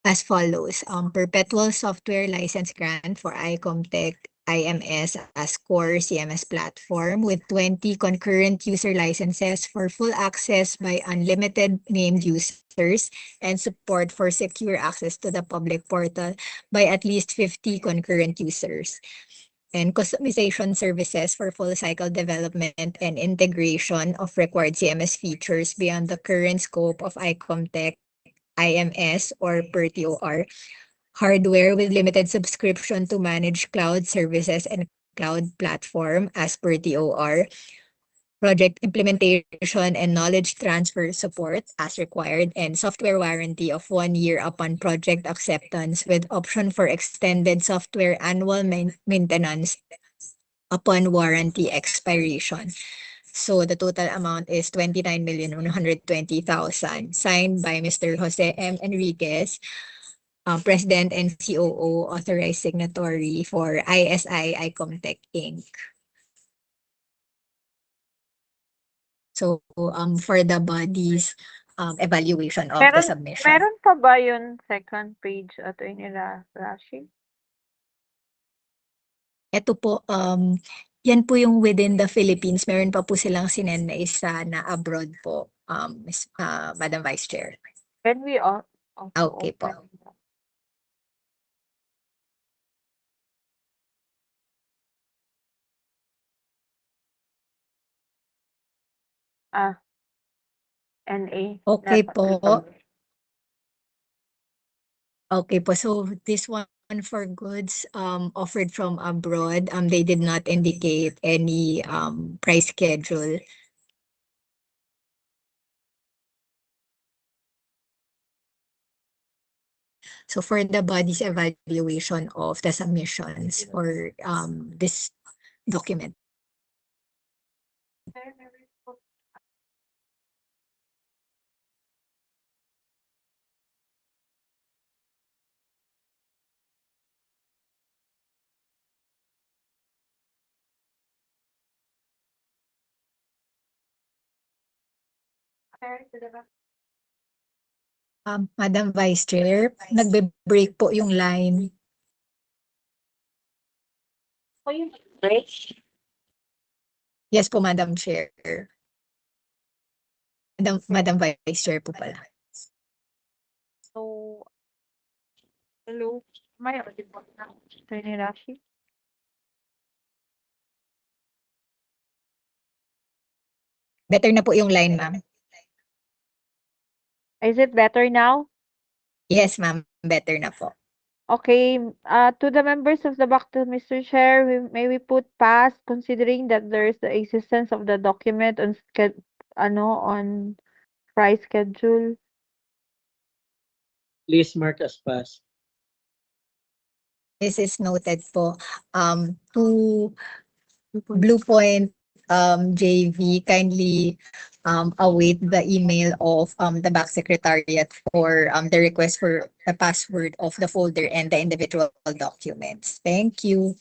as follows. Perpetual software license grant for Icomtech IMS as core CMS platform with 20 concurrent user licenses for full access by unlimited named users and support for secure access to the public portal by at least 50 concurrent users. And customization services for full cycle development and integration of required CMS features beyond the current scope of Icomtech IMS or per TOR. Hardware with limited subscription to manage cloud services and cloud platform as per TOR. Project implementation and knowledge transfer support as required, and software warranty of 1 year upon project acceptance with option for extended software annual maintenance upon warranty expiration. So the total amount is 29,120,000, signed by Mr. Jose M. Enriquez, President and COO, authorized signatory for ISI Icomtech Inc. So for the body's evaluation of the submission. Meron pa ba yung second page, Attorney Rashi? Ito po, yan po yung within the Philippines. Meron pa po silang sinend na isa na abroad po, Madam Vice Chair. Can we also Okay po. open that? NA. Okay Not po. applicable. Okay po, so this one for goods offered from abroad, they did not indicate any price schedule. So for the body's evaluation of the submissions for this document. Madam Vice Chair, nagbe-break po yung line. Yes po, Madam Chair. Madam Vice Chair po pala. So, hello. May audible na. Attorney Rashi? Better na po yung line, ma'am. Is it better now? Yes, ma'am. Better na po. Okay, to the members of the back to Mr. Chair, may we put pass considering that there is the existence of the document on on price schedule. Please mark as pass. This is noted po. To Blue Point JV, kindly await the email of the back secretariat for the request for a password of the folder and the individual documents. Thank you.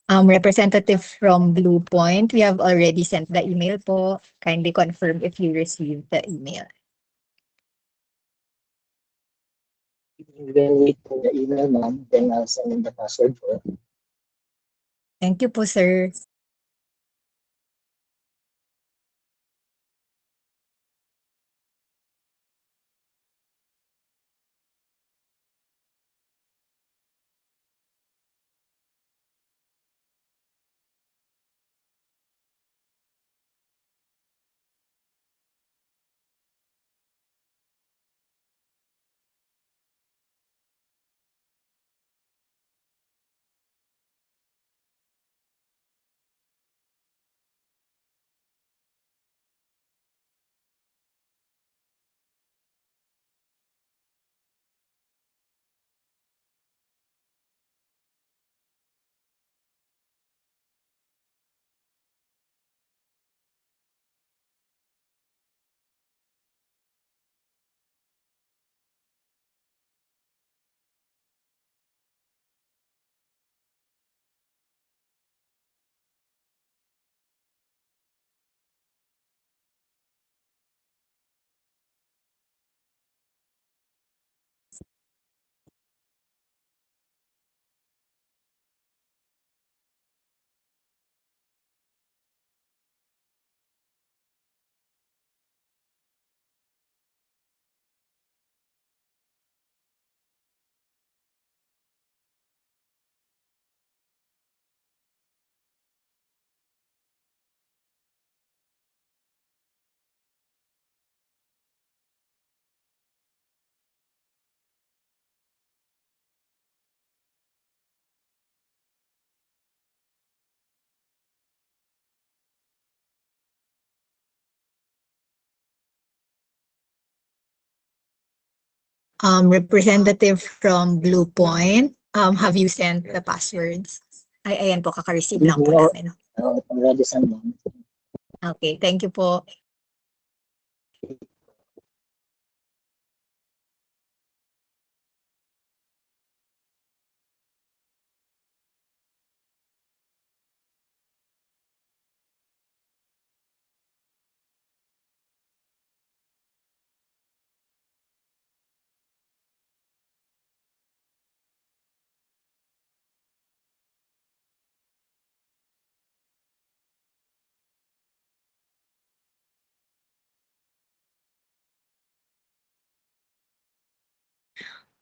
Representative from Blue Point, we have already sent the email po. Kindly confirm if you received the email. We'll wait for the email, ma'am. Then I'll send in the password for it. Thank you po, sir. Representative from Blue Point, have you sent the passwords? Ay, ayan po, kaka-receive lang po namin. Already sent, ma'am. Okay, thank you po.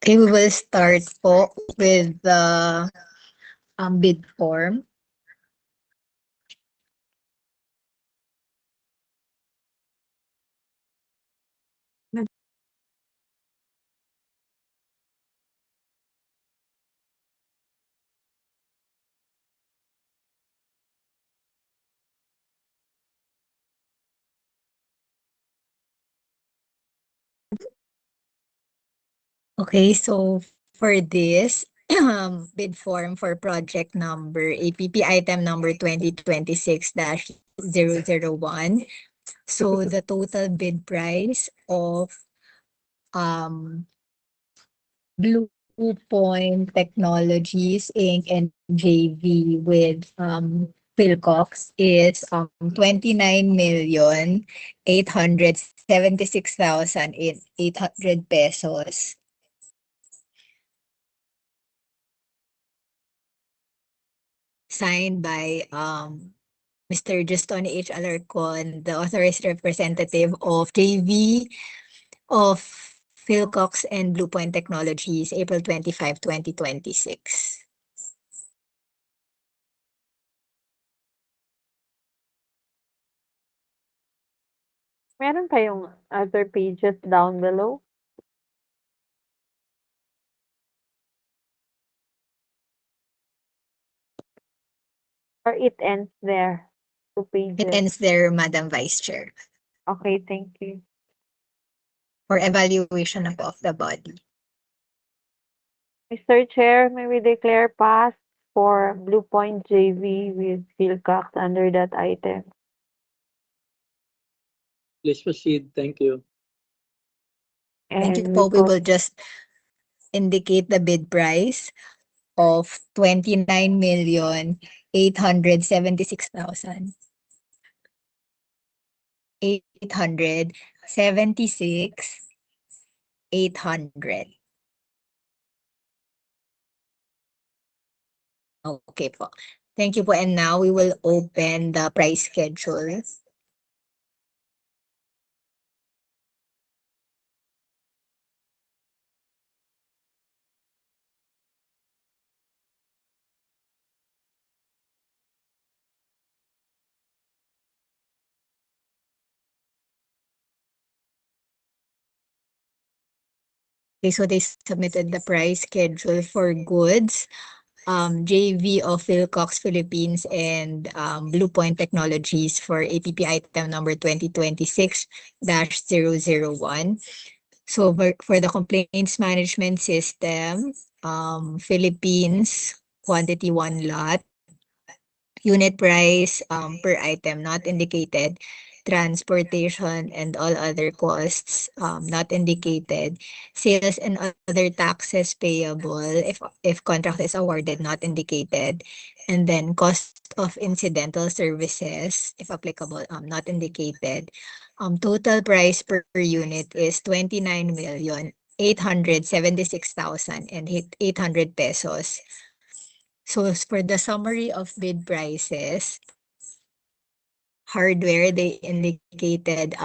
Okay, we will start po with the bid form. Okay, so for this bid form for project number APP item number 2026-001. So the total bid price of Blue Point Technologies Inc. and JV with Philcox is 29,876,800 pesos. Signed by Mr. Justone H. Alarcon, the authorized representative of JV of Philcox and Blue Point Technologies, April 25, 2026. Meron kayong other pages down below? Or it ends there? 2 pages. It ends there, Madam Vice Chair, Okay, thank you. for evaluation of the body. Mr. Chair, may we declare pass for Blue Point JV with Philcox under that item? Please proceed. Thank you. Thank you And po. We will just indicate the bid price of 29,876,800 876,000. 876,800. Okay po. Thank you po. And now we will open the price schedule. Okay, so they submitted the price schedule for goods, JV of Philcox Philippines and Blue Point Technologies for APP item number 2026-001. So for the complaints management system, Philippines, quantity 1 lot, unit price per item not indicated, transportation and all other costs not indicated, sales and other taxes payable if contract is awarded not indicated, and then cost of incidental services if applicable not indicated. Total price per unit is 29,876,800 pesos. So as for the summary of bid prices, hardware, they indicated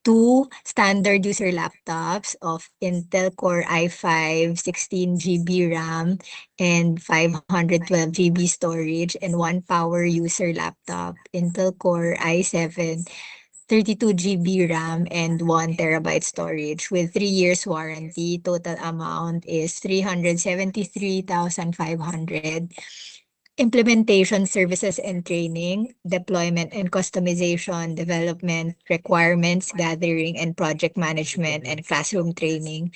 two standard user laptops of Intel Core i5 16 GB RAM and 512 GB storage, and one power user laptop, Intel Core i7 32 GB RAM and 1 terabyte storage with 3 years warranty. Total amount is 373,500. Implementation services and training, deployment and customization, development, requirements gathering and project management and classroom training.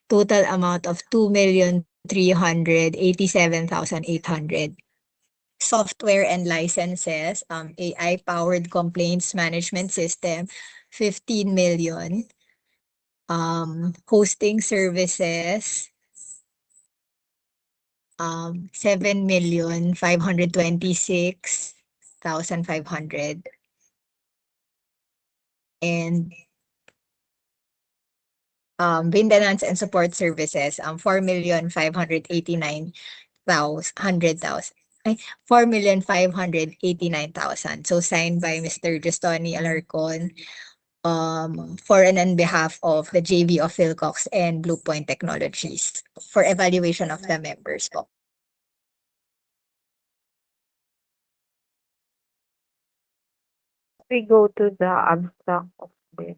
Total amount of 2,387,800. Software and licenses, AI-powered complaints management system, 15 million. Hosting services, 7,526,500. And maintenance and support services, 4,589,000. 4,589,000. So signed by Mr. Justoni Alarcon, for and on behalf of the JV of Philcox and Blue Point Technologies for evaluation of the members po. We go to the abstract of this.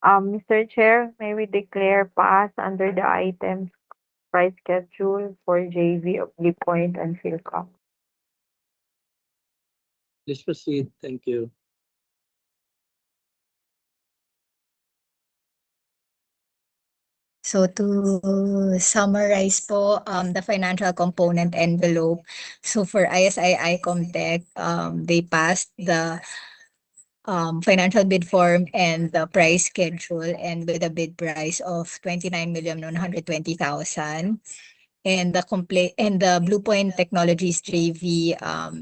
Mr. Chair, may we declare pass under the items price schedule for JV of Blue Point and Philcox. Please proceed. Thank you. So to summarize po, the financial component envelope. So for ISI ICOMTech, they passed the financial bid form and the price schedule, and with a bid price of 29,120,000. And the Blue Point Technologies JV,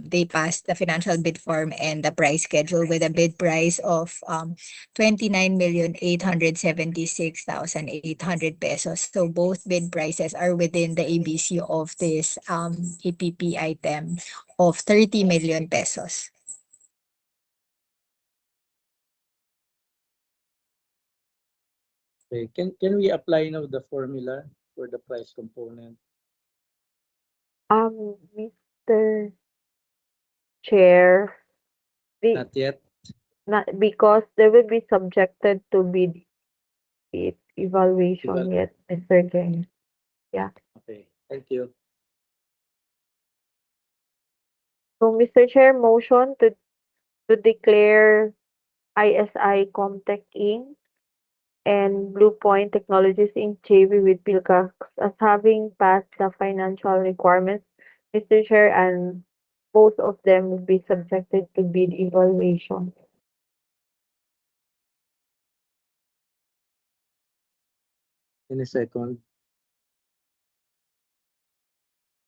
they passed the financial bid form and the price schedule with a bid price of 29,876,800 pesos. So both bid prices are within the ABC of this APP item of 30 million pesos. Okay. Can we apply now the formula for the price component? Mr. Chair, Not yet. not because they will be subjected to bid evaluation yet, Mr. Chair. Yeah. Okay. Thank you. So, Mr. Chair, motion to declare ISI Comtech Inc. and Blue Point Technologies Inc. JV with Philcox as having passed the financial requirements, Mr. Chair, and both of them will be subjected to bid evaluation. In a second.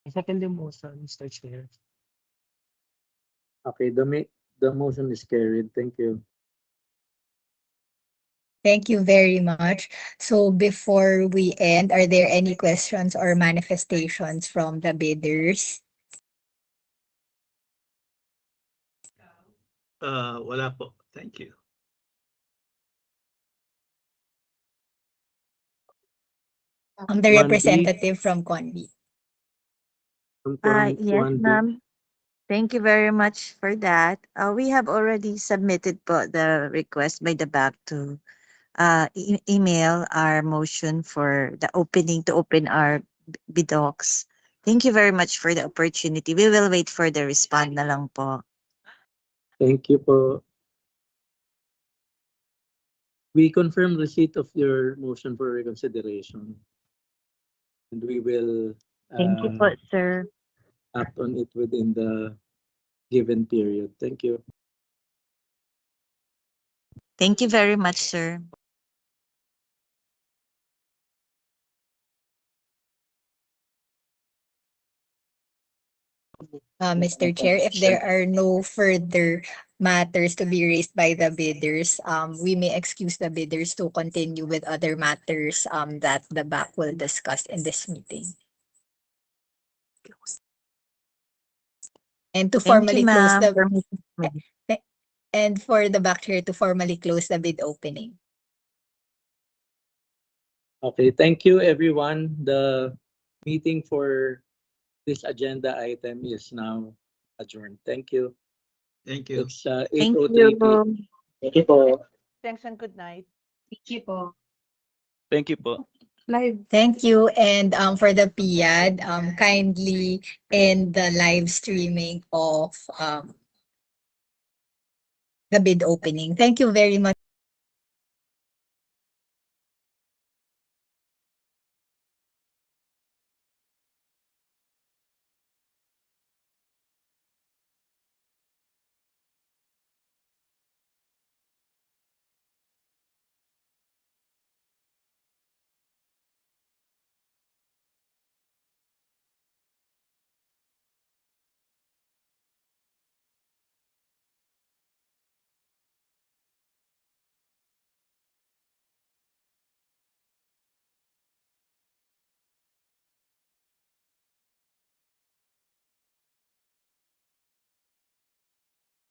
I second the motion, Mr. Chair. Okay, the motion is carried. Thank you. Thank you very much. So before we end, are there any questions or manifestations from the bidders? Wala po. Thank you. The Mandy? representative from Convi. Yes, Juan B. ma'am. Thank you very much for that. We have already submitted po the request by the back to email our motion for the opening to open our bidocs. Thank you very much for the opportunity. We will wait for the respond na lang po. Thank you po. We confirm receipt of your motion for reconsideration. And we will Thank you po, sir. act on it within the given period. Thank you. Thank you very much, sir. Mr. Chair, if there are no further matters to be raised by the bidders, we may excuse the bidders to continue with other matters that the back will discuss in this meeting. And to Thank formally you, close ma'am. the and for the back chair to formally close the bid opening. Okay, thank you everyone. The meeting for this agenda item is now adjourned. Thank you. Thank you. It's Thank 8:03 you. p.m. Thank you po. Thanks and good night. Thank you po. Thank you po. Live. Thank you. And for the PIAD, kindly end the live streaming of the bid opening. Thank you very much.